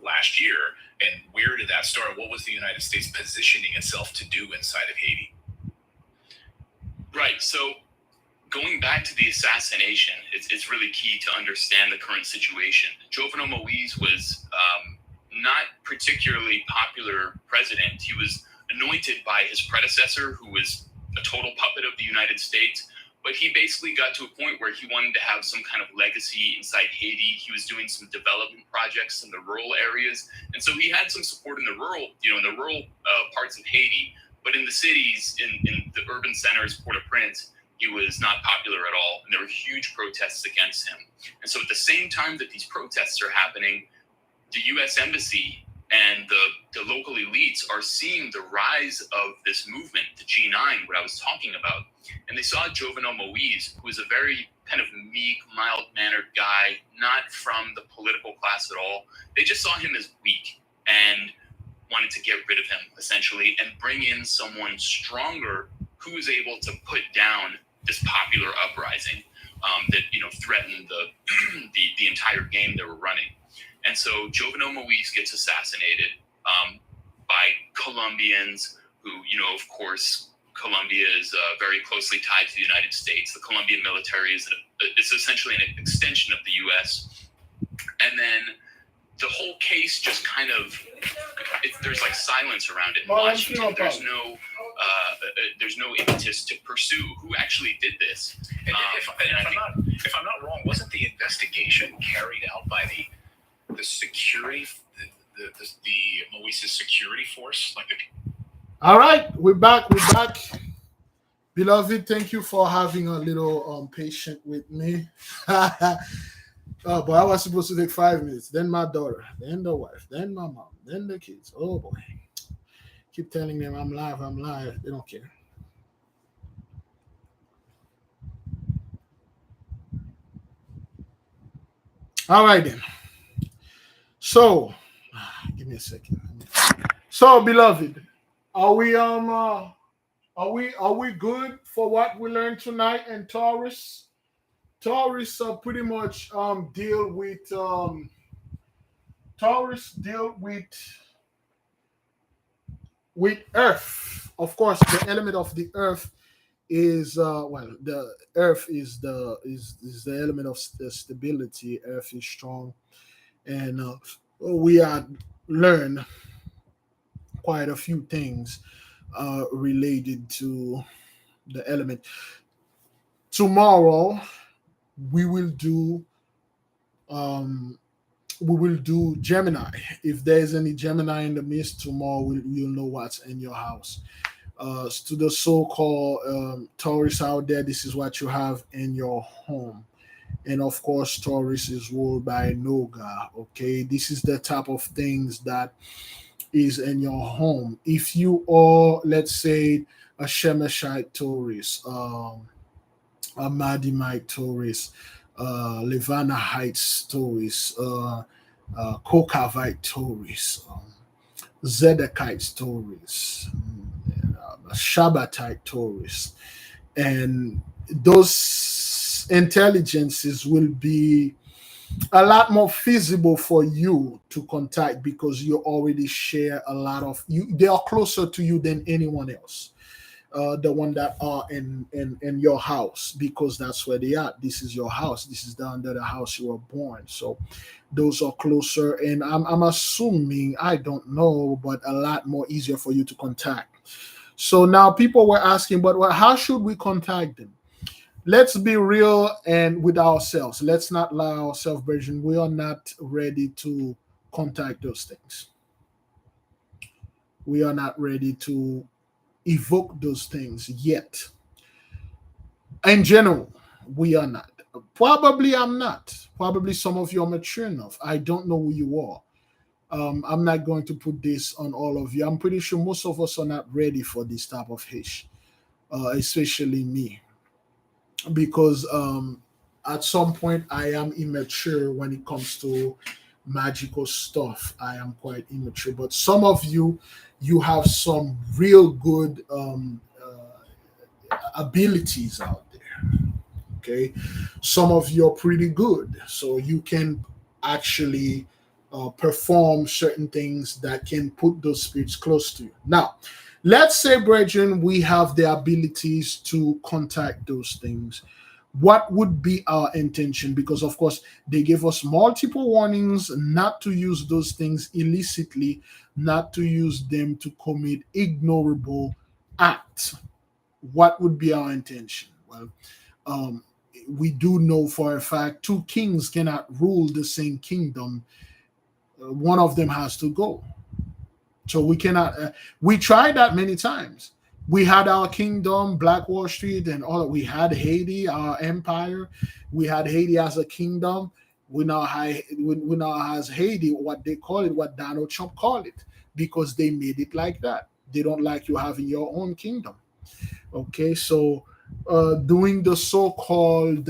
last year. And where did that start? What was the United States positioning itself to do inside of Haiti? Right. So going back to the assassination, it's really key to understand the current situation. Jovenel Moise was not particularly popular president. He was anointed by his predecessor, who was a total puppet of the United States. But he basically got to a point where he wanted to have some kind of legacy inside Haiti. He was doing some development projects in the rural areas. And so he had some support in the rural, parts of Haiti. But in the cities, in the urban centers, Port-au-Prince, he was not popular at all. And there were huge protests against him. And so at the same time that these protests are happening, the U.S. Embassy and the local elites are seeing the rise of this movement, the G9, what I was talking about. And they saw Jovenel Moise, who was a very kind of meek, mild-mannered guy, not from the political class at all. They just saw him as weak and wanted to get rid of him, essentially, and bring in someone stronger who was able to put down this popular uprising that, threatened the entire game they were running. And so Jovenel Moise gets assassinated by Colombians who, of course, Colombia is very closely tied to the United States. The Colombian military is essentially an extension of the U.S. And then the whole case just kind of, there's like silence around it in Washington. There's no impetus to pursue who actually did this. And if I'm not wrong, wasn't the investigation carried out by the security, the Moise's security force? All right, we're back. Beloved, thank you for having a little patient with me. Oh boy, I was supposed to take 5 minutes. Then my daughter, then the wife, then my mom, then the kids. Oh boy. Keep telling them I'm live. They don't care. All right then. So, give me a second. So, beloved, are we good for what we learned tonight? And Taurus pretty much deal with earth. Of course, the element of the earth is the earth is the element of stability. Earth is strong, and we are learn quite a few things related to the element. Tomorrow we will do um, Gemini. If there's any Gemini in the midst tomorrow, you'll know what's in your house. To the so-called Taurus out there, this is what you have in your home. And of course, Taurus is ruled by Noga. Okay, this is the type of things that is in your home. If you are, let's say, a Shemeshite Taurus, a Madimite Taurus, Levana Heights Taurus, Kokavite Taurus, Zedekite Taurus, Shabbatite Taurus, and those intelligences will be a lot more feasible for you to contact because you already share a lot of you. They are closer to you than anyone else. The one that are in your house because that's where they are. This is your house. This is under the house you were born. So those are closer, and I'm assuming, I don't know, but a lot more easier for you to contact. So now people were asking, but how should we contact them? Let's be real and with ourselves. Let's not lie ourselves, Virgin. We are not ready to contact those things. We are not ready to evoke those things yet. In general, we are not. Probably I'm not. Probably some of you are mature enough. I don't know who you are. I'm not going to put this on all of you. I'm pretty sure most of us are not ready for this type of hish, especially me, because at some point I am immature when it comes to magical stuff. I am quite immature, but some of you, you have some real good abilities out there. Okay, some of you are pretty good, so you can actually perform certain things that can put those spirits close to you. Now, let's say, brethren, we have the abilities to contact those things. What would be our intention? Because, of course, they gave us multiple warnings not to use those things illicitly, not to use them to commit ignorable acts. What would be our intention? Well, um, we do know for a fact two kings cannot rule the same kingdom. One of them has to go. So we cannot. We tried that many times. We had our kingdom, Black Wall Street, and all. We had Haiti, our empire. We had Haiti as a kingdom. We now has Haiti, what they call it, what Donald Trump called it, because they made it like that. They don't like you having your own kingdom. Okay, so doing the so-called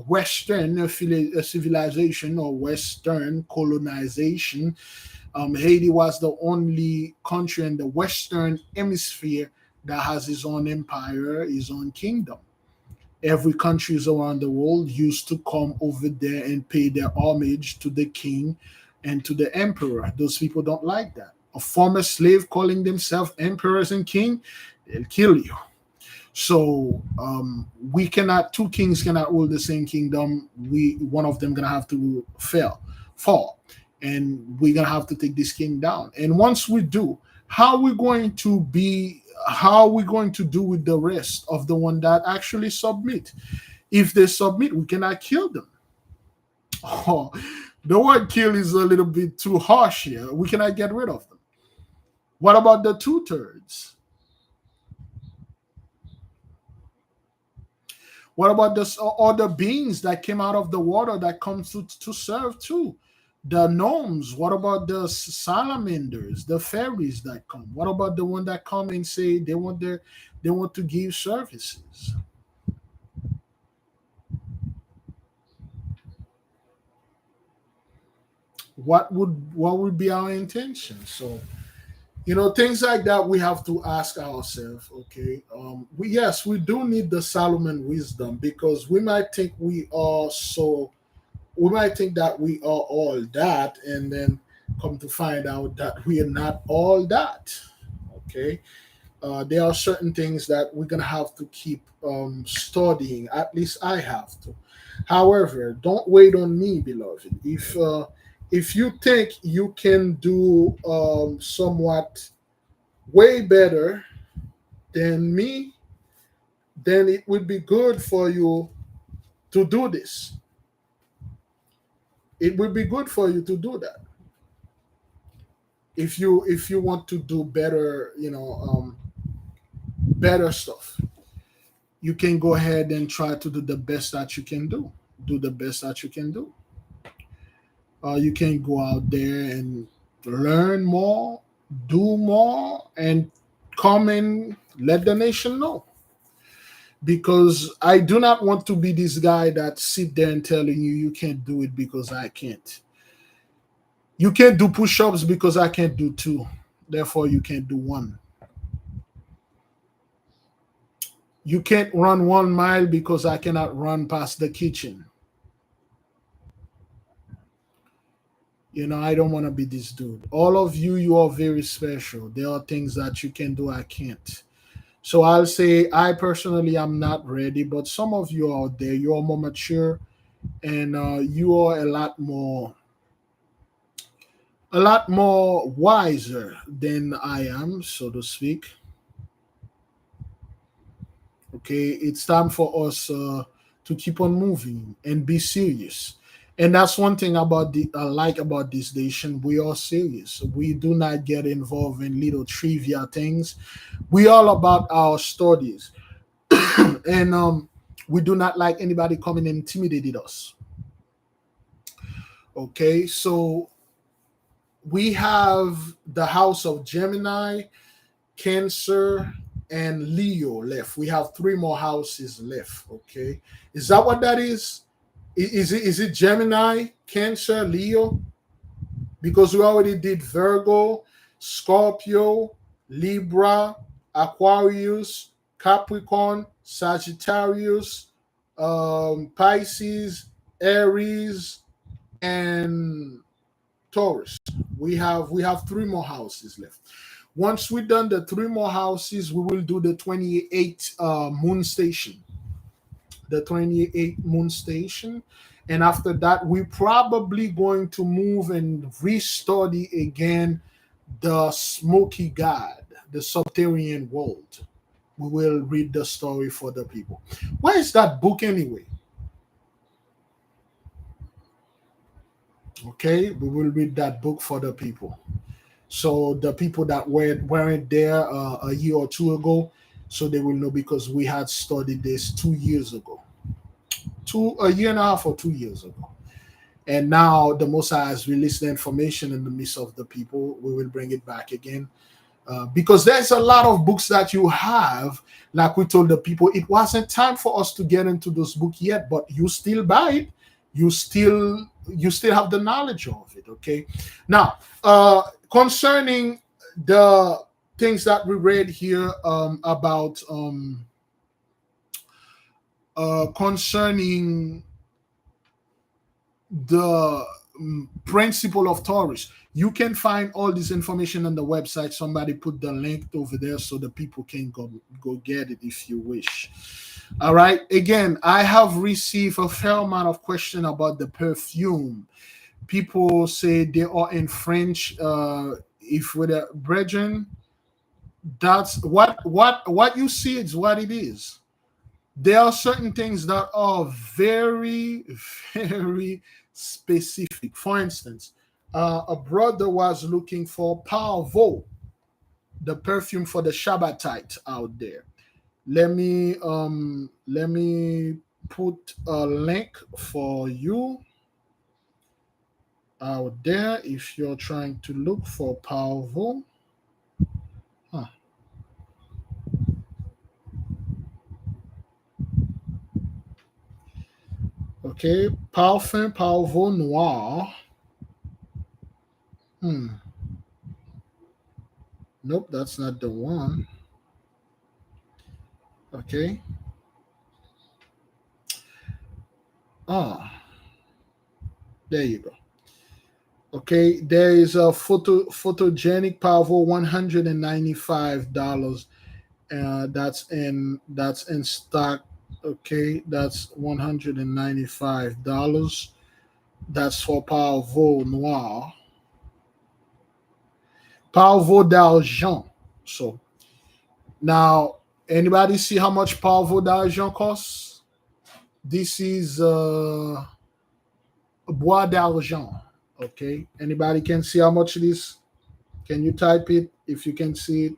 Western civilization or Western colonization, Haiti was the only country in the Western hemisphere that has his own empire, his own kingdom. Every countries around the world used to come over there and pay their homage to the king and to the emperor. Those people don't like that. A former slave calling themselves emperors and king, they'll kill you. So we cannot. Two kings cannot rule the same kingdom. One of them gonna have to fall, and we're gonna have to take this king down. And once we do, how are we going to be? How are we going to do with the rest of the one that actually submit? If they submit, we cannot kill them. Oh, the word kill is a little bit too harsh here. We cannot get rid of them. What about the 2/3? What about the other beings that came out of the water that comes to serve too? The Noms. What about the salamanders, the fairies that come? What about the one that come and say they want to give services? What would be our intention? So things like that we have to ask ourselves. Okay, we do need the Solomon wisdom, because we might think that we are all that, and then come to find out that we are not all that. Okay, there are certain things that we're gonna have to keep studying. At least I have to. However, don't wait on me, beloved. If you think you can do somewhat way better than me, then it would be good for you to do this. It would be good for you to do that. If you want to do better, better stuff, you can go ahead and try to do the best that you can do. Do the best that you can do. You can go out there and learn more, do more, and come and let the nation know. Because I do not want to be this guy that sit there and telling you you can't do it because I can't. You can't do push-ups because I can't do two. Therefore, you can't do one. You can't run 1 mile because I cannot run past the kitchen. I don't want to be this dude. All of you, you are very special. There are things that you can do, I can't. So I'll say, I personally am not ready, but some of you out there, you are more mature, and you are a lot more wiser than I am, so to speak. Okay, it's time for us to keep on moving and be serious. And that's one thing about the I like about this nation. We are serious. We do not get involved in little trivia things. We all about our studies, and we do not like anybody coming and intimidating us. Okay, so we have the house of Gemini, Cancer, and Leo left. We have three more houses left. Okay, is that what that is? Is it Gemini, Cancer, Leo? Because we already did Virgo, Scorpio, Libra, Aquarius, Capricorn, Sagittarius, Pisces, Aries, and Taurus. We have three more houses left. Once we've done the three more houses, we will do the 28 moon station. The 28 moon station. And after that, we're probably going to move and restudy again the smoky god, the subterranean world. We will read the story for the people. Where is that book anyway? Okay, we will read that book for the people. So the people that weren't there a year or two ago, so they will know, because we had studied this 2 years ago, a year and a half or 2 years ago. And now the Most High has released the information in the midst of the people. We will bring it back again. Because there's a lot of books that you have, like we told the people, it wasn't time for us to get into those books yet, but you still buy it. You still have the knowledge of it. Okay. Now, concerning the things that we read here about concerning the principle of Taurus. You can find all this information on the website. Somebody put the link over there so the people can go get it if you wish. All right. Again, I have received a fair amount of question about the perfume. People say they are in French. If with a brethren, that's what you see is what it is. There are certain things that are very, very specific. For instance, a brother was looking for Parvo, the perfume for the Shabbatite out there. Let me put a link for you out there if you're trying to look for Parvo. Huh. Okay, Parfum Parvo Noir. Nope, that's not the one. Okay. There you go. Okay, there is a photogenic Parvo $195. That's in stock. Okay, that's $195. That's for Parvo Noir. Parvo d'Argent. So now, anybody see how much Parvo d'Argent costs? This is Bois d'Argent. Okay, anybody can see how much it is? Can you type it if you can see it?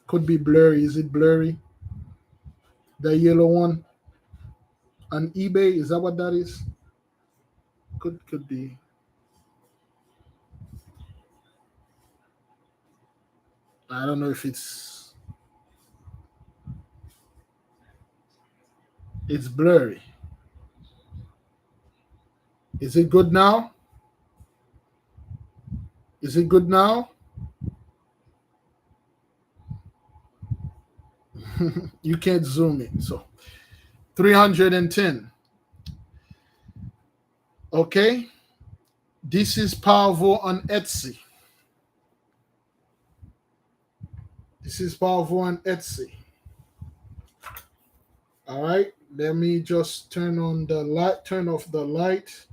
Could be blurry. Is it blurry? The yellow one on eBay, is that what that is? Could be. I don't know if it's blurry. Is it good now? Is it good now? You can't zoom in. So 310. Okay. This is Parvo on Etsy. This is Parvo on Etsy. All right. Let me just turn on the light, turn off the light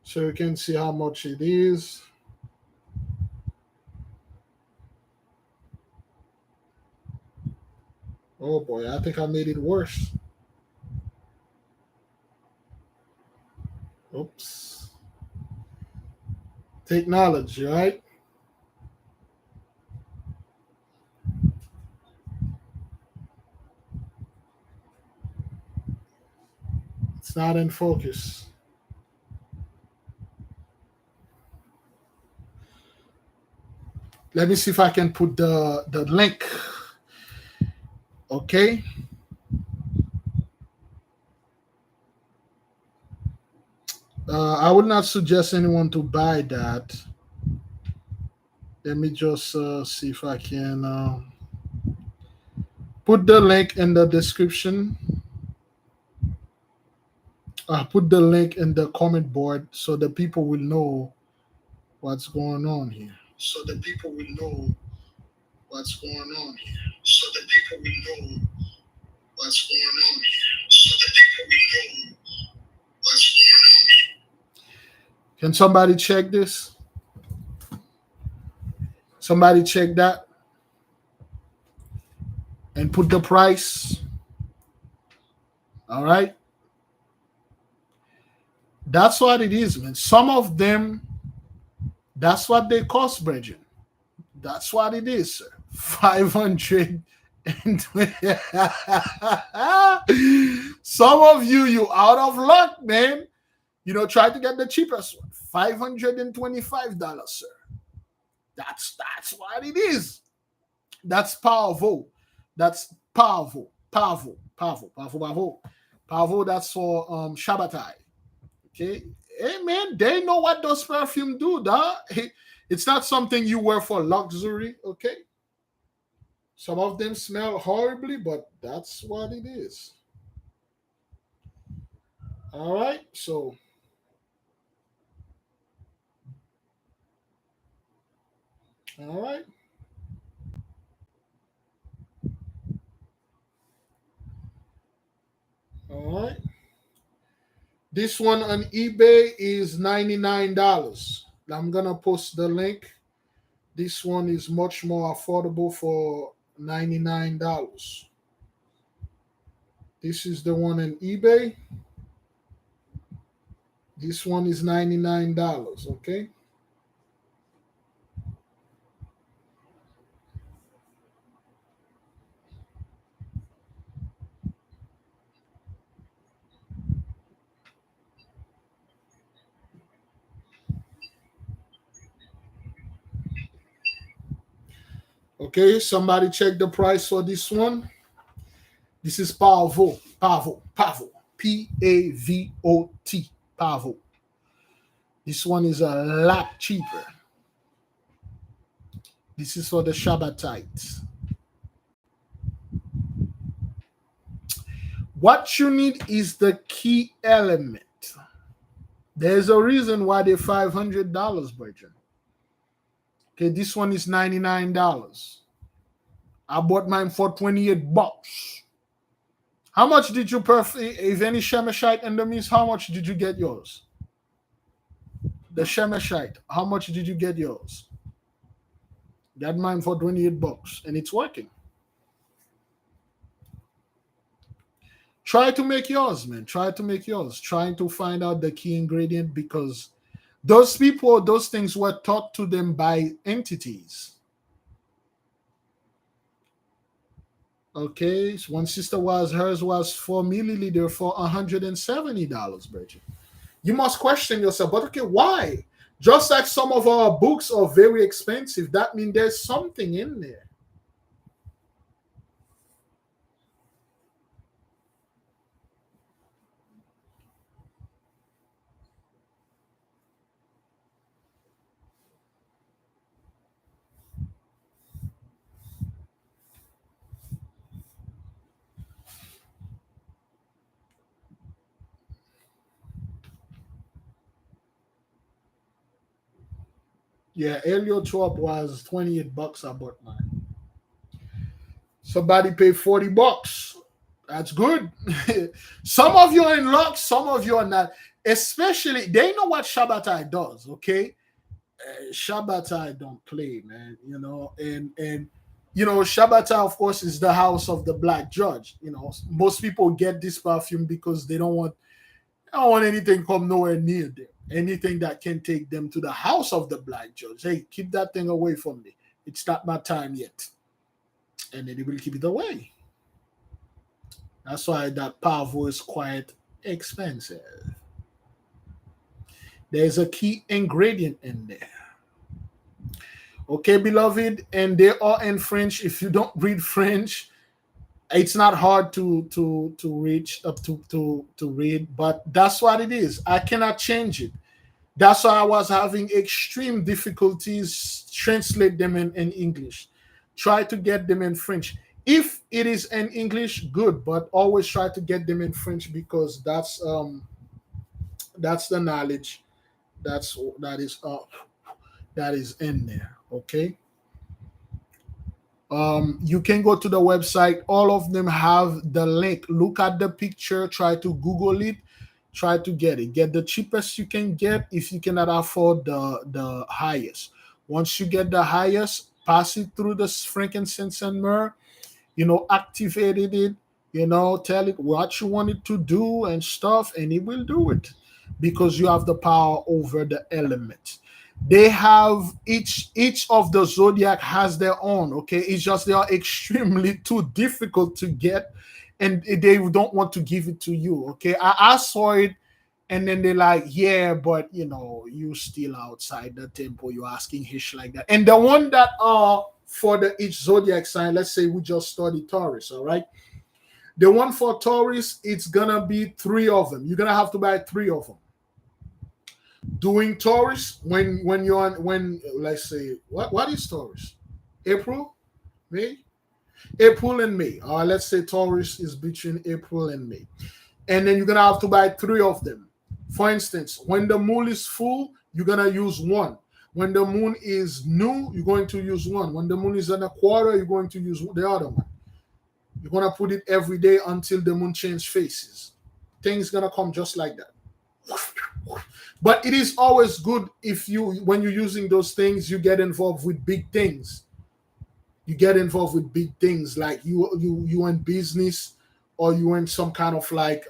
so you can see how much it is. Oh boy, I think I made it worse. Oops. Technology, right? It's not in focus. Let me see if I can put the link. Okay. I would not suggest anyone to buy that. Let me just see if I can put the link in the description. Put the link in the comment board so the people will know what's going on here. So the people will know what's going on here. So the people will know what's going on here. So the people will know what's going on here. Can somebody check this? Somebody check that and put the price. All right. That's what it is, man. Some of them, that's what they cost, Bridget. That's what it is, sir. 500 and some of you out of luck, man. Try to get the cheapest one. $525, sir. That's what it is. That's Parvo. That's Parvo. Parvo. That's for Shabbatai. Okay. Hey man, they know what those perfume do, dog. It's not something you wear for luxury, okay? Some of them smell horribly, but that's what it is. All right, so all right. All right. This one on eBay is $99. I'm gonna post the link. This one is much more affordable for $99. This is the one on eBay. This one is $99, okay? Okay, somebody check the price for this one. This is Pavot. P-A-V-O-T. Pavot. This one is a lot cheaper. This is for the Shabbatites. What you need is the key element. There's a reason why they're $500, Bridget. Okay, this one is $99. I bought mine for $28. How much did you if any Shemeshite in the midst, how much did you get yours? The Shemeshite, how much did you get yours? Got mine for $28, and it's working. Try to make yours, man. Try to make yours. Trying to find out the key ingredient, because those people, those things were taught to them by entities. Okay, so one sister was, hers was 4 milliliter for $170, Bridget. You must question yourself, but okay, why? Just like some of our books are very expensive, that means there's something in there. Yeah, heliotrope was $28. I bought mine. Somebody paid $40. That's good. Some of you are in luck, some of you are not. Especially, they know what Shabbatai does, okay? Shabbatai don't play, man. Shabbatai, of course, is the house of the black judge. Most people get this perfume because they don't want anything come nowhere near them. Anything that can take them to the house of the black judge. Hey, keep that thing away from me. It's not my time yet. And then they will keep it away. That's why that Pavo is quite expensive. There's a key ingredient in there. Okay, beloved, and they are in French. If you don't read French, it's not hard to reach up to read, but that's what it is. I cannot change it. That's why I was having extreme difficulties translate them in English. Try to get them in French. If it is in English, good, but always try to get them in French, because that's the knowledge that is in there. Okay. You can go to the website. All of them have the link. Look at the picture. Try to Google it. Try to get it. Get the cheapest you can get. If you cannot afford the highest, once you get the highest, pass it through the frankincense and myrrh. Activated it. Tell it what you want it to do and stuff, and it will do it, because you have the power over the element. They have each of the zodiac has their own. Okay, it's just they are extremely too difficult to get, and they don't want to give it to you. Okay, I saw it, and then they're like, yeah, but you still outside the temple, you're asking hish like that. And the one that are for the each zodiac sign, let's say we just study Taurus, all right? The one for Taurus, it's gonna be three of them. You're gonna have to buy three of them. Doing Taurus, when you're on, when let's say, what is Taurus? April, May, April and May. Let's say Taurus is between April and May, and then you're gonna have to buy three of them. For instance, when the moon is full, you're gonna use one. When the moon is new, you're going to use one. When the moon is in a quarter, you're going to use the other one. You're gonna put it every day until the moon change faces. Things gonna come just like that. But it is always good if when you're using those things, you get involved with big things. You get involved with big things, like you in business, or you in some kind of like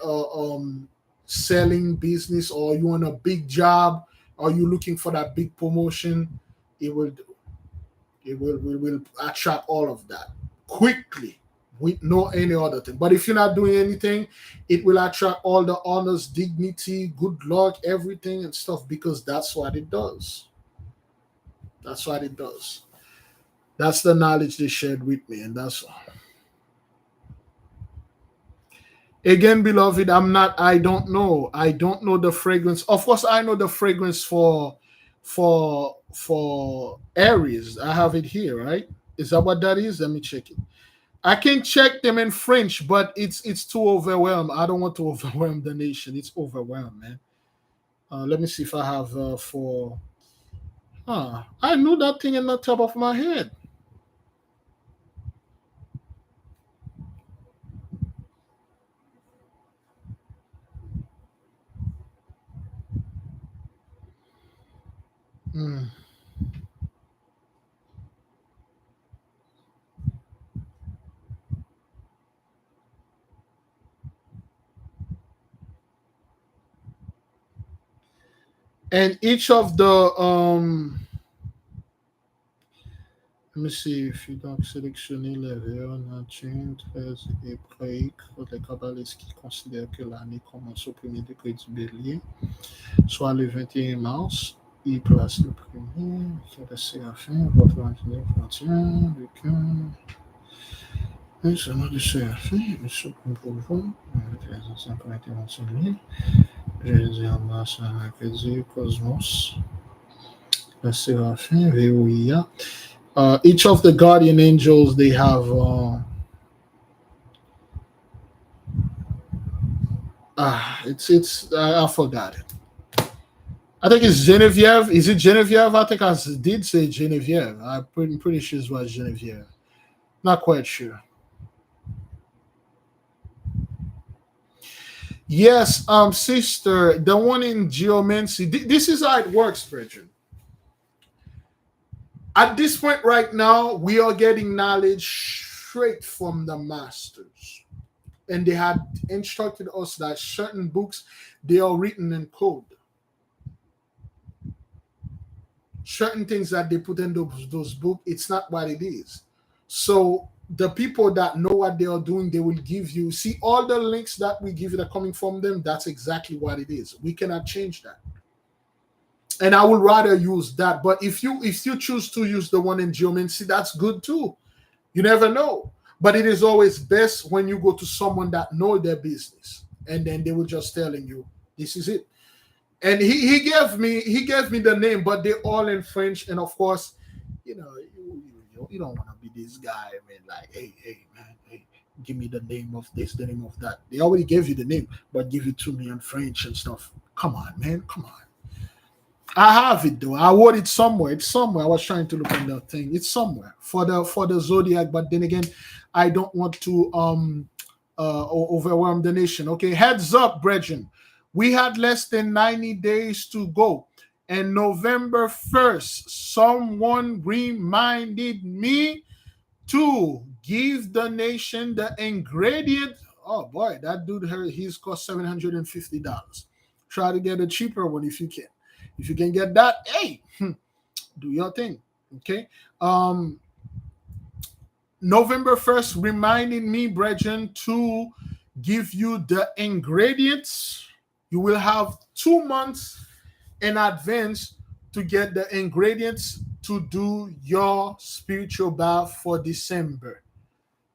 selling business, or you in a big job, or you looking for that big promotion. It will attract all of that quickly, with no any other thing. But if you're not doing anything, it will attract all the honors, dignity, good luck, everything and stuff, because that's what it does. That's what it does. That's the knowledge they shared with me, and that's all. Again, beloved, I don't know the fragrance. Of course, I know the fragrance for Aries. I have it here, right? Is that what that is? Let me check it. I can check them in French, but it's too overwhelmed. I don't want to overwhelm the nation. It's overwhelmed, man. Let me see if I have for. I knew that thing in the top of my head. Hmm. And each of the let me see if you donc sélectionner les on a 13 hébraïque pour les kabbalistes qui considèrent que l'année commence au premier degré du bélier, soit le 21 mars. Il place le premier, qui est le séraphim, votre 29, 21, le 15. Et c'est moi le séraphim, le second pouvoir, le 1351 Jésus en masse, Jésus, cosmos, le séraphim, Véoïa. Each of the guardian angels, they have it's I forgot it. I think it's Genevieve. Is it Genevieve? I think I did say Genevieve. I'm pretty sure it was Genevieve. Not quite sure. Yes, sister, the one in geomancy. This is how it works, Bridget. At this point right now, we are getting knowledge straight from the masters. And they had instructed us that certain books, they are written in code. Certain things that they put in those books, it's not what it is. So the people that know what they are doing, they will give you, see all the links that we give you that are coming from them, that's exactly what it is. We cannot change that. And I would rather use that. But if you choose to use the one in geomancy, that's good too. You never know. But it is always best when you go to someone that know their business, and then they will just telling you this is it. And he gave me the name, but they're all in French. And of course, you don't want to be this guy, man. Like, hey, man, hey, give me the name of this, the name of that. They already gave you the name, but give it to me in French and stuff. Come on, man, come on. I have it though. I wrote it somewhere. It's somewhere. I was trying to look on the thing. It's somewhere for the zodiac. But then again, I don't want to overwhelm the nation. Okay, heads up, brethren. We had less than 90 days to go, and November 1st, someone reminded me to give the nation the ingredient. Oh boy, that dude, he's cost $750. Try to get a cheaper one if you can. If you can get that, hey, do your thing. Okay. November 1st, reminding me, brethren, to give you the ingredients. You will have 2 months in advance to get the ingredients to do your spiritual bath for December.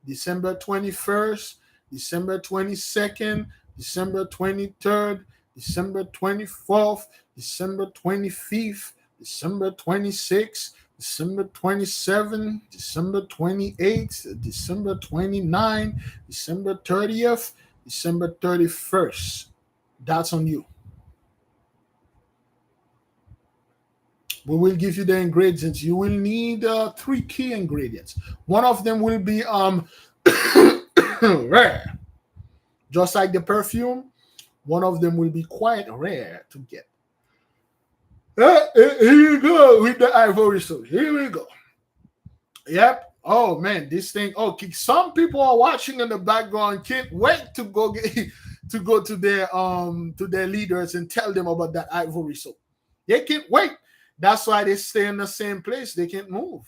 December 21st, December 22nd, December 23rd, December 24th, December 25th, December 26th, December 27th, December 28th, December 29th, December 30th, December 31st. That's on you. We will give you the ingredients. You will need three key ingredients. One of them will be rare, just like the perfume. One of them will be quite rare to get. Here you go with the ivory sword. Here we go. Yep. Oh man, this thing. Okay, some people are watching in the background. Can't wait to go get to go to their leaders and tell them about that ivory sword. They can't wait. That's why they stay in the same place. They can't move.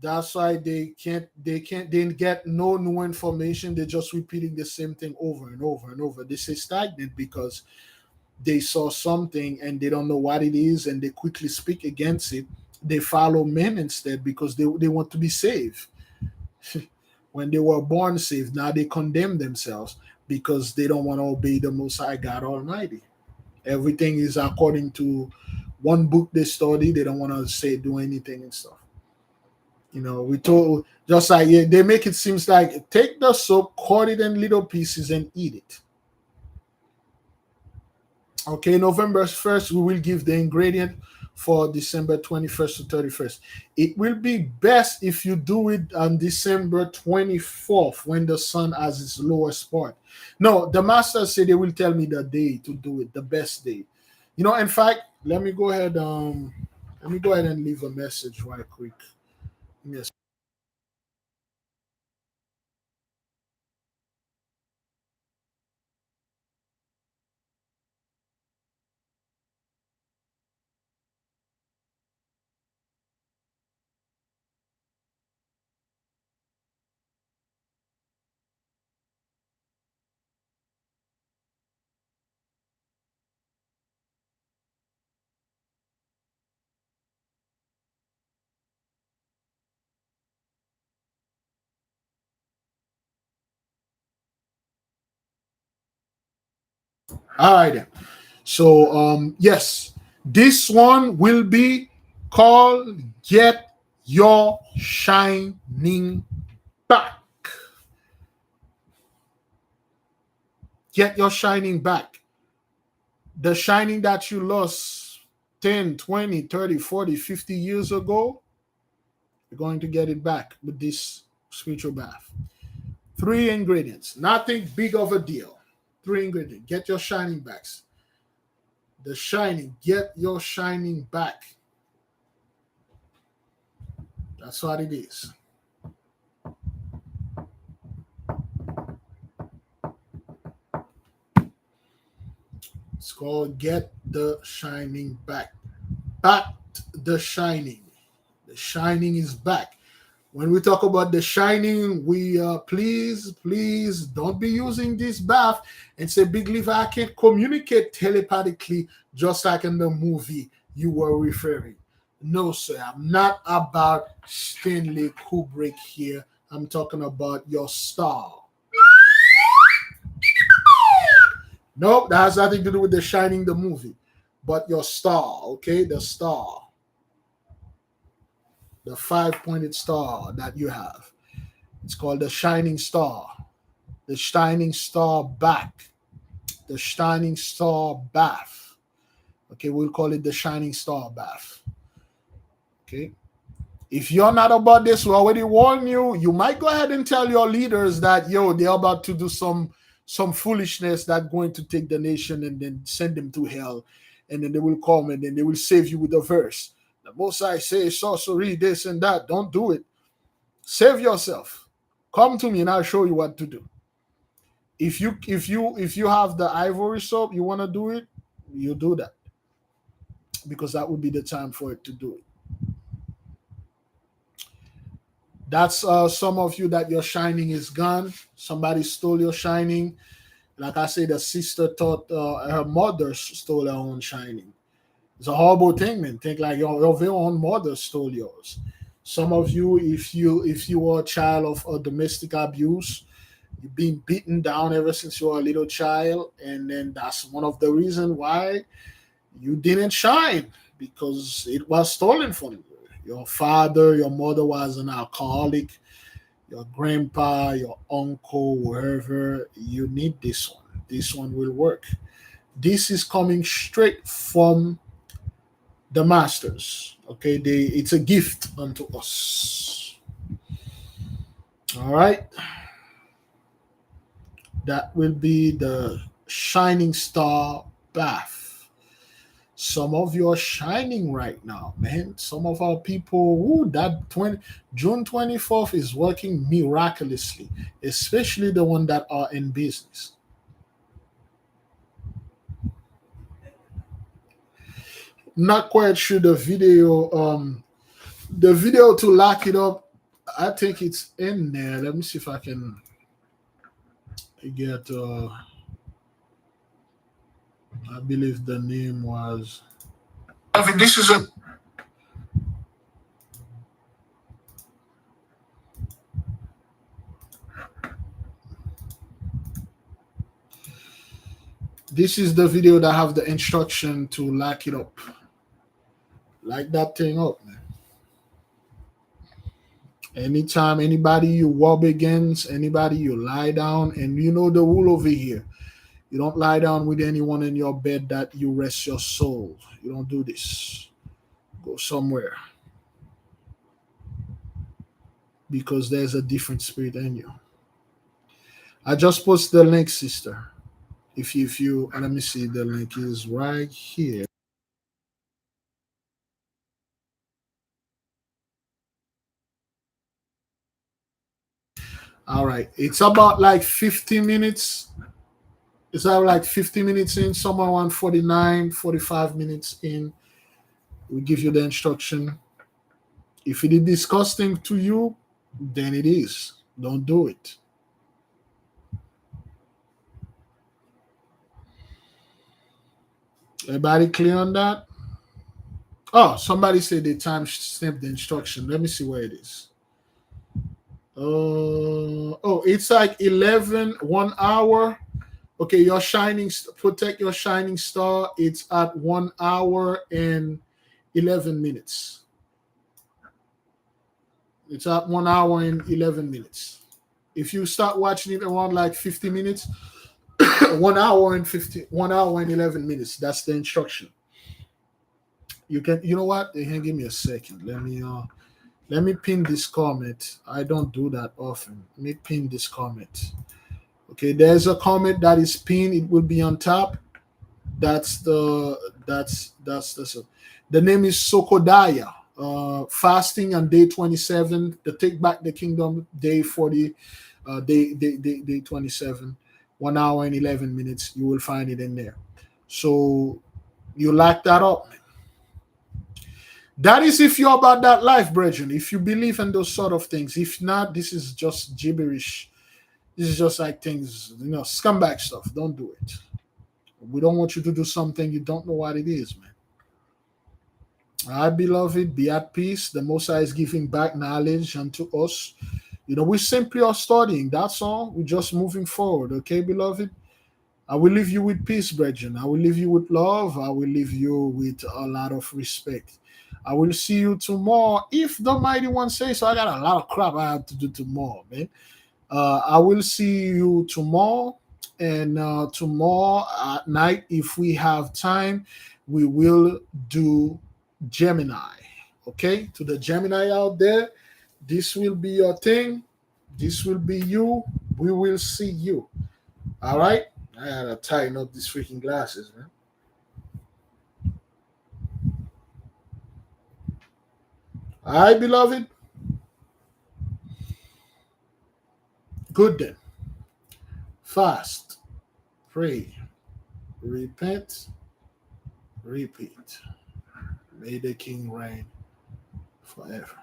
That's why they didn't get no new information. They're just repeating the same thing over and over and over. They say stagnant because they saw something and they don't know what it is, and they quickly speak against it. They follow men instead because they want to be saved. When they were born saved, now they condemn themselves because they don't want to obey the Most High God Almighty. Everything is according to one book they study. They don't want to say do anything and stuff. We told just like they make it seems like take the soap, cut it in little pieces, and eat it. Okay, November 1st, we will give the ingredient for December 21st to 31st. It will be best if you do it on December 24th when the sun has its lowest part. No, the master said they will tell me the day to do it, the best day. In fact, let me go ahead and leave a message right quick. Yes. All right then. So yes, this one will be called Get Your Shining Back. Get your shining back. The shining that you lost 10, 20, 30, 40, 50 years ago, you're going to get it back with this spiritual bath. 3 ingredients, nothing big of a deal. 3 ingredients, get your shining backs. The shining, get your shining back. That's what it is. It's called Get the Shining Back. Back the shining. The shining is back. When we talk about the shining, we please don't be using this bath and say, Big Leaf, I can't communicate telepathically just like in the movie you were referring. No, sir, I'm not about Stanley Kubrick here. I'm talking about your star. Nope, that has nothing to do with The Shining, the movie, but your star, okay? The star. The 5-pointed star that you have. It's called the shining star. The shining star back. The shining star bath. Okay, we'll call it the shining star bath. Okay. If you're not about this, we already warn you. You might go ahead and tell your leaders that, they're about to do some foolishness that's going to take the nation and then send them to hell. And then they will come and then they will save you with a verse. The Most High says sorcery, this and that. Don't do it. Save yourself. Come to me and I'll show you what to do. If you have the ivory soap, you want to do it, you do that. Because that would be the time for it to do it. That's some of you that your shining is gone. Somebody stole your shining. Like I said, the sister thought her mother stole her own shining. It's a horrible thing, man. Think like your very own mother stole yours. Some of you, if you are a child of domestic abuse, you've been beaten down ever since you were a little child, and then that's one of the reasons why you didn't shine, because it was stolen from you. Your father, your mother was an alcoholic, your grandpa, your uncle, wherever. You need this one. This one will work. This is coming straight from the masters. Okay, it's a gift unto us. All right. That will be the shining star bath. Some of you are shining right now, man. Some of our people, June 24th is working miraculously, especially the one that are in business. Not quite sure the video to lock it up. I think it's in there. Let me see if I can get I believe the name was this is a this is the video that have the instruction to lock it up. Lock that thing up, man. Anytime anybody you rub against, anybody you lie down, and you know the rule over here. You don't lie down with anyone in your bed that you rest your soul. You don't do this. Go somewhere. Because there's a different spirit in you. I just posted the link, sister. If you let me see, the link is right here. All right. It's about like 50 minutes. It's about like 50 minutes in, somewhere around 49, 45 minutes in. We give you the instruction. If it is disgusting to you, then it is. Don't do it. Everybody clear on that? Oh, somebody said they time stamped the instruction. Let me see where it is. It's like 1 hour Okay, your protect your shining star. It's at 1 hour and 11 minutes. It's at 1 hour and 11 minutes. If you start watching it around like 50 minutes, 1 hour and 11 minutes. That's the instruction. You know what? Give me a second. Let me pin this comment. I don't do that often. Let me pin this comment. Okay, there's a comment that is pinned. It will be on top. That's the name is Sokodaya. Fasting on day 27. The Take Back the Kingdom day 40. Day 27. 1 hour and 11 minutes. You will find it in there. So you lock that up. That is if you're about that life, brethren. If you believe in those sort of things. If not, this is just gibberish. This is just like things, scumbag stuff. Don't do it. We don't want you to do something you don't know what it is, man. All right, beloved, be at peace. The Most High is giving back knowledge unto us. We simply are studying. That's all. We're just moving forward. Okay, beloved? I will leave you with peace, brethren. I will leave you with love. I will leave you with a lot of respect. I will see you tomorrow. If the Mighty One says so, I got a lot of crap I have to do tomorrow, man. I will see you tomorrow. And tomorrow at night, if we have time, we will do Gemini. Okay? To the Gemini out there, this will be your thing. This will be you. We will see you. All right? I gotta tighten up these freaking glasses, man. All right, beloved. Good then. Fast, pray, repent, repeat. May the King reign forever.